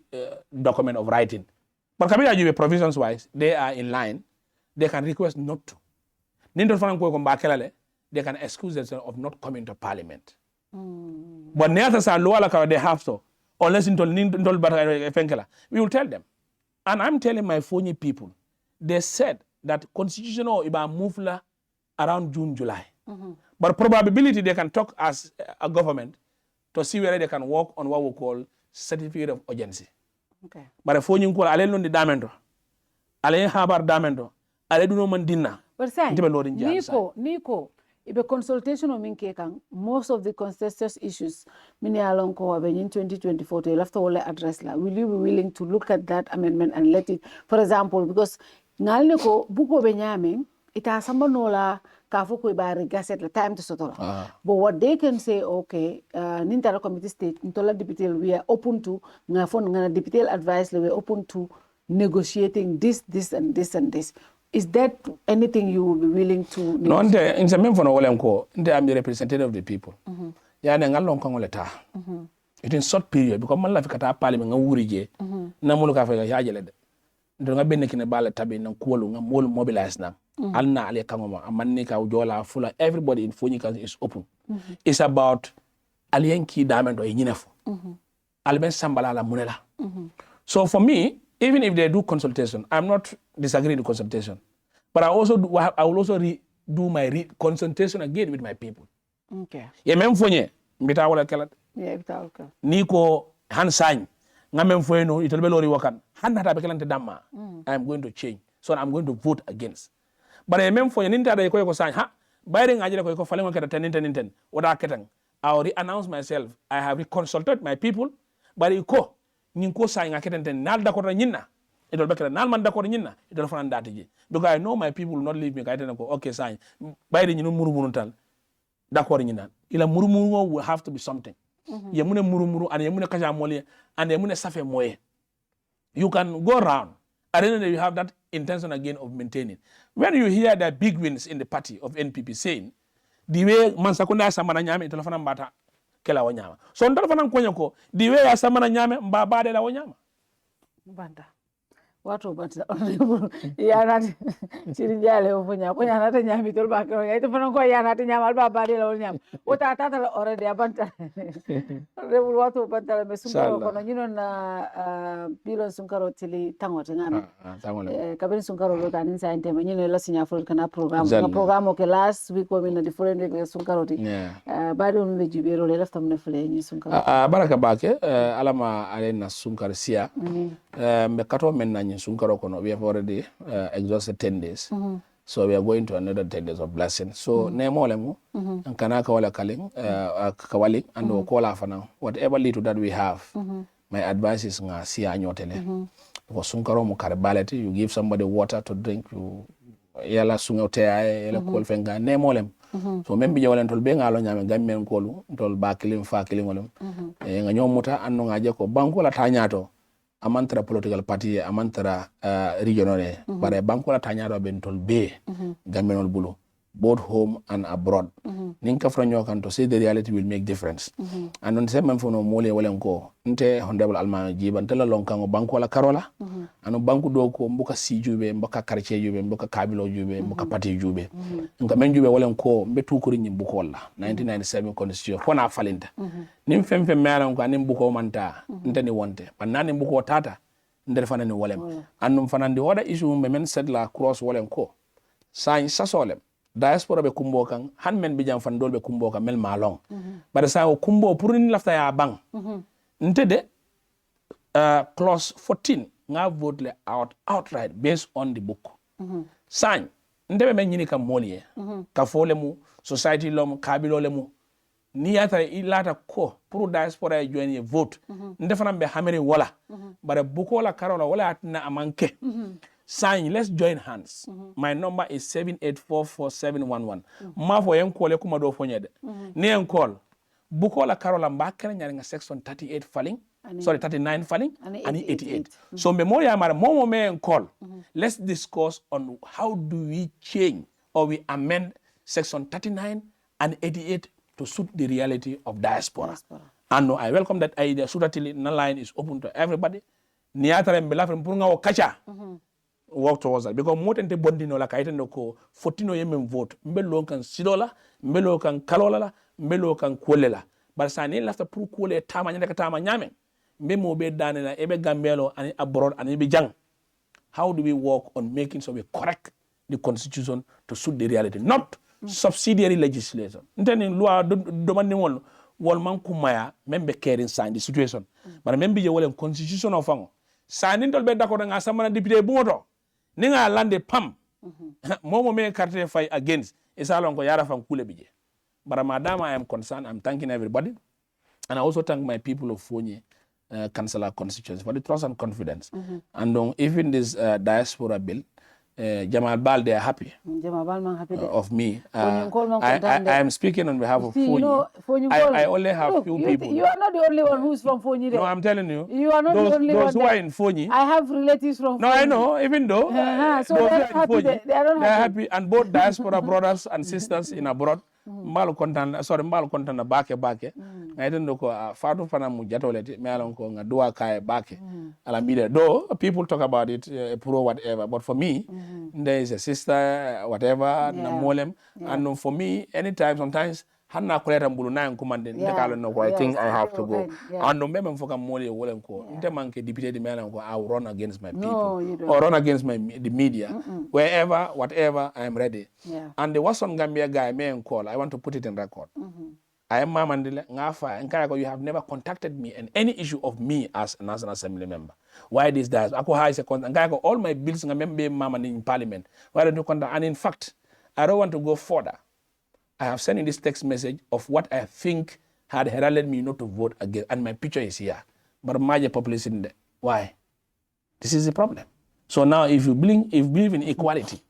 document of writing. But kabin ju provisions wise, they are in line. They can request not to. Nindo fana ko mbakelale. They can excuse themselves of not coming to parliament. But they have to. Unless we will tell them. And I'm telling my Foni people, they said that constitutional iba move around June, July. But probability they can talk as a government to see whether they can work on what we call certificate of urgency. Okay. But if Foni call ale lundi damendo, ale habar damendo, ale duno mandina. But say, Nico, if a consultation of Minkekang, most of the contentious issues, many along in 2024, you'll have to all address. Will you be willing to look at that amendment and let it, for example, because Nalneko, Buko Benyamin, it has someone nola Kafuku by regasset the time to Sotora. But what they can say, okay, Nintara Committee State, Ntola Deputy, we are open to, Ngafon Deputy advice, we are open to negotiating this, and this, and this. Is that anything you will be willing to? No, in the main for no I'm the representative of the people. Yeah, then along Congoleta. It in short period because my life kata parliament nga wurije na mulu ka fa ya jele de. Ndo nga benn kine bala tabi na kuolu nga molu mobilize na. Alna ale kangoma amanne ka ujola fula everybody in Foni Kansala is open. It's about alienki damendo yinefu. Alben sambala la munela. So for me, even if they do consultation, I'm not disagreeing with consultation, but I will also do my consultation again with my people. Okay. Yeah, memfonye mbita wala kala. Yeah, mbita wala. Niko hansany nga memfonye no itolbe lori wakan. Hanna ta bekelante damma. I'm going to change. So I'm going to vote against. But memfonye ninta da ko sany ha bayre ngajele ko falengo keta ten. Oda ketang. I will re-announce myself. I have reconsulted my people, but iko ninko sa nga ketenten nal d'accord nyinna itol bekere nal man d'accord nyinna itol fanan datiji because I know my people will not leave me kaiten ko okay sa bayri nyinu murumuru tal d'accord nyinna ila murumuru will have to be something ye mune murumuru and ye mune kaja mole and ye mune safe moye you can go around and then you have that intention again of maintaining. When you hear the big wins in the party of NPP saying the way man sakunda samana nyame itol fanan bata kela wanyama. So ndalo fana kwenye ko diwe ya samana nyame mbabade la wanyama. Banda. Watu banda ya nati chirijale ufunya ko ya nati nyame tol ba ko ya to fana ko ya nati nyama mbabade la wanyama. Ota tata la already abanta. Rebu watu banda la mesungaro kono nyino na bilo sunkaro tili tangote ngame. Kabiri sunkaro lo tanin sa intema nyino la sinya full kana program ke last week wo mina different week sunkaro ti. Badi on be jibero le lafta mna fule nyi sunkaro. Baraka bake alama alena sunkaro sia. Me kato men na nyi sunkaro kono we have already exhausted 10 days. So we are going to another 10 days of blessing. So ne molemu kana ka wala kaling kawali and ko la fana whatever little that we have. My advice is nga sia anyotele. Because sunkaro mu karbaleti you give somebody water to drink you yala sungote yala ko fenga ne molem so même bi jawalen tol be ngalo nyame gammen kolu tol ba kilim fa kilim wolum nga nyomuta anno ngaje ko banko la tanyato amantra political party amantra regional bare banko la tanyato ben tol be gammenol bulu both home and abroad ninka franyo kan to say the reality will make difference and on same fono mole walen ko nte honorable Almameh Gibba ntela lonkango banko la karola anu banko do ko mbuka sijube mbuka quartier jube mbuka kabilo jube mbuka party jube nka menjube walen ko mbetu ko rinyi mbuko la 1997 constitution fona falinta nim fem melan ko anim mbuko manta ntani wonte banani mbuko tata ndere fanani wolem annum fanandi wada issue men setla cross walen ko sañ sasolem diaspora be kumbo kan han men bi jam fan dol be kumbo kan mel malong bare sa o kumbo pour ni lafta ya bang ntede clause 14 nga vote le outright based on the book sañ ndebe men nyini kam moliye ka fole mu society lom kabilo le mu ni yata ilata ko pour diaspora e joini vote ndefana be hamere wala bare bukola karola wala atna amanke sign, let's join hands. My number is 78444711. Ma fo yen call kuma do fo nyede. Ni en call. Bukola Carola Mbakere nyanga section 38 falling. Sorry, 39 falling and 88. So memoria mara momo me en call. Let's discuss on how do we change or we amend section 39 and 88 to suit the reality of diaspora. And no, I welcome that idea. Sudatili na line is open to everybody. Niatare mbelafre mpurunga o kacha. Work towards that because more than the bondino la kaiten no ko 14 yemen vote mbelo kan sidola mbelo kan kalola mbelo kan kolela bar sani lafta pour kole tama nyaka tama nyame mbemo be danela ebe gambelo ani abroad ani be jang. How do we work on making sure we correct the constitution to suit the reality, not subsidiary legislation. Nteni loi demande wol man kumaya membe caring sign the situation but membe je wolen constitution of fango sani ndol be d'accord nga samana député bumoto ninga lande pam momo me carte fay against isalon ko yara fan kule bije but madam I am concerned, I'm thanking everybody and I also thank my people of Foni Kansala constituency for the trust and confidence and even this diaspora bill Jamal Bal, they are happy. Jamal Bal, happy of me. I am speaking on behalf of Foni. I only have few people. You are not the only one who's from Foni. No, I'm telling you. You are not the only one. Those who are in Foni. I have relatives from Foni. No, I know. Even though so those who are in Foni, they are happy. And both diaspora brothers and sisters in abroad. Mbalo kontan na bake ngaiten do ko fatu fana mu jatolete me alon ko nga duwa kay bake ala mide do people talk about it pro whatever but for me there is a sister whatever na molem and for me anytime sometimes hanna koleta mbulu na kumande ndekalo no ko I think I have to go and no memem foka mole wolem ko nte manke député de melan ko I will run against my people or run against the media wherever whatever I am ready and the Watson Gambia guy me and call I want to put it in record I am Mamandile Ngafa and you have never contacted me on any issue of me as a National Assembly member. Why this does? Ako ha is a contact. All my bills ngamembe mama in parliament. Why don't you contact? And in fact, I don't want to go further. I have sent in this text message of what I think had heralded me not to vote again, and my picture is here. But major population, why? This is the problem. So now, if you believe in equality,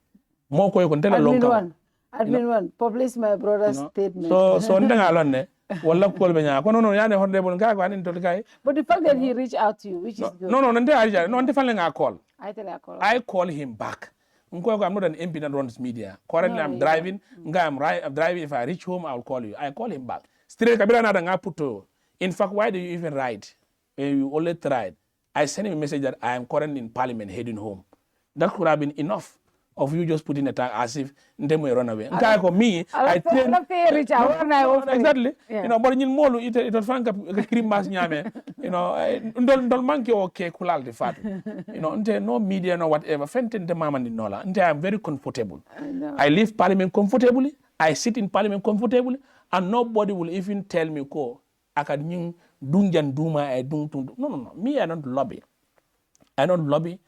more you can tell a long time. Admin one, publish my brother's statement. So ndanga wala ko benya ko no yane honorable nga ko anin to kay. But the fact that he reached out to you, which is good. No, nte falen nga call. I call him back. I'm not an MP that runs media. Currently, I'm driving. I'm driving. If I reach home, I'll call you. I call him back. Straight kabira na nga puto. In fact, why do you even write? You only tried. I sent him a message that I am currently in Parliament heading home. That could have been enough of you just putting a tag as if ndemo run away. Me, I train. Exactly. Yeah. You know, but in molu it franka cream mas nyame. You know, don't monkey okay kulal the fat. You know, no media no whatever. Fenten the mama ni nola. I am very comfortable. I leave Parliament comfortably. I sit in Parliament comfortably, and nobody will even tell me ko akadnyung dunjan duma I dung. No. Me, I don't lobby. I don't lobby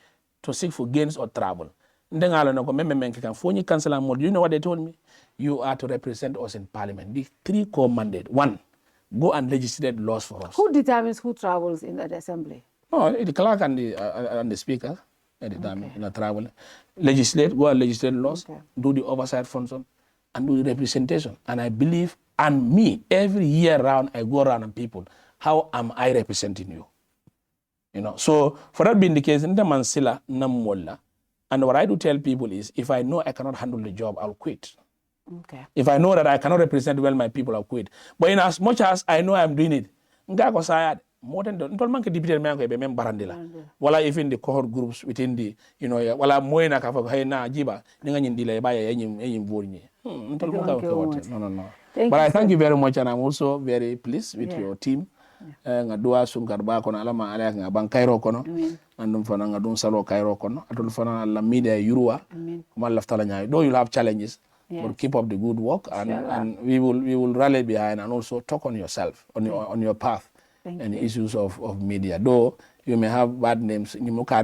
to seek for gains or trouble. Foni Kansala, you know what they told me? You are to represent us in Parliament. The 3 core mandate. 1, go and legislate laws for us. Who determines who travels in that assembly? No, the clerk and the speaker determine travel. Legislate, go and legislate laws, do the oversight function. and do representation. And I believe, and me, every year round, I go around and people, how am I representing you? You know, so for that being the case, and what I do tell people is, if I know I cannot handle the job, I'll quit. Okay. If I know that I cannot represent well my people, I'll quit. But in as much as I know I'm doing it, more than barandila. Wala even the cohort groups within the, you know, wala moena ka hey na jiba ninga nyindila ba ya enyim vornye. No. But I thank you very much, and I'm also very pleased with your team. Ngadua sunkarba kono alama ala nga bang Cairo kono andum fana ngadum salo Cairo kono atul fana la media yurua kuma laftala nyaay do you'll have challenges. Yes. But keep up the good work, and we will rally behind, and also talk on yourself, on your path, and issues of media. Though you may have bad names, and I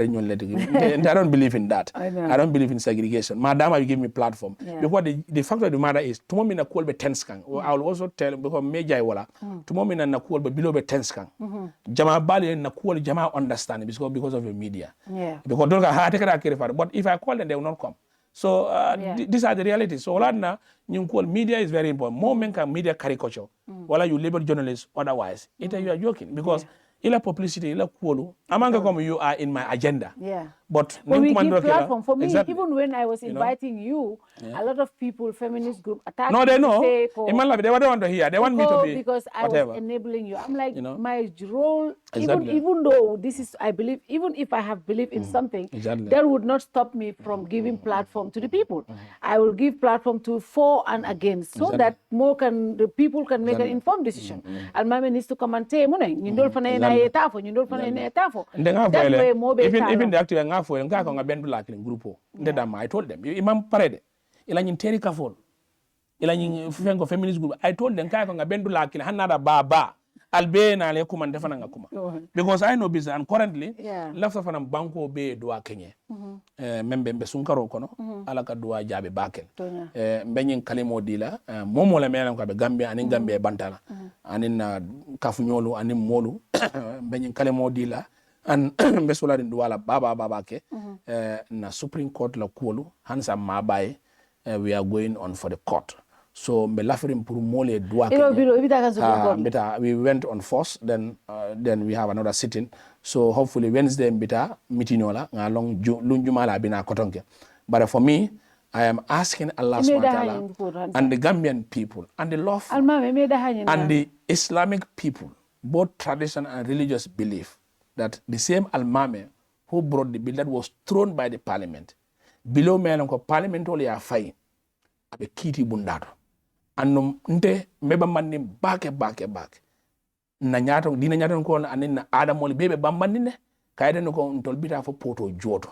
don't believe in that. I don't believe in segregation. Madam, you give me platform. Yeah. Because the fact of the matter is, tomorrow na call be 10 scan. I will also tell because major wala. Tomorrow na call be below be 10 scan. Jama bali na call jama understand because of your media. Yeah. Because don't take that. But if I call them, they will not come. So these are the realities. So media is very important. More men can media caricature. While you label journalists otherwise, you are joking because ila publicity, ila kuolu. Amanga come you are in my agenda. Yeah. But we give platform for me. Exactly. Even when I was inviting you, a lot of people, feminist group, attacked no, they know. They want to hear. They want me to be because I was enabling you. I'm like, my role. Exactly. Even though this is, I believe, even if I have belief in something, that would not stop me from giving platform to the people. I will give platform to for and against, so that the people can make an informed decision. Almameh needs to come and say, even the active group. I told them, Imam Parede, Ilan Terry Kafol, Ilan feminist group. I told them, Hanada Baba, Albena, Lekum and Defanangakuma. Because I know business, and currently, left of an Banco Bay Dua Kenya, Membe Besunkaro Kono, Alaka Dua Jabe Baken, Benyan Kalimo Dila, Momo Lamena Gambia, and in Gambia Bantala, and in Kafunyolu, and in Molu, Benyan Kalimo Dila. And Besola in Duala Baba ke na Supreme Court la kuolu hansa mabai we are going on for the court. So me lafirim pour mole dua we went on force, then we have another sitting. So hopefully Wednesday mbita meeting ola ngalong lunjumala bina kotonke. But for me, I am asking Allah subhanahu wa ta'ala and the Gambian people and the lawful and the Islamic people, both tradition and religious belief, that the same Almameh who brought the bill that was thrown by the parliament, below me parliament only are fine, abe kiti bundato, and nte meba mani back. Na nyato dina nyato ko anin na adam wol bebe bambandine kayde no ko tolbita fo poto joto.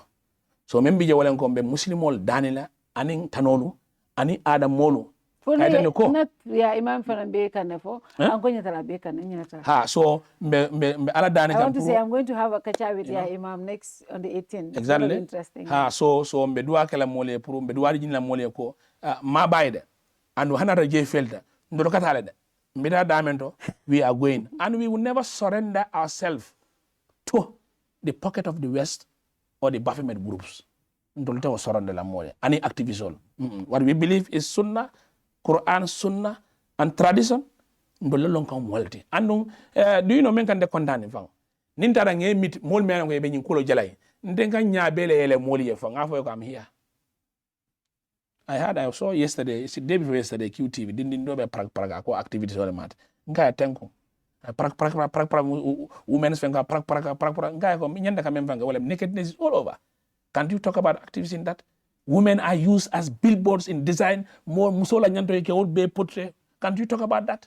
So membi je walen ko be muslimol danila anin tanolu ani adam molu. Not Imam Farambe Kanefo. I'm going to be Kanata. Ha, so me ala dani. I want to say I'm going to have a catch up with Imam next on the 18th. Exactly. Very interesting. Ha, so me dua kala mole puru me dua jina mole ko ma baide and hanara je felta ndo katale de meda damento we are going, and we will never surrender ourselves to the pocket of the West or the Baphomet groups. Ndo surrender la mole any activism. What we believe is Sunnah, Quran, Sunnah, and tradition. Ndolong kam walti. And do you know men kan de condamn fang? Nintara nge mit mol men nge be nyinkulo jalai. Ndenga nyabele ele moli ye fang. Afo come here. I saw yesterday, it's the day before yesterday, QTV, didn't know about praga activities on the mat. Nka tenko. Praga, women's fanga, praga, nka ko minyanda kamem fanga. Well, nakedness is all over. Can't you talk about activities in that? Women are used as billboards in design. More musola nyanto yeke old be portrait. Can't you talk about that?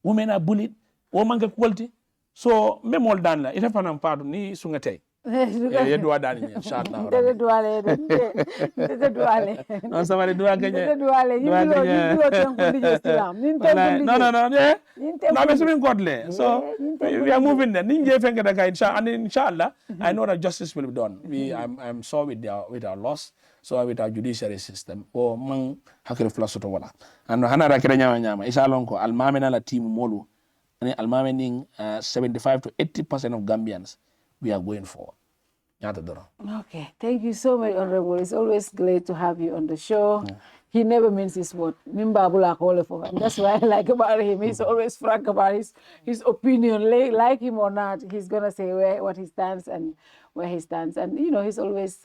Women are bullied. Women get quality. So me mol dan la. Ita fanam padu ni sungate. Ye dua dan ni inshallah. Dede duale. Dede duale. Non sama dua kenya. Dede duale. You tenkundi Islam. No. Na be sumin godle. So we are moving there. Ninje fenga daga inshallah. I know that justice will be done. I'm sorry with our loss. So with our judiciary system, o man hakil flasoto wala. And hanara kira nyama. Inshallah ko Almameh na la team molu. And Almameh ning 75 to 80% of Gambians, we are going forward. Okay, thank you so much, Honorable. It's always great to have you on the show. he never means his word. And that's what I like about him. He's always frank about his opinion. Like him or not, he's gonna say what he stands and where he stands. And he's always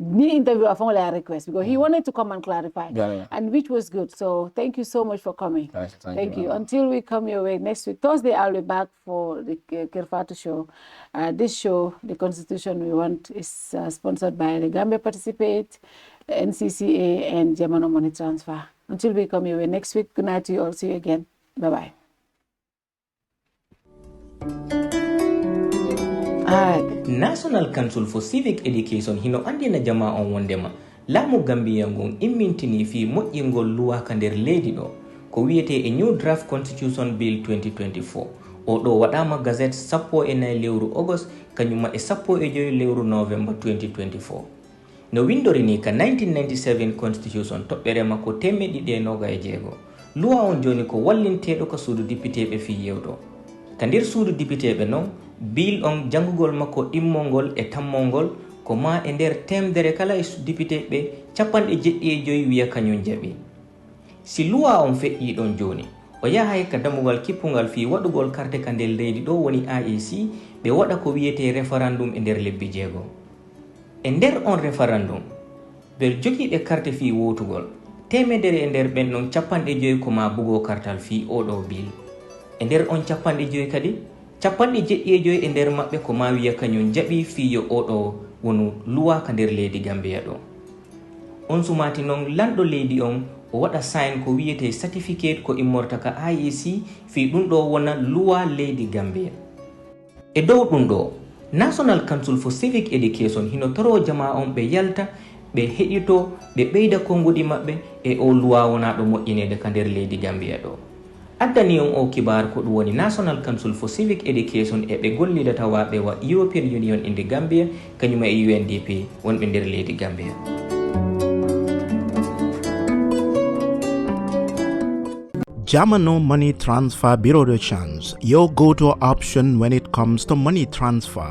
the interview I found a request because he wanted to come and clarify, and which was good. So thank you so much for coming. Thank you. Until we come your way next week, Thursday, I'll be back for the Kirfatu show. This show, The Constitution We Want, is sponsored by the Gambia Participate, NCCA, and Germano Money Transfer. Until we come your way next week, good night to you all. See you again. Bye-bye. National Council for Civic Education hino andina jama on wondema lamu Gambia ngon immintini fi moƴƴingol luwa kander leydi ɗo ko wiyete a new draft constitution bill 2024 o ɗo waɗama gazette 14 lewru August kanyuma e 15 lewru November 2024 no windori ni ka 1997 constitution toɓɓere makko 126 luwa on joni ko wallinteɗo ko suudu dipiteɓe fi yewɗo ka nder suudu dipiteɓe non bill on jangugol makko immongol e tammongol ko ma e nder temdere kala e dipiteɓe 75 wiya kañum jaɓi si luwa on feƴƴi ɗon joni o yahay ka damugal kippugal fi waɗugol carte ka nder leydi ɗo woni IEC ɓe waɗa ko wiyete référendum e nder lebbi jeego e nder on référendum ɓe jogiiɓe carte fi wotugol temedere e nder ɓen ɗon 50 ko ma bugo kartal fi oɗo bill e nder on 50 kadi 75 e nder maɓɓe ko ma wiya kañum jaɓi fiyo oɗo wonu luwa ka nder leydi Gambia ɗo on sumati noon lanɗo leydi on o waɗa sign ko wiyete certificate ko immorta ka IEC fi ɗum ɗo wona luwa leydi Gambia e dow ɗum ɗo National Council for Civic Education hino toro jama on ɓe yalta ɓe heɗito ɓe ɓeyda konngudi maɓɓe e o luwa wonaɗo moƴƴinede ka nder leydi Gambia ɗo addani on o kibar ko ɗum woni National Council for Civic Education e ɓe gollidata waɓe wa European Union inde Gambia kañuma e UNDP wonɓe nder leydi Gambia. Germano Money Transfer Bureau de Change, your go-to option when it comes to money transfer.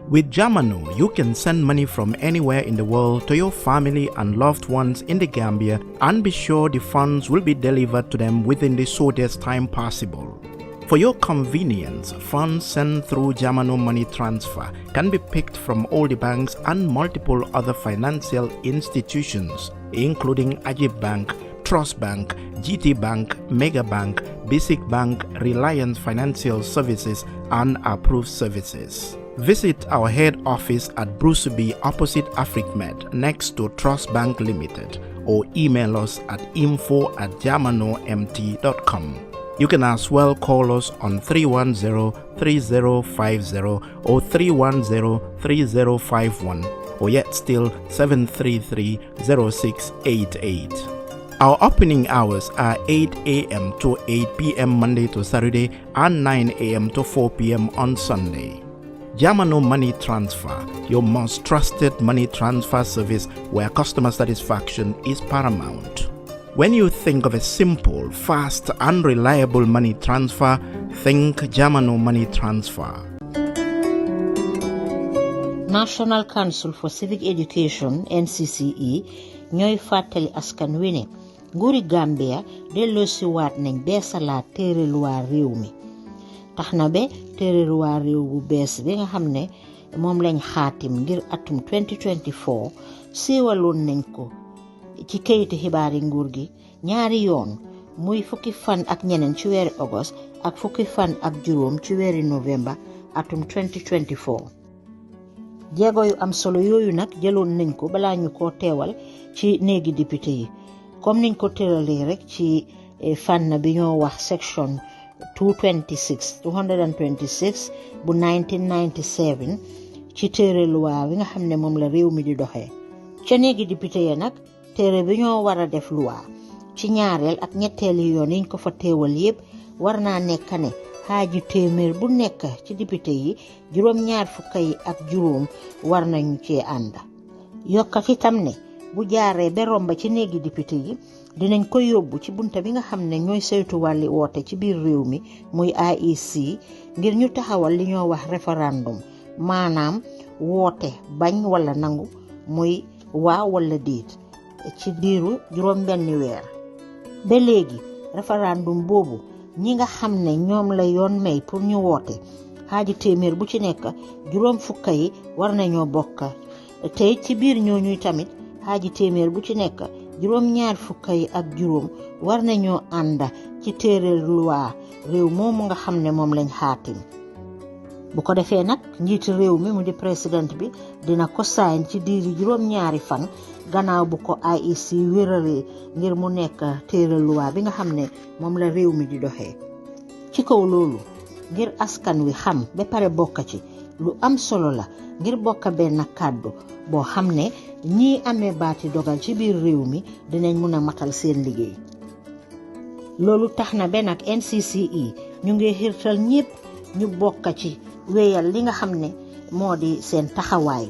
With Germano, you can send money from anywhere in the world to your family and loved ones in the Gambia and be sure the funds will be delivered to them within the shortest time possible. For your convenience, funds sent through Germano Money Transfer can be picked from all the banks and multiple other financial institutions, including Ajib Bank, Trust Bank, GT Bank, Mega Bank, Basic Bank, Reliance Financial Services, and Approved Services. Visit our head office at Bruceby opposite AfricMed next to Trust Bank Limited or email us at info@germanomt.com. You can as well call us on 310-3050 or 310-3051 or yet still 733-0688. Our opening hours are 8 a.m. to 8 p.m. Monday to Saturday and 9 a.m. to 4 p.m. on Sunday. Germano Money Transfer, your most trusted money transfer service where customer satisfaction is paramount. When you think of a simple, fast, and reliable money transfer, think Germano Money Transfer. National Council for Civic Education, NCCE, ñooy fàttali askan wi ne nguuri Gambia delloosiwaat nañ beesalaat téere luwaa réew mi tax na ba téere luwaa réew bu bees bi nga xam ne moom lañ xaatim ngir atum 2024 siiwaloon nañ ko ci kayiti xibaari nguur gi ñaari yoon muy fukki fan ak ñeneen ci weeri August ak fukki fan ak juróom ci weeri November atum 2024 jéego yu am solo yooyu nag jëloon nañ ko balaa ñu ko teewal ci néegi député yi comme niñ ko tëralee rek ci fànn bi ñoo wax section 226 bu 1997 ci téere luwaa bi nga xam ne moom la réew mi di doxee ca néegi député yi nag téere bi ñoo war a def luwaa ci ñaareel ak ñetteeli yoon yiñ ko fa teewal yépp war naa nekk ne xaaju téeméer bu nekk ci député yi juróom-ñaar fukk yi ak juróom war nañu cee ànd yokkat itam ne bu jaaree ba romba ci néegi député yi dinañ ko yóbbu ci bunta bi nga xam ne ñooy saytu wàlli woote ci biir réew mi muy IEC ngir ñu taxawal li ñoo wax référendum maanaam woote bañ wala nangu muy waaw wala déet ci diiru juróom-benni weer ba léegi référendum boobu ñi nga xam ne ñoom la yoon may pour ñu woote xaaji téeméer bu ci nekk juróom fukk yi war nañoo bokk te ci biir ñooñuy tamit xaaji téeméer bu ci nekk juróom ñaar fukk yi ak juróom war nañoo ànd ci téere loi réew moomu nga xam ne moom lañ xaatim bu ko defee nag njiiti réew mi mu di président bi dina ko sign ci diiri juróom ñaari fan gannaaw bu ko IEC wéralee ngir mu nekk téere loi bi nga xam ne moom la réew mi di doxee ci kaw loolu ngir askan wi xam ba pare bokk ci lu am solo la ngir bokk benn kàddu boo xam ne ñii amee baati dogal ci biir réew mi dinañ mun a matal seen liggéey loolu tax na ba nag NCCE ñu ngi xirtal ñépp ñu bokk ci wéyal li nga xam ne moo di seen taxawaay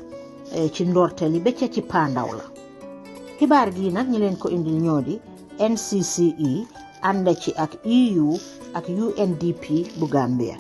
ci ndorte li ba ca ci pandaw la xibaar gi nag ñi leen ko indil ñoo di NCCE ànd ci ak EU ak UNDP bu Gambia